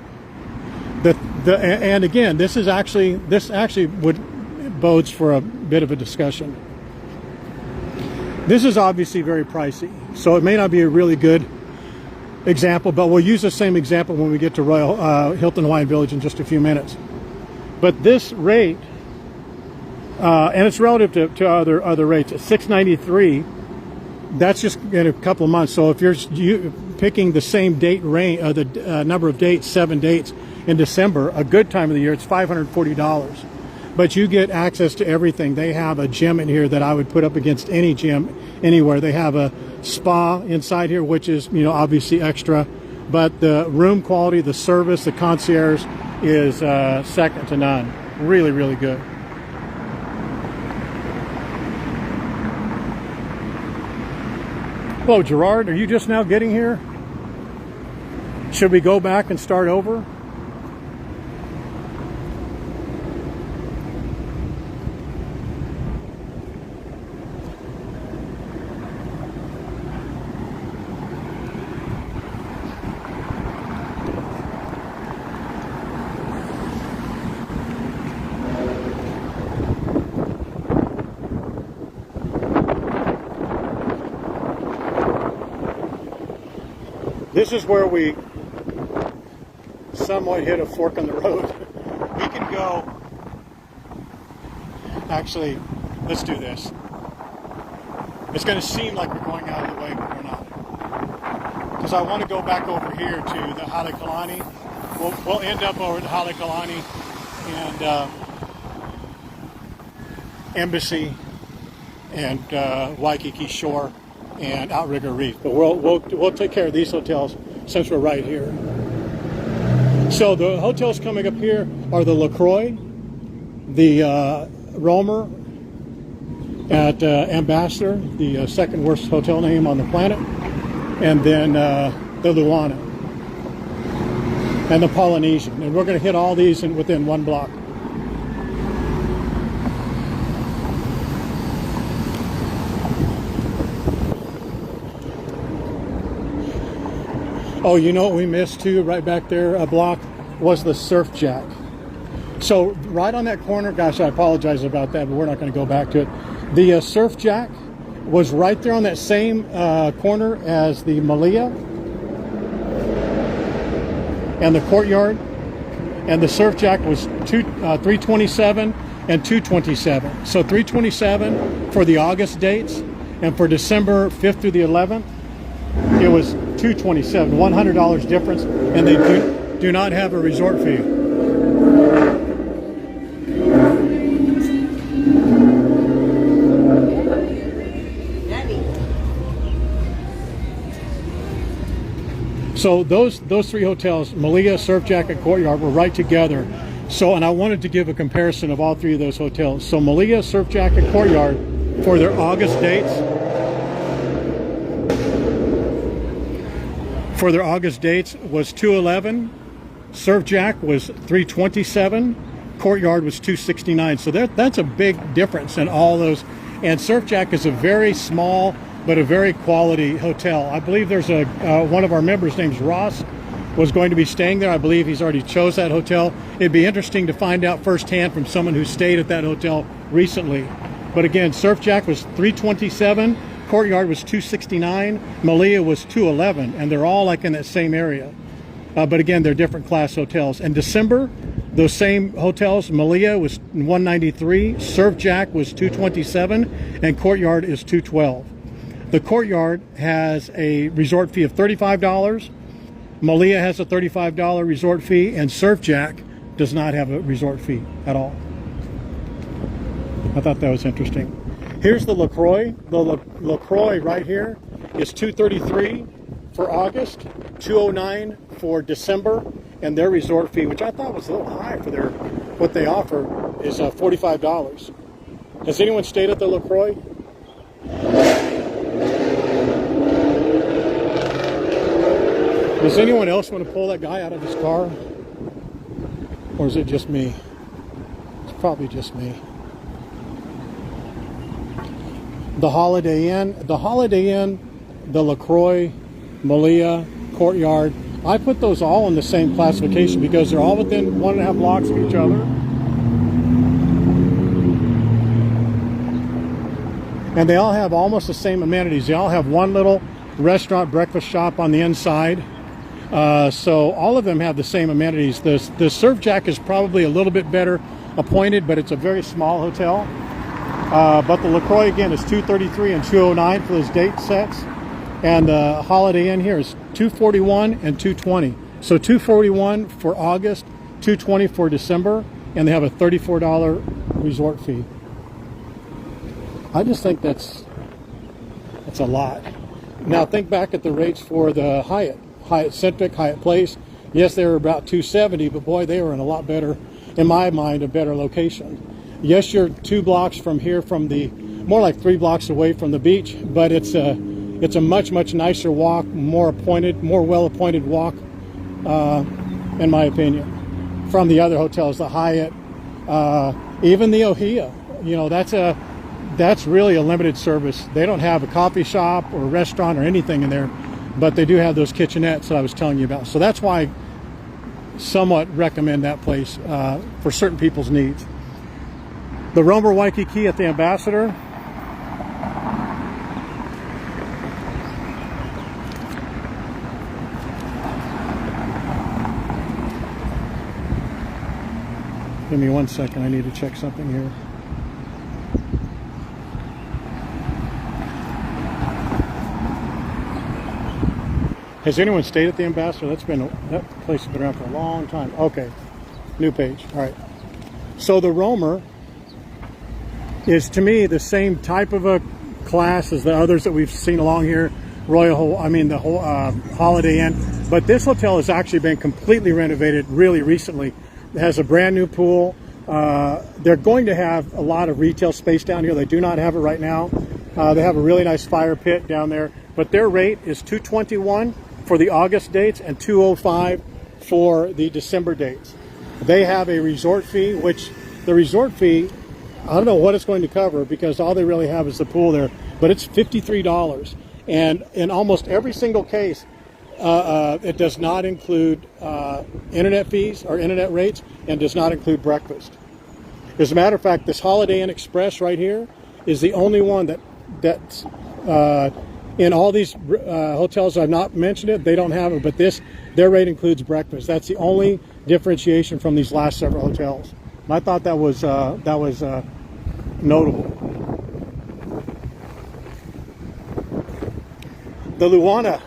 And again, this actually bodes for a bit of a discussion. This is obviously very pricey, so it may not be a really good example, but we'll use the same example when we get to Royal Hilton Hawaiian Village in just a few minutes. But this rate, and it's relative to other rates, at $693, that's just in a couple of months. So if you're picking the same date range, the number of dates, 7 dates in December, a good time of the year, it's $540. But you get access to everything. They have a gym in here that I would put up against any gym anywhere. They have a spa inside here, which is, obviously extra. But the room quality, the service, the concierge is second to none. Really, really good. Hello, Gerard. Are you just now getting here? Should we go back and start over? This is where we somewhat hit a fork in the road. We can go, actually, let's do this. It's going to seem like we're going out of the way, but we're not. Because I want to go back over here to the Halekulani. We'll end up over at Halekulani and Embassy and Waikiki Shore and Outrigger Reef, but we'll take care of these hotels since we're right here. So the hotels coming up here are the LaCroix, the Romer at Ambassador, the second worst hotel name on the planet, and then the Luana and the Polynesian, and we're going to hit all these within one block. Oh, you know what we missed too, right back there a block, was the Surf Jack. So right on that corner, gosh, I apologize about that, but we're not going to go back to it. The Surf Jack was right there on that same corner as the Malia and the Courtyard, and the Surf Jack was $327 and $227. So $327 for the August dates, and for December 5th through the 11th, it was $227, $100 difference, and they do not have a resort fee. So those three hotels, Malia, Surf Jack, and Courtyard, were right together. So, and I wanted to give a comparison of all three of those hotels. So Malia, Surf Jack, and Courtyard, for their August dates, was $211, Surf Jack was $327, Courtyard was $269. So that's a big difference in all those. And Surf Jack is a very small but a very quality hotel. I believe there's one of our members named Ross was going to be staying there. I believe he's already chose that hotel. It'd be interesting to find out firsthand from someone who stayed at that hotel recently. But again, Surf Jack was $327. Courtyard was $269, Malia was $211, and they're all like in that same area. But again, they're different class hotels. In December, those same hotels, Malia was $193, Surf Jack was $227, and Courtyard is $212. The Courtyard has a resort fee of $35, Malia has a $35 resort fee, and Surf Jack does not have a resort fee at all. I thought that was interesting. Here's the LaCroix. The LaCroix right here is $233 for August, $209 for December, and their resort fee, which I thought was a little high for what they offer, is $45. Has anyone stayed at the LaCroix? Does anyone else want to pull that guy out of his car? Or is it just me? It's probably just me. The Holiday Inn, the LaCroix, Malia, Courtyard. I put those all in the same classification because they're all within 1.5 blocks of each other. And they all have almost the same amenities. They all have one little restaurant breakfast shop on the inside. So all of them have the same amenities. The Surf Jack is probably a little bit better appointed, but it's a very small hotel. But the LaCroix again is $233 and $209 for those date sets. And the Holiday Inn here is $241 and $220. So $241 for August, $220 for December, and they have a $34 resort fee. I just think that's a lot. Now think back at the rates for the Hyatt Centric, Hyatt Place. Yes, they were about $270, but boy, they were in a lot better, in my mind, a better location. Yes, you're 2 blocks from here, more like 3 blocks away from the beach, but it's a much nicer walk, more well-appointed walk, in my opinion, from the other hotels, the Hyatt, even the Ohia. You know, that's really a limited service. They don't have a coffee shop or a restaurant or anything in there, but they do have those kitchenettes that I was telling you about. So that's why I somewhat recommend that place for certain people's needs. The Romer Waikiki at the Ambassador. Give me 1 second, I need to check something here. Has anyone stayed at the Ambassador? That place has been around for a long time. Okay, new page. All right. So the Romer is, to me, the same type of a class as the others that we've seen along here. The Holiday Inn. But this hotel has actually been completely renovated really recently. It has a brand new pool. They're going to have a lot of retail space down here. They do not have it right now. They have a really nice fire pit down there. But their rate is $221 for the August dates and $205 for the December dates. They have a resort fee, which the resort fee, I don't know what it's going to cover because all they really have is the pool there, but it's $53. And in almost every single case, it does not include internet fees or internet rates and does not include breakfast. As a matter of fact, this Holiday Inn Express right here is the only one that's in all these hotels I've not mentioned it, they don't have it, but their rate includes breakfast. That's the only differentiation from these last several hotels. And I thought that was notable. The Luana.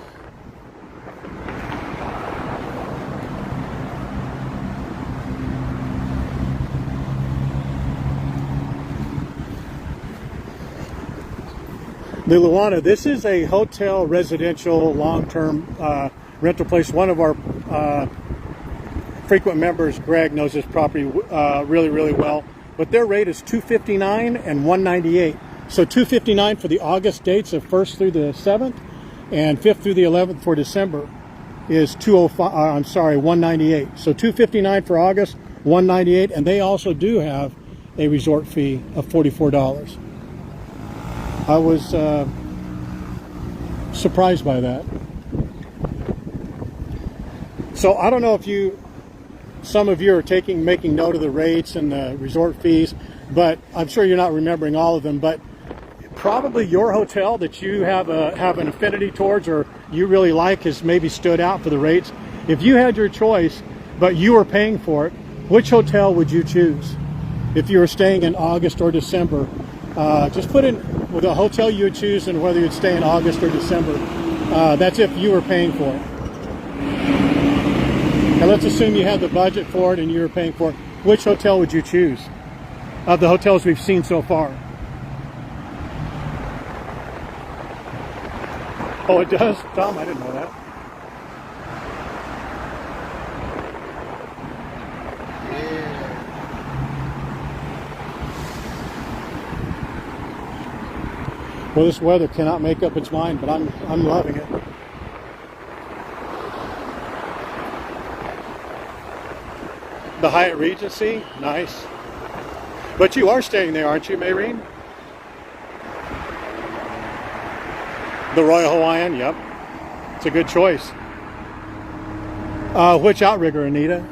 The Luana, this is a hotel residential long-term rental place. One of our frequent members, Greg, knows this property really well. But their rate is $259 and $198. So $259 for the August dates of 1st through the 7th, and 5th through the 11th for December is $198. So $259 for August, $198, and they also do have a resort fee of $44. I was surprised by that. So I don't know if some of you are making note of the rates and the resort fees, but I'm sure you're not remembering all of them. But probably your hotel that you have an affinity towards or you really like has maybe stood out for the rates. If you had your choice, but you were paying for it, which hotel would you choose if you were staying in August or December? Just put in the hotel you would choose and whether you'd stay in August or December. That's if you were paying for it. Now let's assume you had the budget for it and you were paying for it. Which hotel would you choose of the hotels we've seen so far? Oh, it does? Tom, I didn't know that. Well, this weather cannot make up its mind, but I'm loving it. The Hyatt Regency, nice. But you are staying there, aren't you, Maureen? The Royal Hawaiian, yep. It's a good choice. Which outrigger, Anita?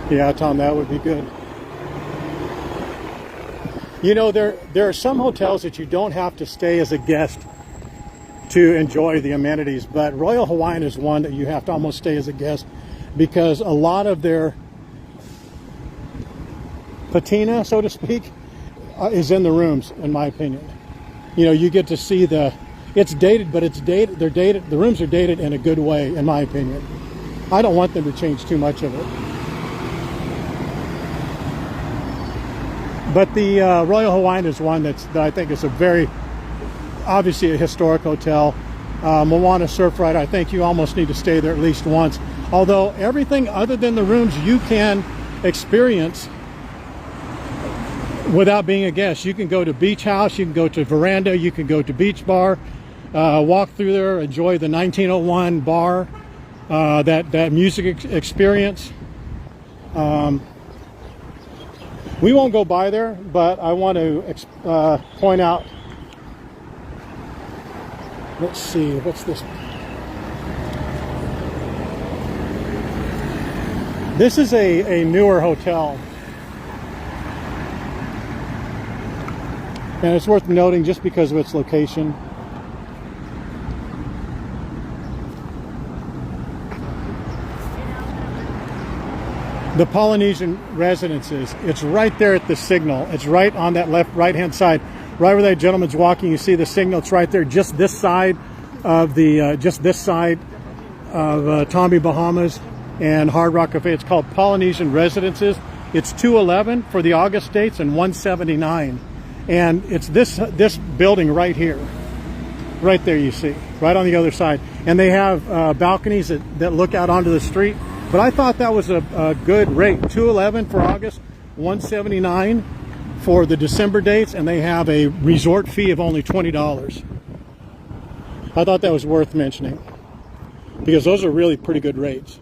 Yeah, Tom, that would be good. You know, there are some hotels that you don't have to stay as a guest to enjoy the amenities, but Royal Hawaiian is one that you have to almost stay as a guest because a lot of their patina, so to speak, is in the rooms, in my opinion. You know, you get to see it's dated, but it's dated. They're dated. The rooms are dated in a good way, in my opinion. I don't want them to change too much of it. But the Royal Hawaiian is one that I think is obviously a historic hotel. Moana Surf Ride, I think you almost need to stay there at least once. Although everything other than the rooms you can experience without being a guest. You can go to Beach House, you can go to Veranda, you can go to Beach Bar, walk through there, enjoy the 1901 bar, that music experience. We won't go by there, but I want to point out, let's see, what's this? This is a newer hotel. And it's worth noting just because of its location. The Polynesian Residences, it's right there at the signal. It's right on that right-hand side. Right where that gentleman's walking, you see the signal. It's right there, just this side of Tommy Bahamas and Hard Rock Cafe. It's called Polynesian Residences. It's 211 for the August dates and 179. And it's this building right here. Right there you see, right on the other side. And they have balconies that look out onto the street. But I thought that was a good rate. 211 for August, 179 for the December dates, and they have a resort fee of only $20. I thought that was worth mentioning because those are really pretty good rates.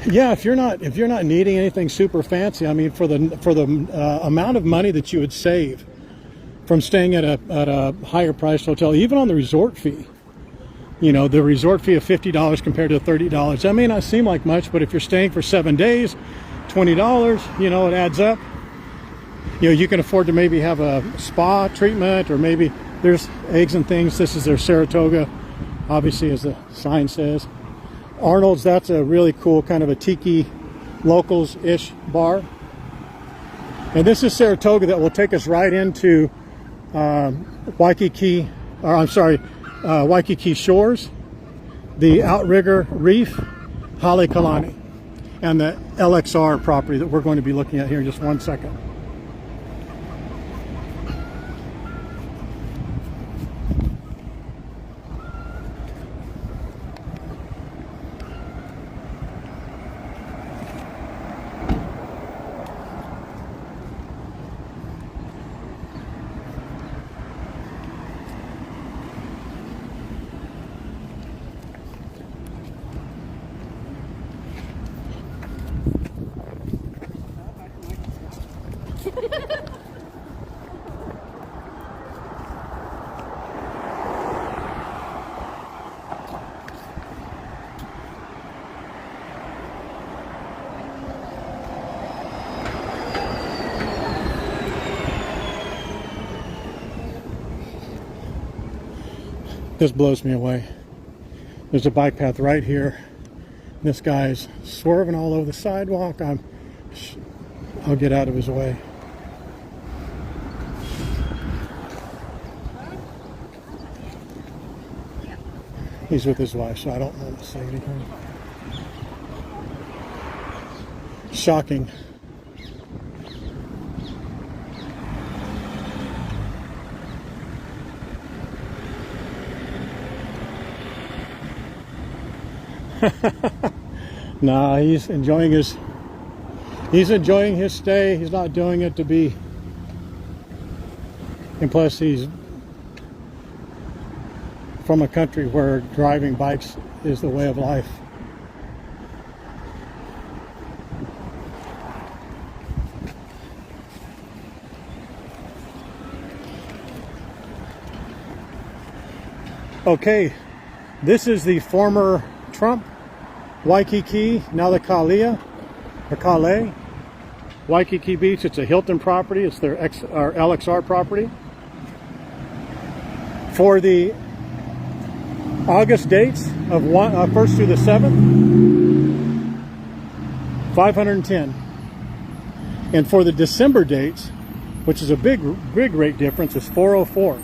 Yeah, if you're not needing anything super fancy, I mean, for the amount of money that you would save from staying at a higher priced hotel, even on the resort fee. You know, the resort fee of $50 compared to $30. That may not seem like much, but if you're staying for 7 days, $20, you know, it adds up. You know, you can afford to maybe have a spa treatment, or maybe there's eggs and things. This is their Saratoga, obviously, as the sign says. Arnold's, that's a really cool kind of a tiki locals-ish bar. And this is Saratoga that will take us right into Waikiki Shores, the Outrigger Reef, Halekulani, and the LXR property that we're going to be looking at here in just 1 second. This blows me away. There's a bike path right here. This guy's swerving all over the sidewalk. I'll get out of his way. He's with his wife, so I don't want to say anything. Shocking. Nah, he's enjoying his stay. He's not doing it to be, and plus he's from a country where driving bikes is the way of life. Okay, this is the former Trump Waikiki, now the Kalea, or Kale, Waikiki Beach. It's a Hilton property. It's their LXR property. For the August dates of 1st through the 7th, 510. And for the December dates, which is a big rate difference, is 404.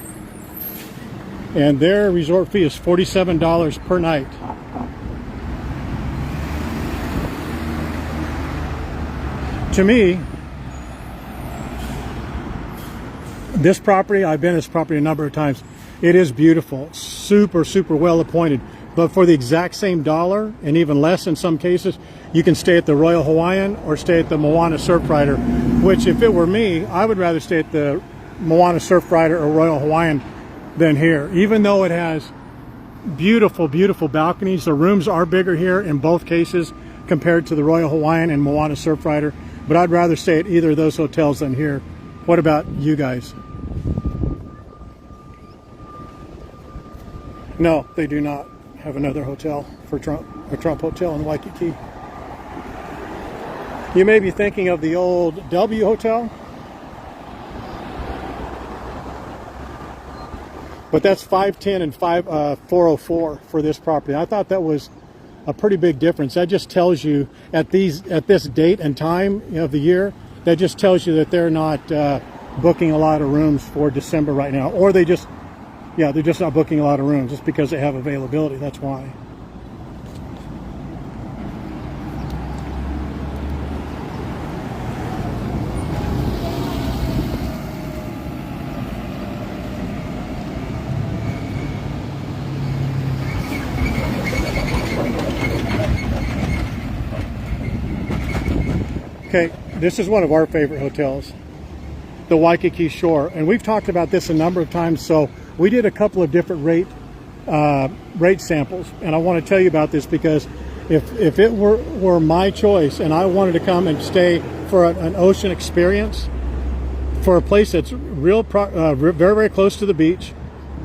And their resort fee is $47 per night. To me, this property, I've been to this property a number of times. It is beautiful, super well appointed. But for the exact same dollar, and even less in some cases, you can stay at the Royal Hawaiian or stay at the Moana Surfrider, which if it were me, I would rather stay at the Moana Surfrider or Royal Hawaiian than here. Even though it has beautiful balconies, the rooms are bigger here in both cases compared to the Royal Hawaiian and Moana Surfrider, but I'd rather stay at either of those hotels than here. What about you guys? No, they do not have another hotel for Trump, a Trump Hotel in Waikiki. You may be thinking of the old W Hotel, but that's 510 and 404 for this property. I thought that was a pretty big difference. That just tells you at this date and time of the year, that just tells you that they're not booking a lot of rooms for December right now, or they're just not booking a lot of rooms just because they have availability. That's why. Okay, this is one of our favorite hotels, the Waikiki Shore, and we've talked about this a number of times. So we did a couple of different rate samples, and I want to tell you about this because if it were my choice and I wanted to come and stay for an ocean experience, for a place that's very close to the beach,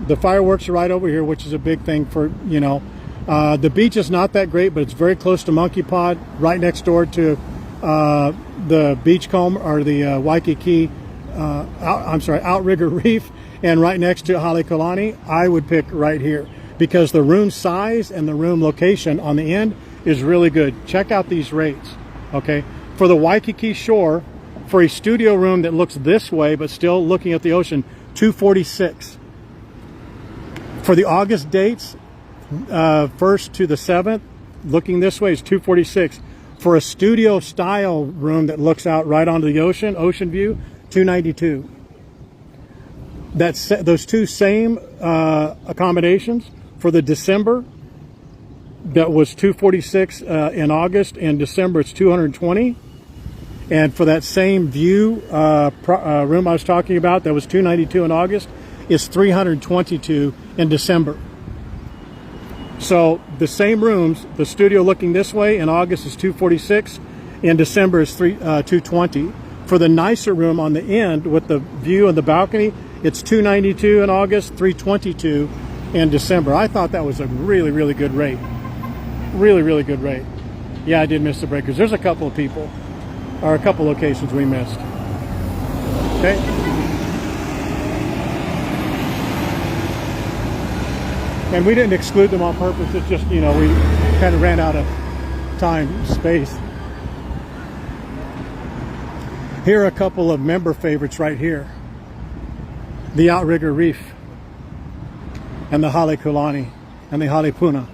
the fireworks are right over here, which is a big thing for, you know, the beach is not that great, but it's very close to Monkey Pod, right next door to the Beachcomb, or the Waikiki, Outrigger Reef, and right next to Halekulani. I would pick right here because the room size and the room location on the end is really good. Check out these rates, okay? For the Waikiki Shore, for a studio room that looks this way but still looking at the ocean, $246. For the August dates, 1st to the 7th, looking this way is $246. For a studio style room that looks out right onto the ocean view, $292. Those two same accommodations for the December, that was $246 in August, and December it's $220. And for that same view room I was talking about, that was $292 in August, is $322 in December. So the same rooms, the studio looking this way in August is $246, in December is $220. For the nicer room on the end with the view and the balcony, it's $292 in August, $322 in December. I thought that was a really good rate. Really good rate. Yeah, I did miss the breakers. There's a couple of people, or a couple locations we missed. Okay. And we didn't exclude them on purpose. It's just, you know, we kind of ran out of time, space. Here are a couple of member favorites right here. The Outrigger Reef and the Halekulani and the Halepuna.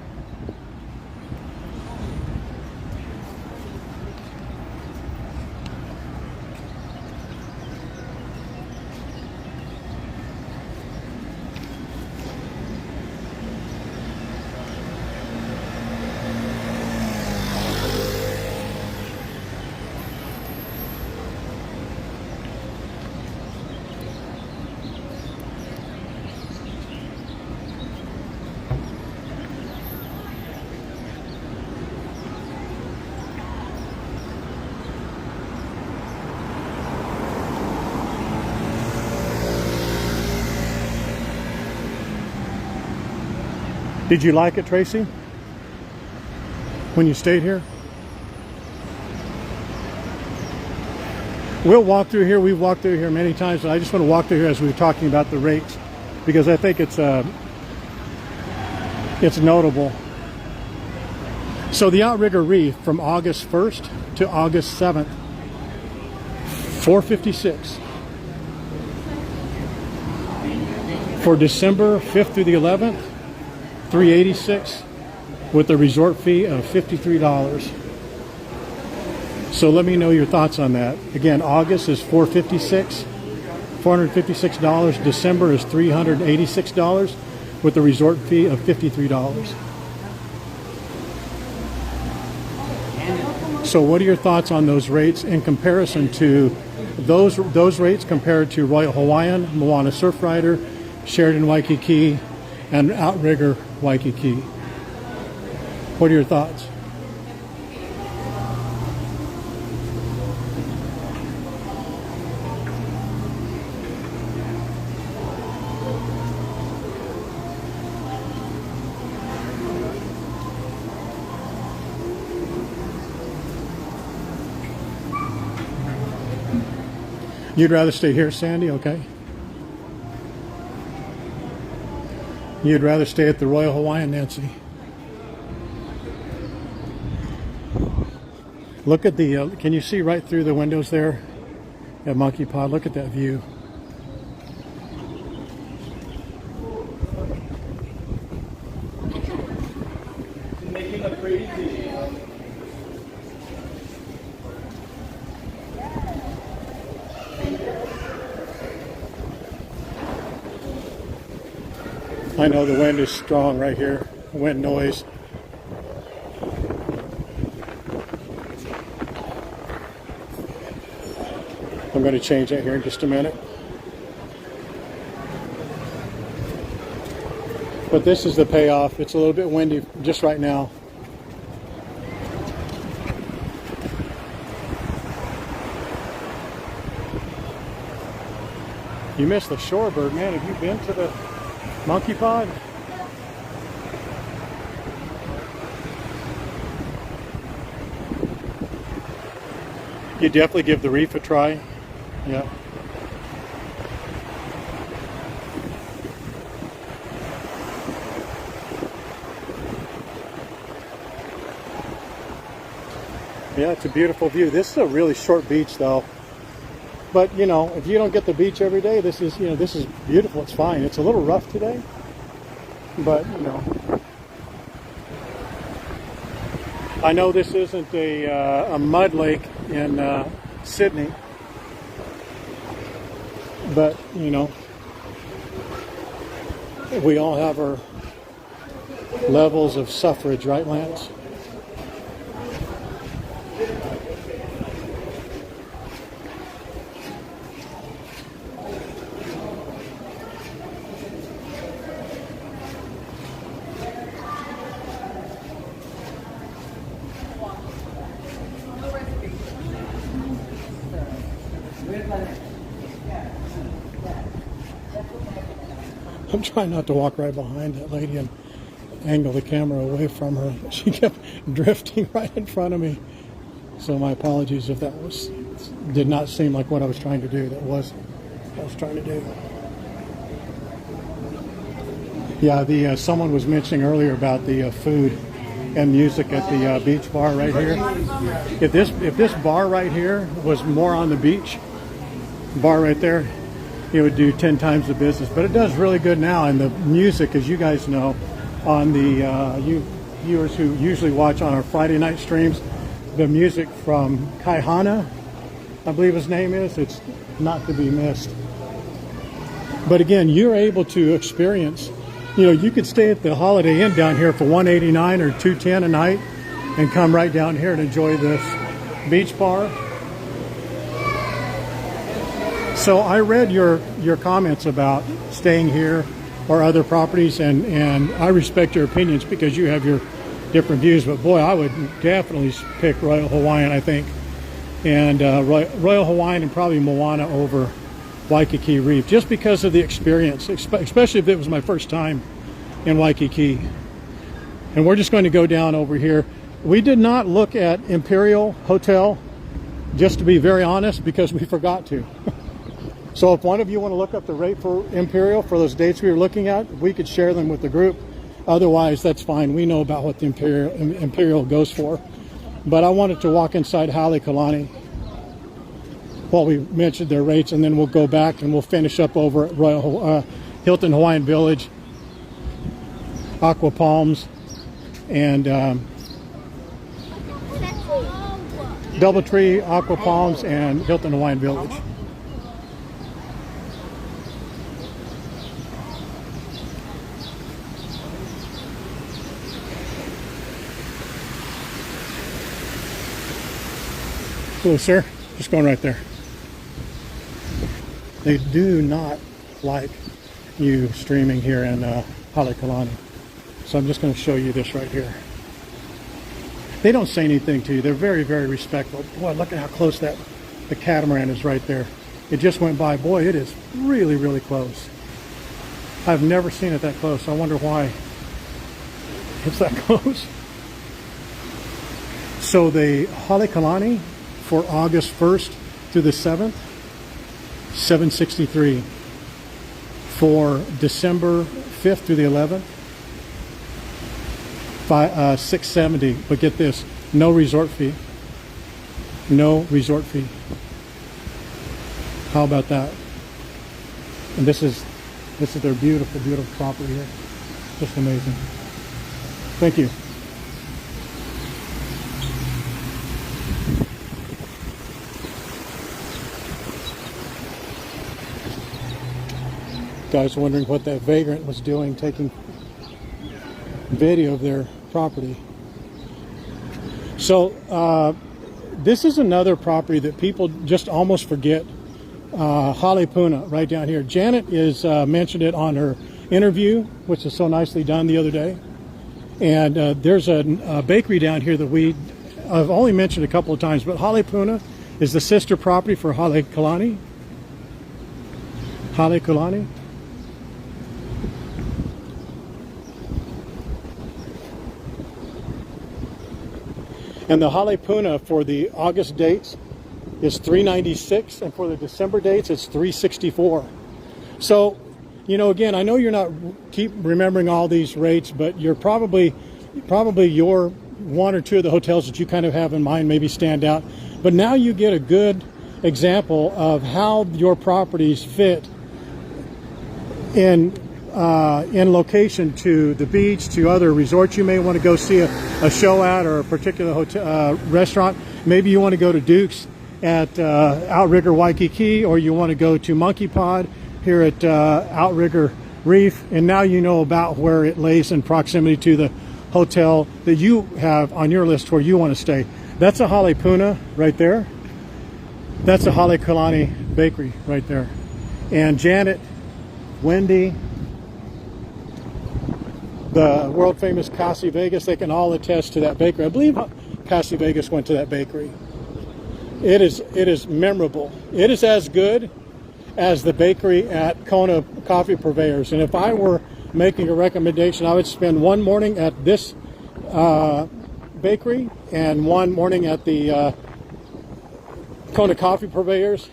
Did you like it, Tracy? When you stayed here? We'll walk through here. We've walked through here many times, but I just want to walk through here as we were talking about the rates, because I think it's notable. So the Outrigger Reef from August 1st to August 7th, $456. For December 5th through the 11th, $386 with a resort fee of $53. So let me know your thoughts on that. Again, August is $456. December is $386 with a resort fee of $53. So what are your thoughts on those rates in comparison to those rates compared to Royal Hawaiian, Moana Surfrider, Sheraton Waikiki, and Outrigger Waikiki? What are your thoughts? You'd rather stay here, Sandy? Okay. You'd rather stay at the Royal Hawaiian, Nancy? Look at the, can you see right through the windows there at Monkey Pod? Look at that view. Making a pretty video. I know the wind is strong right here. Wind noise. I'm going to change that here in just a minute. But this is the payoff. It's a little bit windy just right now. You missed the shorebird, man. Have you been to the Monkey Pod? You definitely give the reef a try. Yeah. Yeah, it's a beautiful view. This is a really short beach though. But you know, if you don't get the beach every day, this is, you know, this is beautiful. It's fine. It's a little rough today, but you know, I know this isn't a mud lake in Sydney, but you know, we all have our levels of suffrage, right, Lance? I'm trying not to walk right behind that lady and angle the camera away from her. She kept drifting right in front of me. So my apologies if that did not seem like what I was trying to do. That was what I was trying to do. Yeah, someone was mentioning earlier about the food and music at the beach bar right here. If this bar right here was more on the beach, bar right there, it would do 10 times the business, but it does really good now. And the music, as you guys know, on the you viewers who usually watch on our Friday night streams, the music from Kaihana, I believe his name is, it's not to be missed. But again, you're able to experience, you know, you could stay at the Holiday Inn down here for $189 or $210 a night and come right down here and enjoy this beach bar. So I read your comments about staying here or other properties, and I respect your opinions because you have your different views. But boy, I would definitely pick Royal Hawaiian, I think, and Royal Hawaiian and probably Moana over Waikiki Reef, just because of the experience, especially if it was my first time in Waikiki. And we're just going to go down over here. We did not look at Imperial Hotel, just to be very honest, because we forgot to. So if one of you want to look up the rate for Imperial for those dates we were looking at, we could share them with the group. Otherwise, that's fine. We know about what the Imperial goes for. But I wanted to walk inside Halekulani while we mentioned their rates, and then we'll go back and we'll finish up over at Hilton Hawaiian Village, Aqua Palms, and Doubletree, Aqua Palms, and Hilton Hawaiian Village. Hello, sir. Just going right there. They do not like you streaming here in Halekulani. So I'm just going to show you this right here. They don't say anything to you. They're very, very respectful. Boy, look at how close the catamaran is right there. It just went by. Boy, it is really, really close. I've never seen it that close. I wonder why it's that close. So the Halekulani for August 1st through the 7th, $763. For December 5th through the 11th, $670. But get this, no resort fee. No resort fee. How about that? And this is their beautiful, beautiful property here. Just amazing. Thank you. Guys wondering what that vagrant was doing, taking video of their property. So this is another property that people just almost forget. Halepuna, right down here. Janet is mentioned it on her interview, which is so nicely done the other day. And there's a bakery down here that I've only mentioned a couple of times, but Halepuna is the sister property for Halekulani. Halekulani. And the Halepuna for the August dates is $396, and for the December dates it's $364. So, you know, again, I know you're not keep remembering all these rates, but you're probably your one or two of the hotels that you kind of have in mind maybe stand out. But now you get a good example of how your properties fit in location to the beach, to other resorts you may want to go see a show at, or a particular hotel, restaurant. Maybe you want to go to Duke's at Outrigger Waikiki, or you want to go to Monkey Pod here at Outrigger Reef, and now you know about where it lays in proximity to the hotel that you have on your list where you want to stay. That's a Halepuna right there. That's a Halekulani bakery right there. And Janet, Wendy, the world famous Kasi Vegas, they can all attest to that bakery. I believe Kasi Vegas went to that bakery. It is memorable. It is as good as the bakery at Kona Coffee Purveyors. And if I were making a recommendation, I would spend one morning at this bakery and one morning at the Kona Coffee Purveyors,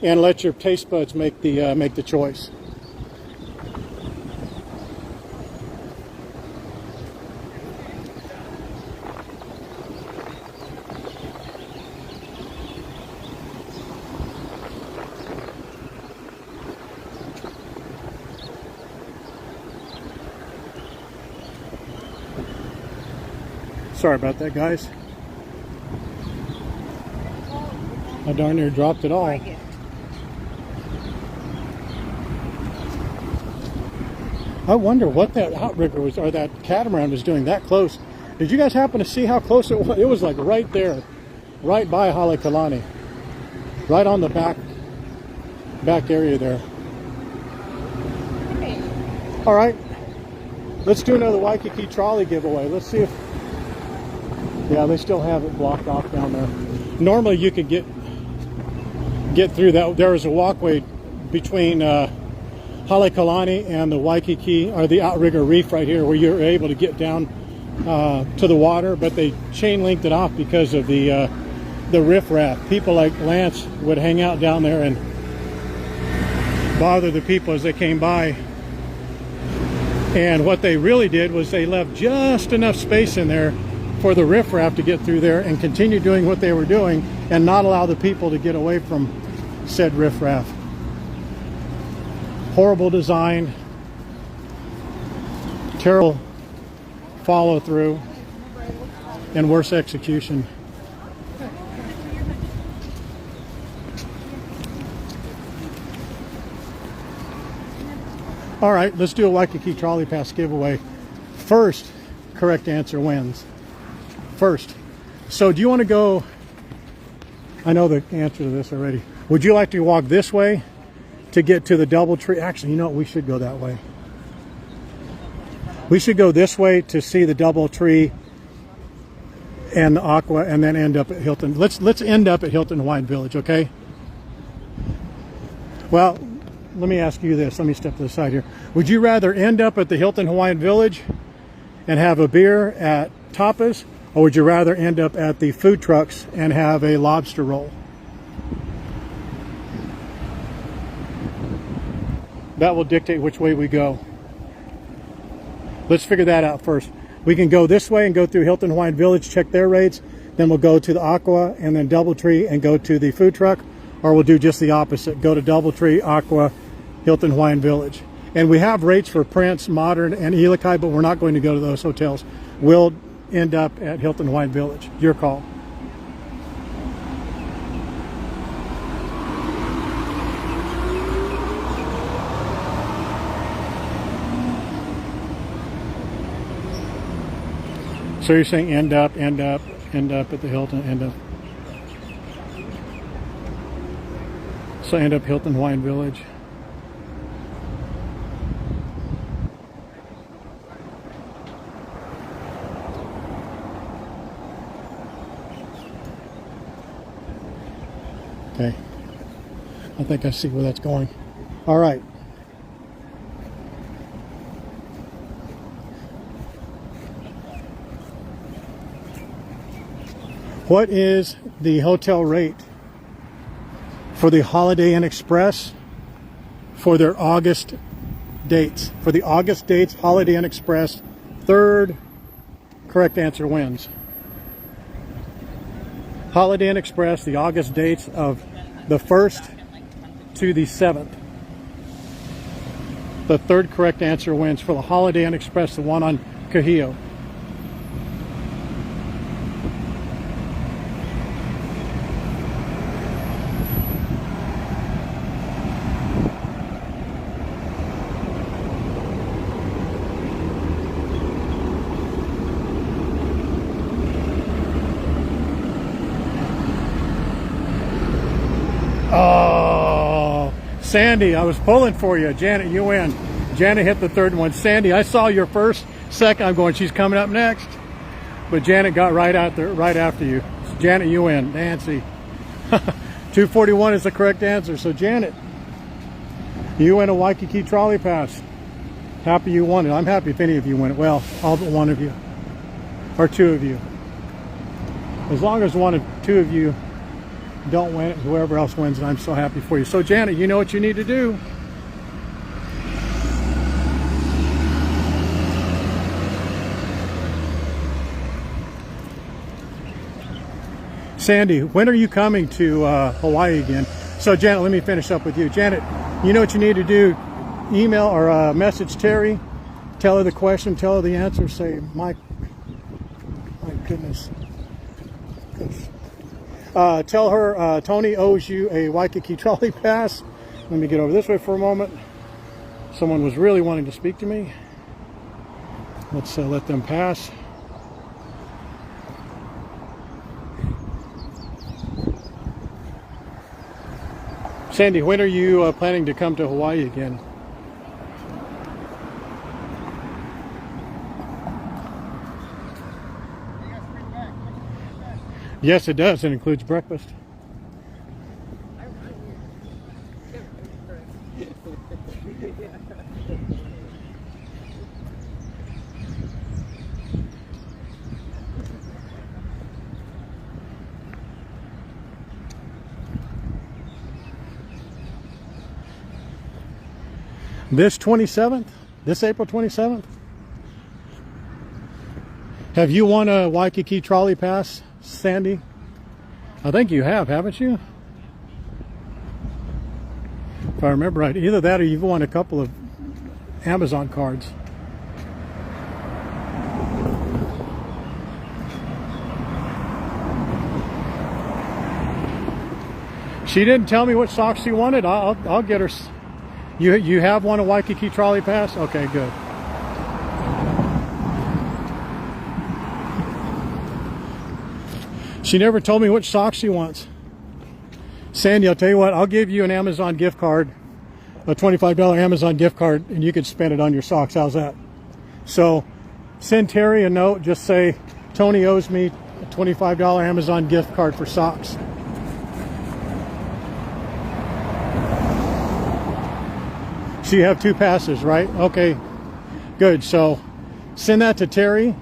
and let your taste buds make the choice. Sorry about that, guys. I darn near dropped it all. I wonder what that outrigger was, or that catamaran was doing that close. Did you guys happen to see how close it was? It was like right there, right by Halekulani, right on the back area there. All right, let's do another Waikiki trolley giveaway. Let's see if, yeah, they still have it blocked off down there. Normally you could get through that. There is a walkway between Halekulani and the Waikiki, or the Outrigger Reef right here, where you're able to get down to the water, but they chain linked it off because of the riffraff. People like Lance would hang out down there and bother the people as they came by. And what they really did was they left just enough space in there for the riffraff to get through there and continue doing what they were doing and not allow the people to get away from said riffraff. Horrible design, terrible follow through, and worse execution. All right, let's do a Waikiki Trolley Pass giveaway. First correct answer wins. First. So do you want to go, I know the answer to this already. Would you like to walk this way to get to the DoubleTree? Actually, you know what? We should go that way. We should go this way to see the DoubleTree and the Aqua, and then end up at Hilton. Let's end up at Hilton Hawaiian Village, okay? Well, let me ask you this. Let me step to the side here. Would you rather end up at the Hilton Hawaiian Village and have a beer at Tapas, or would you rather end up at the food trucks and have a lobster roll? That will dictate which way we go. Let's figure that out first. We can go this way and go through Hilton Hawaiian Village, check their rates, then we'll go to the Aqua and then DoubleTree and go to the food truck, or we'll do just the opposite. Go to DoubleTree, Aqua, Hilton Hawaiian Village. And we have rates for Prince, Modern, and Elikai, but we're not going to go to those hotels. We'll end up at Hilton Hawaiian Village. Your call. So you're saying end up at the Hilton, end up. So end up Hilton Hawaiian Village. Okay. I think I see where that's going. All right. What is the hotel rate for the Holiday Inn Express for their August dates? For the August dates, Holiday Inn Express, third correct answer wins. Holiday Inn Express, the August dates of the 1st to the 7th. The third correct answer wins for the Holiday Inn Express, the one on Kahio. Oh, Sandy, I was pulling for you. Janet, you win. Janet hit the third one. Sandy, I saw your first, second. I'm going, she's coming up next. But Janet got right out there, right after you. Janet, you win. Nancy. 241 is the correct answer. So Janet, you win a Waikiki Trolley Pass. Happy you won it. I'm happy if any of you win it. Well, all but one of you. Or two of you. As long as one of two of you don't win it, whoever else wins it, I'm so happy for you. So Janet, you know what you need to do. Sandy, when are you coming to Hawaii again? So Janet, let me finish up with you. Janet, you know what you need to do. Email or message Terry, tell her the question, tell her the answer, say, my goodness. Tell her Tony owes you a Waikiki Trolley Pass. Let me get over this way for a moment. Someone was really wanting to speak to me. Let's let them pass. Sandy, when are you planning to come to Hawaii again? Yes, it does. It includes breakfast. This 27th? This April 27th? Have you won a Waikiki trolley pass, Sandy? I think you have, haven't you? If I remember right, either that or you've won a couple of Amazon cards. She didn't tell me what socks she wanted. I'll get her. You have won a Waikiki trolley pass? Okay, good. She never told me which socks she wants. Sandy, I'll tell you what, I'll give you an Amazon gift card, a $25 Amazon gift card, and you can spend it on your socks. How's that? So send Terry a note, just say, Tony owes me a $25 Amazon gift card for socks. So you have 2 passes, right? Okay, good. So send that to Terry.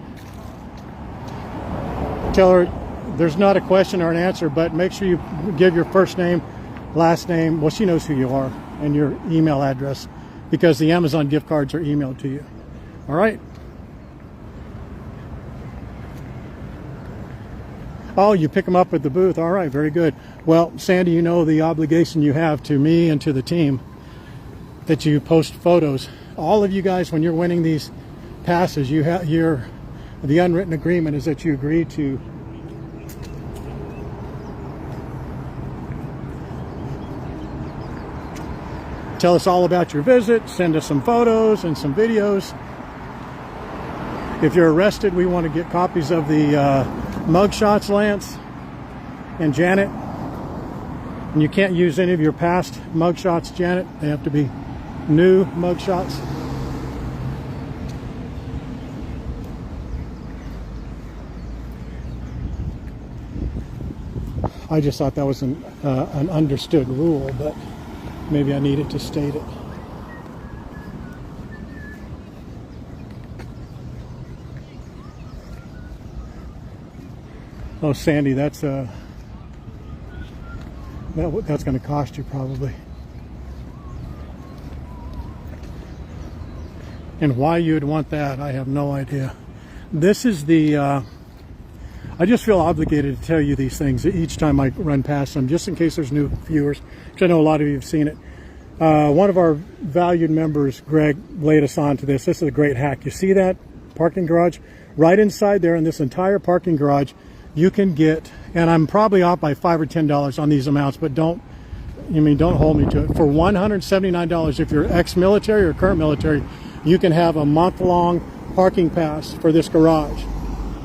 Tell her there's not a question or an answer, but make sure you give your first name, last name. Well, she knows who you are, and your email address, because the Amazon gift cards are emailed to you. All right. Oh, you pick them up at the booth. All right, very good. Well, Sandy, you know the obligation you have to me and to the team, that you post photos. All of you guys, when you're winning these passes, the unwritten agreement is that you agree to tell us all about your visit, send us some photos and some videos. If you're arrested, we want to get copies of the mug shots, Lance and Janet. And you can't use any of your past mug shots, Janet. They have to be new mug shots. I just thought that was an understood rule, but maybe I needed to state it. Oh, Sandy, that's going to cost you probably. And why you'd want that, I have no idea. This is the, I just feel obligated to tell you these things each time I run past them, just in case there's new viewers, which I know a lot of you have seen it. One of our valued members, Greg, laid us on to this. This is a great hack. You see that parking garage? Right inside there in this entire parking garage, you can get, and I'm probably off by $5 or $10 on these amounts, but don't hold me to it. For $179, if you're ex-military or current military, you can have a month-long parking pass for this garage.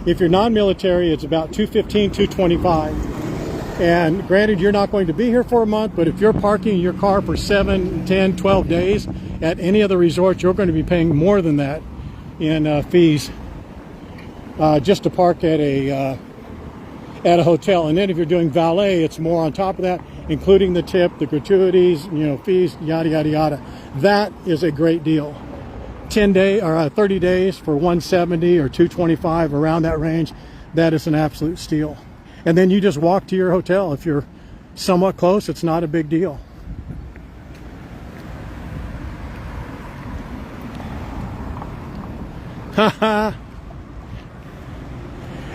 If you're non-military, it's about $215, $225. And granted, you're not going to be here for a month, but if you're parking your car for 7, 10, 12 days at any of the resorts, you're going to be paying more than that in fees just to park at a hotel. And then if you're doing valet, it's more on top of that, including the tip, the gratuities, fees, yada, yada, yada. That is a great deal. 30 days for $170 or $225, around that range. That is an absolute steal. And then you just walk to your hotel. If you're somewhat close, it's not a big deal. Haha.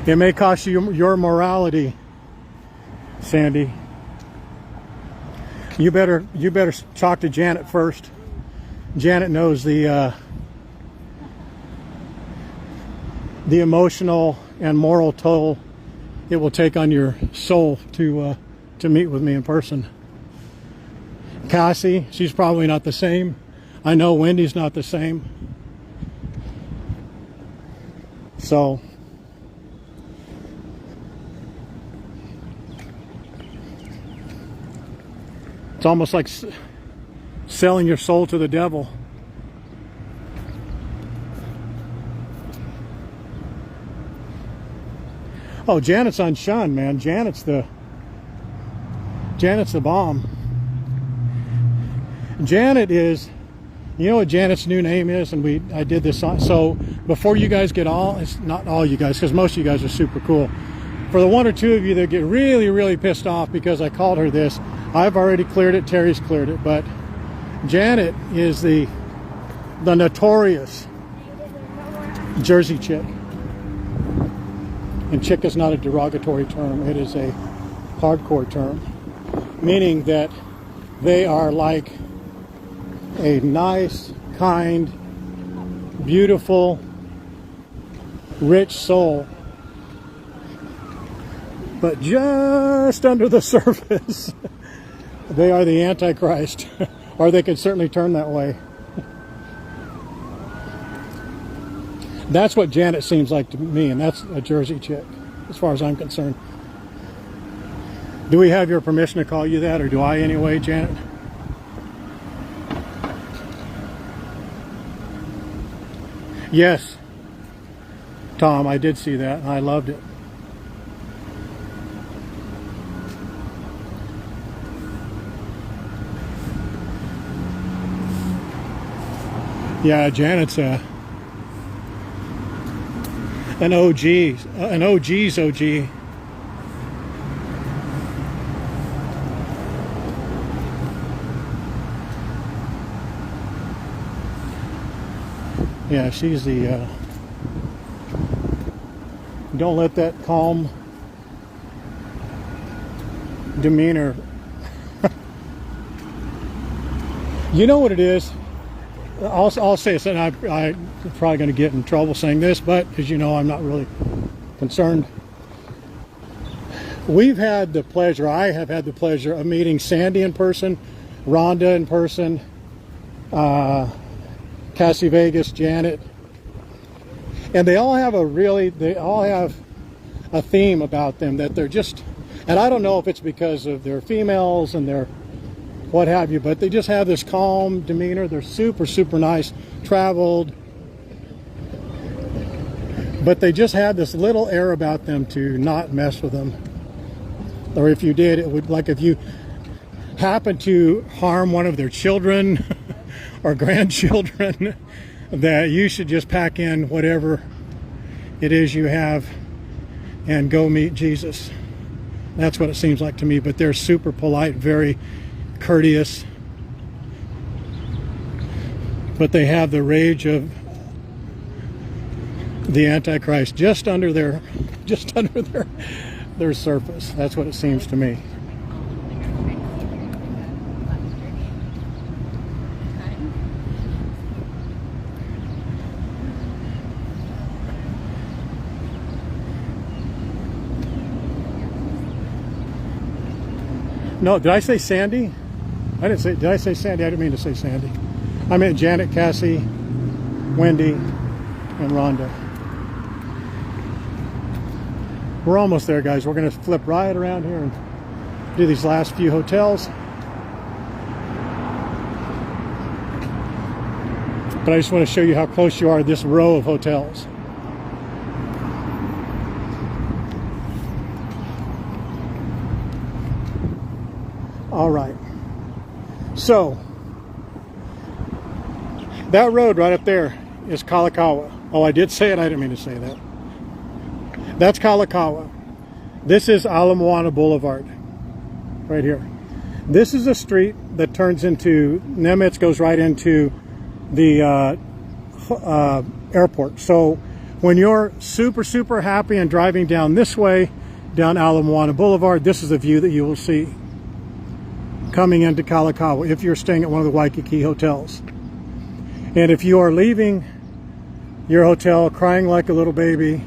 It may cost you your morality, Sandy. You better talk to Janet first. Janet knows the emotional and moral toll it will take on your soul to meet with me in person. Cassie, she's probably not the same. I know Wendy's not the same. So it's almost like selling your soul to the devil. Oh, Janet's unshunned, man. Janet's the bomb. Janet is, you know what Janet's new name is? And I did this on, so before you guys get it's not all you guys, because most of you guys are super cool. For the 1 or 2 of you that get really, really pissed off because I called her this, I've already cleared it, Terry's cleared it, but Janet is the the notorious Jersey chick. And chick is not a derogatory term, it is a hardcore term, meaning that they are like a nice, kind, beautiful, rich soul, but just under the surface they are the Antichrist, or they can certainly turn that way. That's what Janet seems like to me, and that's a Jersey chick, as far as I'm concerned. Do we have your permission to call you that, or do I anyway, Janet? Yes, Tom, I did see that, and I loved it. Yeah, Janet's an OG's OG. Yeah, she's the, don't let that calm demeanor. You know what it is? I'll say this, and I'm probably going to get in trouble saying this, but as you know, I'm not really concerned. We've had the pleasure, I have had the pleasure of meeting Sandy in person, Rhonda in person, Cassie Vegas, Janet, and they all have a theme about them, that they're just, and I don't know if it's because of their females and their what have you, but they just have this calm demeanor. They're super, super nice, traveled, but they just have this little air about them to not mess with them. Or if you did, it would, like if you happen to harm one of their children or grandchildren, that you should just pack in whatever it is you have and go meet Jesus. That's what it seems like to me. But they're super polite, very courteous, but they have the rage of the Antichrist just under their surface. That's what it seems to me. No, did I say Sandy? I didn't say, did I say Sandy? I didn't mean to say Sandy. I meant Janet, Cassie, Wendy, and Rhonda. We're almost there, guys. We're going to flip right around here and do these last few hotels. But I just want to show you how close you are to this row of hotels. All right. So, that road right up there is Kalakaua. Oh, I did say it. I didn't mean to say that. That's Kalakaua. This is Ala Moana Boulevard, right here. This is a street that turns into, Nemitz goes right into the airport. So, when you're super, super happy and driving down this way, down Ala Moana Boulevard, this is the view that you will see coming into Kalakaua if you're staying at one of the Waikiki hotels. And if you are leaving your hotel crying like a little baby,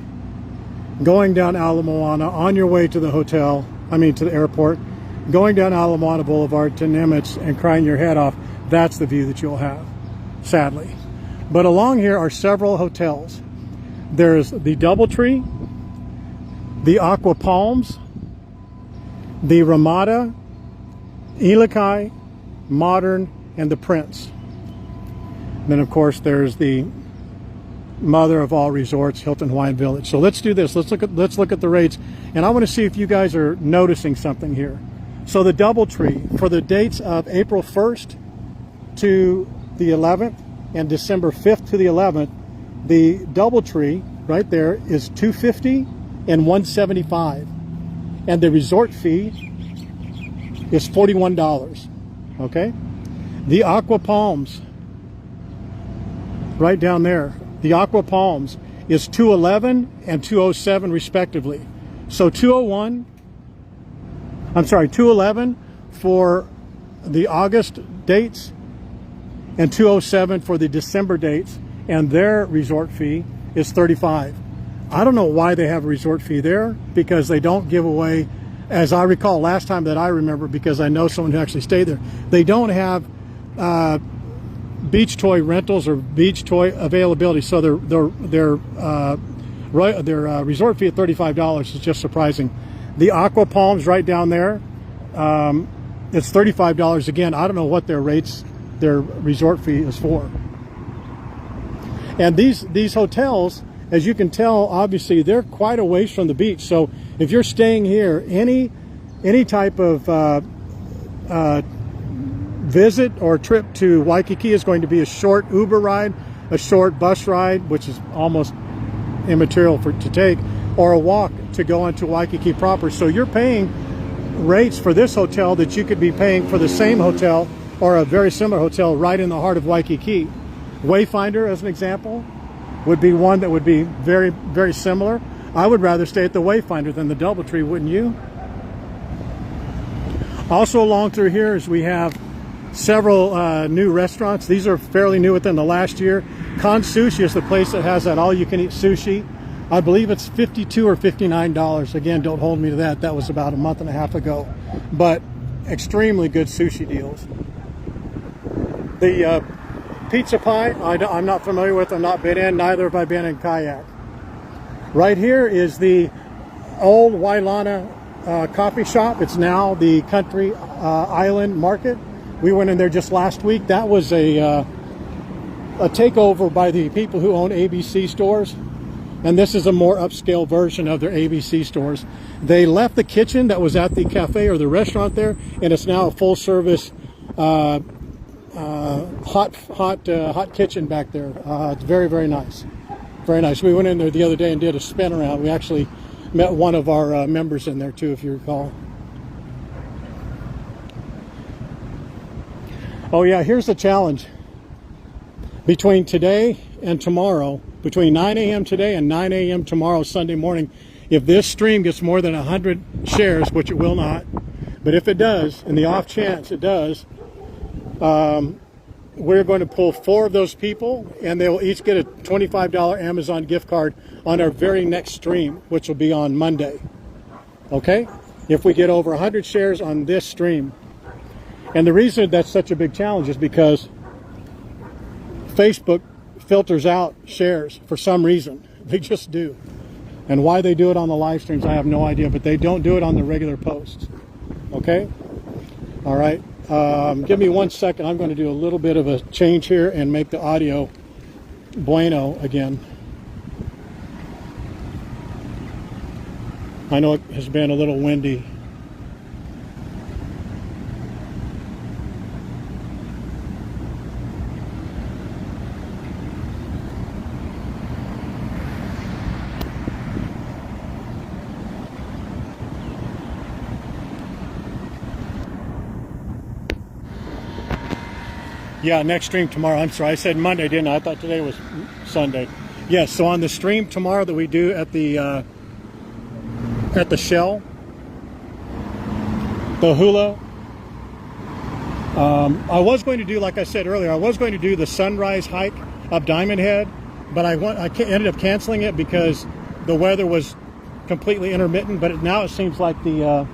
going down Ala Moana on your way to the hotel, to the airport, going down Ala Moana Boulevard to Nimitz and crying your head off, that's the view that you'll have, sadly. But along here are several hotels. There's the Doubletree, the Aqua Palms, the Ramada, Ilikai, Modern, and the Prince. Then of course there's the mother of all resorts, Hilton Hawaiian Village. So let's do this. Let's look at the rates, and I want to see if you guys are noticing something here. So the Doubletree for the dates of April 1st to the 11th and December 5th to the 11th, the Doubletree right there is $250 and $175, and the resort fee is $41. Okay, the Aqua Palms right down there. The Aqua Palms is $211 and $207 respectively. So $211 for the August dates and $207 for the December dates, and their resort fee is $35. I don't know why they have a resort fee there, because they don't give away, as I recall last time that I remember, because I know someone who actually stayed there, they don't have beach toy rentals or beach toy availability. So their resort fee at $35 is just surprising. The Aqua Palms right down there, it's $35 again. I don't know what their resort fee is for. And these hotels, as you can tell, obviously they're quite a ways from the beach. So if you're staying here, any type of visit or trip to Waikiki is going to be a short Uber ride, a short bus ride, which is almost immaterial to take, or a walk to go into Waikiki proper. So you're paying rates for this hotel that you could be paying for the same hotel or a very similar hotel right in the heart of Waikiki. Wayfinder, as an example, would be one that would be very, very similar. I would rather stay at the Wayfinder than the DoubleTree, wouldn't you? Also along through here is we have several new restaurants. These are fairly new within the last year. Con Sushi is the place that has that all-you-can-eat sushi. I believe it's $52 or $59. Again, don't hold me to that. That was about a month and a half ago. But extremely good sushi deals. The Pizza Pie, I'm not familiar with. I'm not been in. Neither have I been in Kayak. Right here is the old Wailana coffee shop. It's now the Country Island Market. We went in there just last week. That was a takeover by the people who own ABC stores. And this is a more upscale version of their ABC stores. They left the kitchen that was at the cafe or the restaurant there, and it's now a full service hot kitchen back there. It's very, very nice. Very nice. We went in there the other day and did a spin around. We actually met one of our members in there too, if you recall. Oh yeah, here's the challenge. Between today and tomorrow, between 9 a.m. today and 9 a.m. tomorrow, Sunday morning, if this stream gets more than 100 shares, which it will not, but if it does, in the off chance it does, we're going to pull 4 of those people, and they will each get a $25 Amazon gift card on our very next stream, which will be on Monday. Okay? If we get over 100 shares on this stream. And the reason that's such a big challenge is because Facebook filters out shares for some reason. They just do. And why they do it on the live streams, I have no idea, but they don't do it on the regular posts. Okay? All right. Give me 1 second. I'm going to do a little bit of a change here and make the audio bueno again. I know it has been a little windy. Yeah, next stream tomorrow. I'm sorry, I said Monday, didn't I? I thought today was Sunday. Yes, so on the stream tomorrow that we do at the Shell, the Hula, I was going to do, like I said earlier, I was going to do the sunrise hike up Diamond Head, but I ended up canceling it because the weather was completely intermittent. But now it seems like the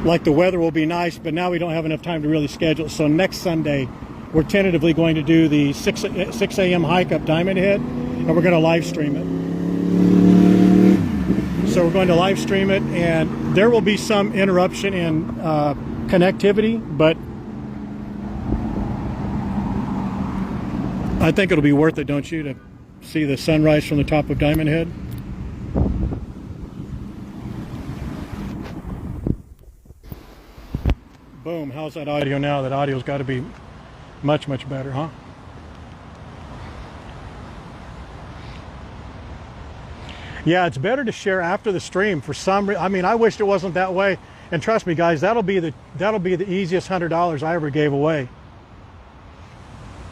weather will be nice, but now we don't have enough time to really schedule it. So next Sunday, we're tentatively going to do the 6 a.m. hike up Diamond Head, and we're going to live stream it. So we're going to live stream it, and there will be some interruption in connectivity, but I think it'll be worth it, don't you, to see the sunrise from the top of Diamond Head? Boom, how's that audio now? That audio's got to be much, much better, huh? Yeah, it's better to share after the stream for some reason. I mean, I wished it wasn't that way. And trust me, guys, that'll be the easiest $100 I ever gave away.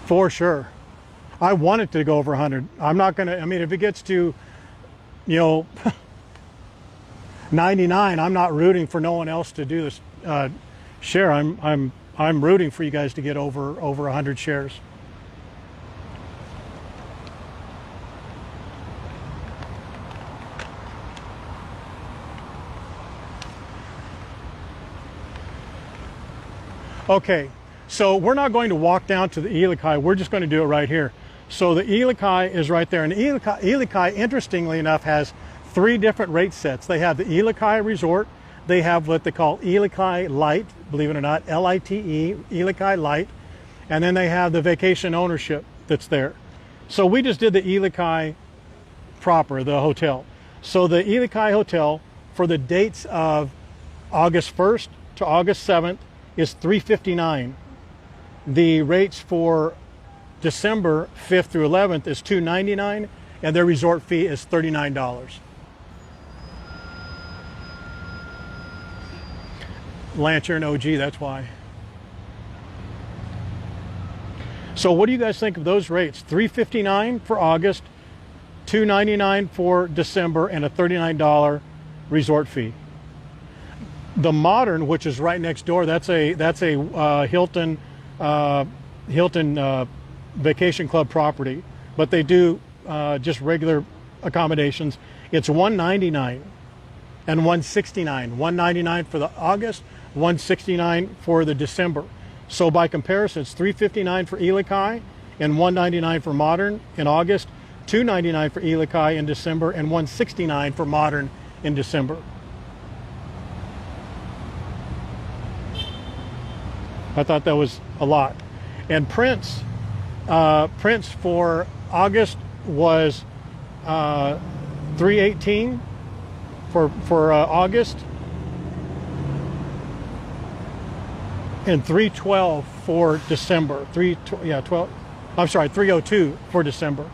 For sure. I want it to go over 100. I'm not gonna. I mean, if it gets to, 99, I'm not rooting for no one else to do this share. I'm rooting for you guys to get over 100 shares. Okay, so we're not going to walk down to the Elikai. We're just going to do it right here. So the Elikai is right there, and Elikai, interestingly enough, has 3 different rate sets. They have the Elikai Resort. They have what they call Elikai Light, believe it or not, L-I-T-E, Elikai Light. And then they have the vacation ownership that's there. So we just did the Elikai proper, the hotel. So the Elikai Hotel, for the dates of August 1st to August 7th, is $359. The rates for December 5th through 11th is $299, and their resort fee is $39. Lance, you're an OG, that's why. So what do you guys think of those rates? $359 for August, $299 for December, and a $39 resort fee. The Modern, which is right next door, that's a Hilton Vacation Club property, but they do just regular accommodations. It's $199 and $169. $199 for the August, $169 for the December. So by comparison, it's $359 for Elikai and $199 for Modern in August, $299 for Elikai in December, and $169 for Modern in December. I thought that was a lot. And Prince for August was $318 for August, and $312 for December. $302 for December.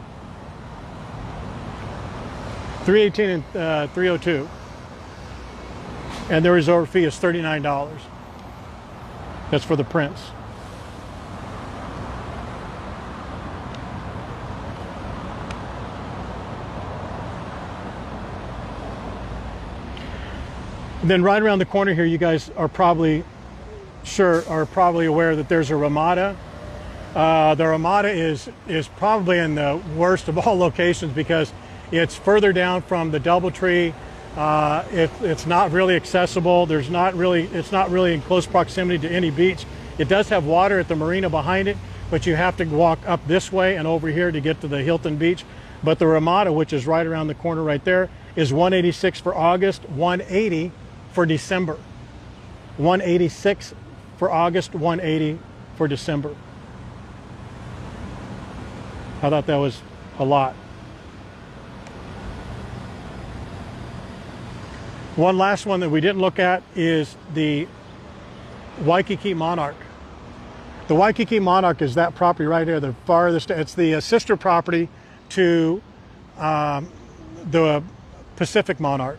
$318 and $302, and the resort fee is $39. That's for the Prince. And then right around the corner here, you guys are probably aware that there's a Ramada. The Ramada is probably in the worst of all locations because it's further down from the DoubleTree. It's not really accessible. It's not really in close proximity to any beach. It does have water at the marina behind it, but you have to walk up this way and over here to get to the Hilton Beach. But the Ramada, which is right around the corner right there, is $186 for August, $180 for December. $186 for August, $180 for December. I thought that was a lot. One last one that we didn't look at is the Waikiki Monarch. The Waikiki Monarch is that property right here, the farthest. It's the sister property to the Pacific Monarch.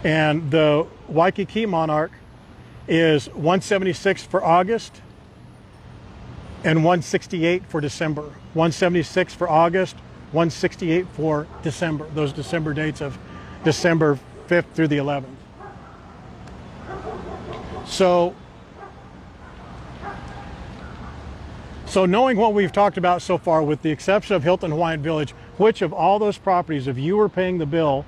And the Waikiki Monarch is $176 for August and $168 for December. $176 for August, $168 for December. Those December dates of December 5th through the 11th. So knowing what we've talked about so far, with the exception of Hilton Hawaiian Village, which of all those properties, if you were paying the bill,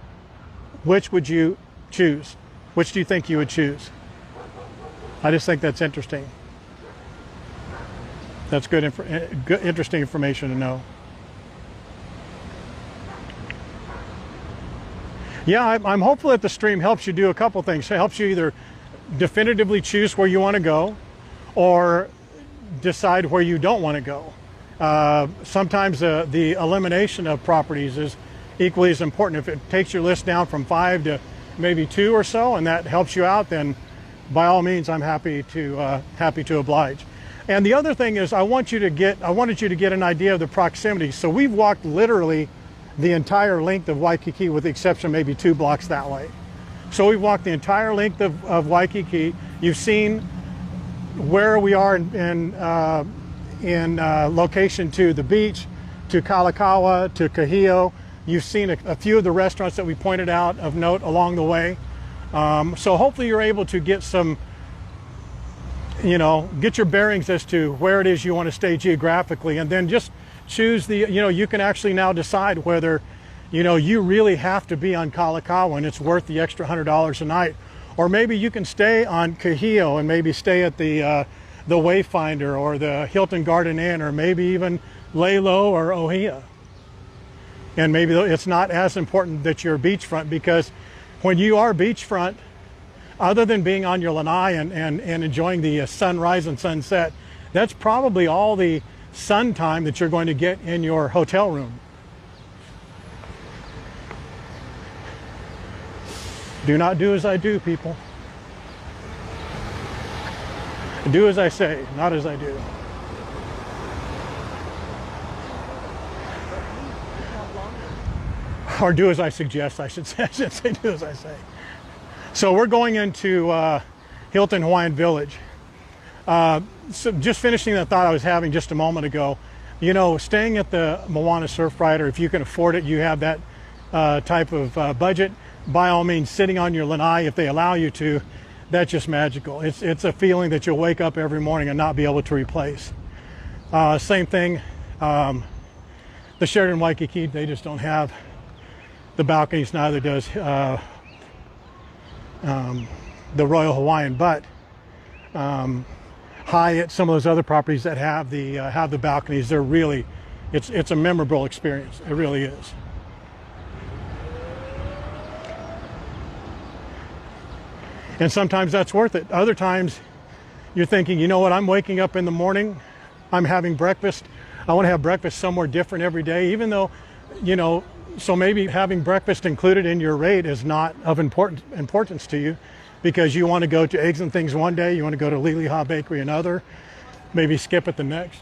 which would you choose? Which do you think you would choose? I just think that's interesting. That's good, interesting information to know. Yeah, I'm hopeful that the stream helps you do a couple things. It helps you either definitively choose where you want to go or decide where you don't want to go. Sometimes the elimination of properties is equally as important. If it takes your list down from 5 to maybe 2 or so, and that helps you out, then by all means, I'm happy to oblige. And the other thing is, I wanted you to get an idea of the proximity. So we've walked literally the entire length of Waikiki, with the exception of maybe 2 blocks that way. So we've walked the entire length of Waikiki. You've seen where we are in in location to the beach, to Kalakaua, to Kahio. You've seen a few of the restaurants that we pointed out of note along the way. So hopefully you're able to get some, get your bearings as to where it is you want to stay geographically, and then just choose you can actually now decide whether, you really have to be on Kalakaua and it's worth the extra $100 a night. Or maybe you can stay on Kahio and maybe stay at the Wayfinder or the Hilton Garden Inn, or maybe even lay low or Ohia. And maybe it's not as important that you're beachfront, because when you are beachfront, other than being on your lanai and enjoying the sunrise and sunset, that's probably all the sun time that you're going to get in your hotel room. Do not do as I do, people. Do as I say, not as I do. Or do as I suggest, I should say. I should say do as I say. So we're going into Hilton Hawaiian Village. So just finishing the thought I was having just a moment ago, staying at the Moana Surfrider, if you can afford it, you have that type of budget, by all means, sitting on your lanai, if they allow you to, that's just magical. It's a feeling that you'll wake up every morning and not be able to replace. Same thing, the Sheraton Waikiki, they just don't have the balconies, neither does the Royal Hawaiian, but Hyatt, some of those other properties that have the balconies, they're really, it's a memorable experience. It really is. And sometimes that's worth it. Other times you're thinking, you know what, I'm waking up in the morning, I'm having breakfast, I want to have breakfast somewhere different every day, even though, so maybe having breakfast included in your rate is not of importance to you, because you want to go to Eggs and Things one day, you want to go to Liliha Bakery another, maybe skip it the next,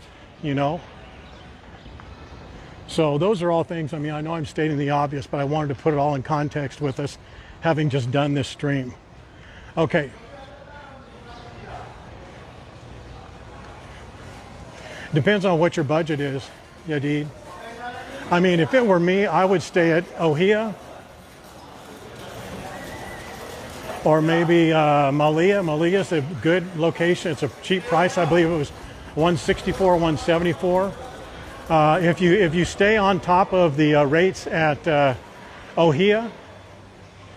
So those are all things, I know I'm stating the obvious, but I wanted to put it all in context with us, having just done this stream. Okay. Depends on what your budget is, Yadid. If it were me, I would stay at Ohia, or maybe Malia. Malia is a good location. It's a cheap price. I believe it was $164, $174. If you stay on top of the rates at Ohia,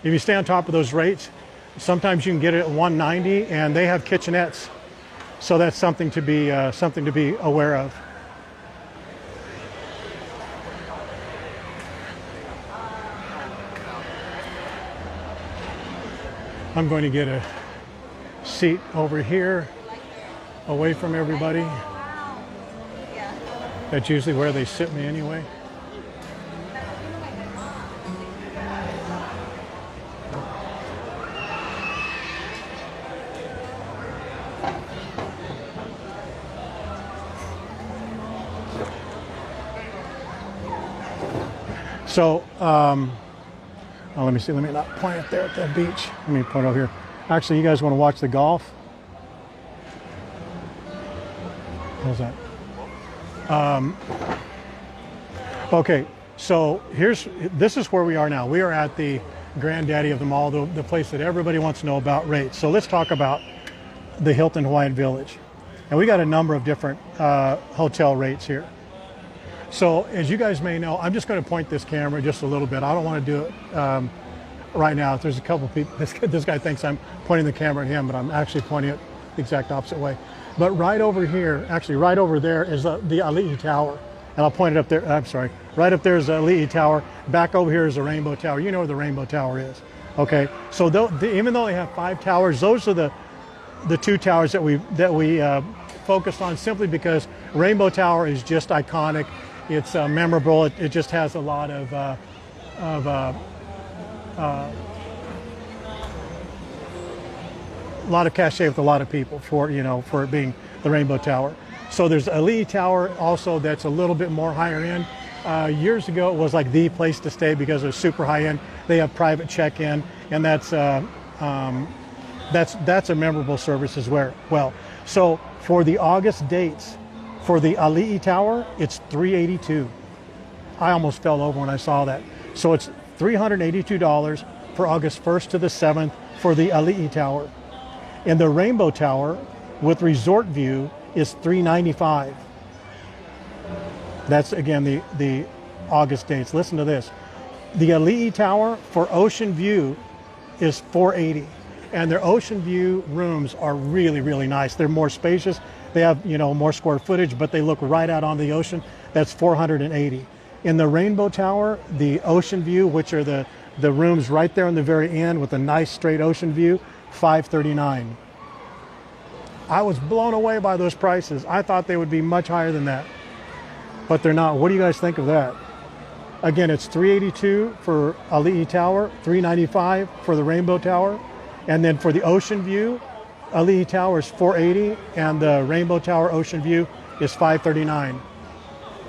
if you stay on top of those rates, sometimes you can get it at $190, and they have kitchenettes, so that's something to be aware of. I'm going to get a seat over here, away from everybody. That's usually where they sit me anyway. So, let me see, let me not point it there at that beach. Let me point over here. Actually, you guys want to watch the golf? How's that? Okay, so this is where we are now. We are at the granddaddy of them all, the place that everybody wants to know about rates. So let's talk about the Hilton Hawaiian Village. And we got a number of different hotel rates here. So as you guys may know, I'm just going to point this camera just a little bit. I don't want to do it right now. There's a couple people, this guy thinks I'm pointing the camera at him, but I'm actually pointing it the exact opposite way. But right over here, actually right over there is the Ali'i Tower. And I'll point it up there, I'm sorry. Right up there is the Ali'i Tower. Back over here is the Rainbow Tower. You know where the Rainbow Tower is. Okay, so even though they have 5 towers, those are the 2 towers that we focused on, simply because Rainbow Tower is just iconic. It's memorable. It just has a lot of cachet with a lot of people for it being the Rainbow Tower. So there's Ali'i Tower also that's a little bit more higher end. Years ago it was like the place to stay because it was super high end. They have private check-in, and that's a memorable service as well. So for the August dates, For the Ali'i Tower, it's $382. I almost fell over when I saw that. So it's $382 for August 1st to the 7th for the Ali'i Tower. And the Rainbow Tower with resort view is $395. That's again the August dates. Listen to this. The Ali'i Tower for ocean view is $480. And their ocean view rooms are really, really nice. They're more spacious. They have, more square footage, but they look right out on the ocean. That's $480. In the Rainbow Tower, the ocean view, which are the rooms right there in the very end with a nice straight ocean view, $539. I was blown away by those prices. I thought they would be much higher than that, but they're not. What do you guys think of that? Again, it's $382 for Ali'i Tower, $395 for the Rainbow Tower, and then for the ocean view, Ali'i Tower is $480, and the Rainbow Tower ocean view is $539.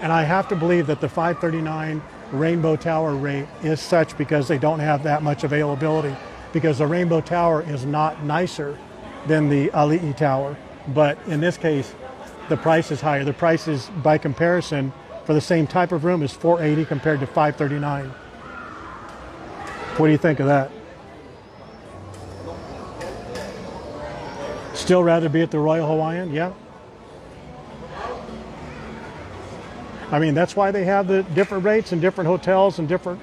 And I have to believe that the $539 Rainbow Tower rate is such because they don't have that much availability, because the Rainbow Tower is not nicer than the Ali'i Tower. But in this case, the price is higher. The price is, by comparison, for the same type of room is $480 compared to $539. What do you think of that? Still rather be at the Royal Hawaiian? Yeah. I mean, that's why they have the different rates and different hotels and different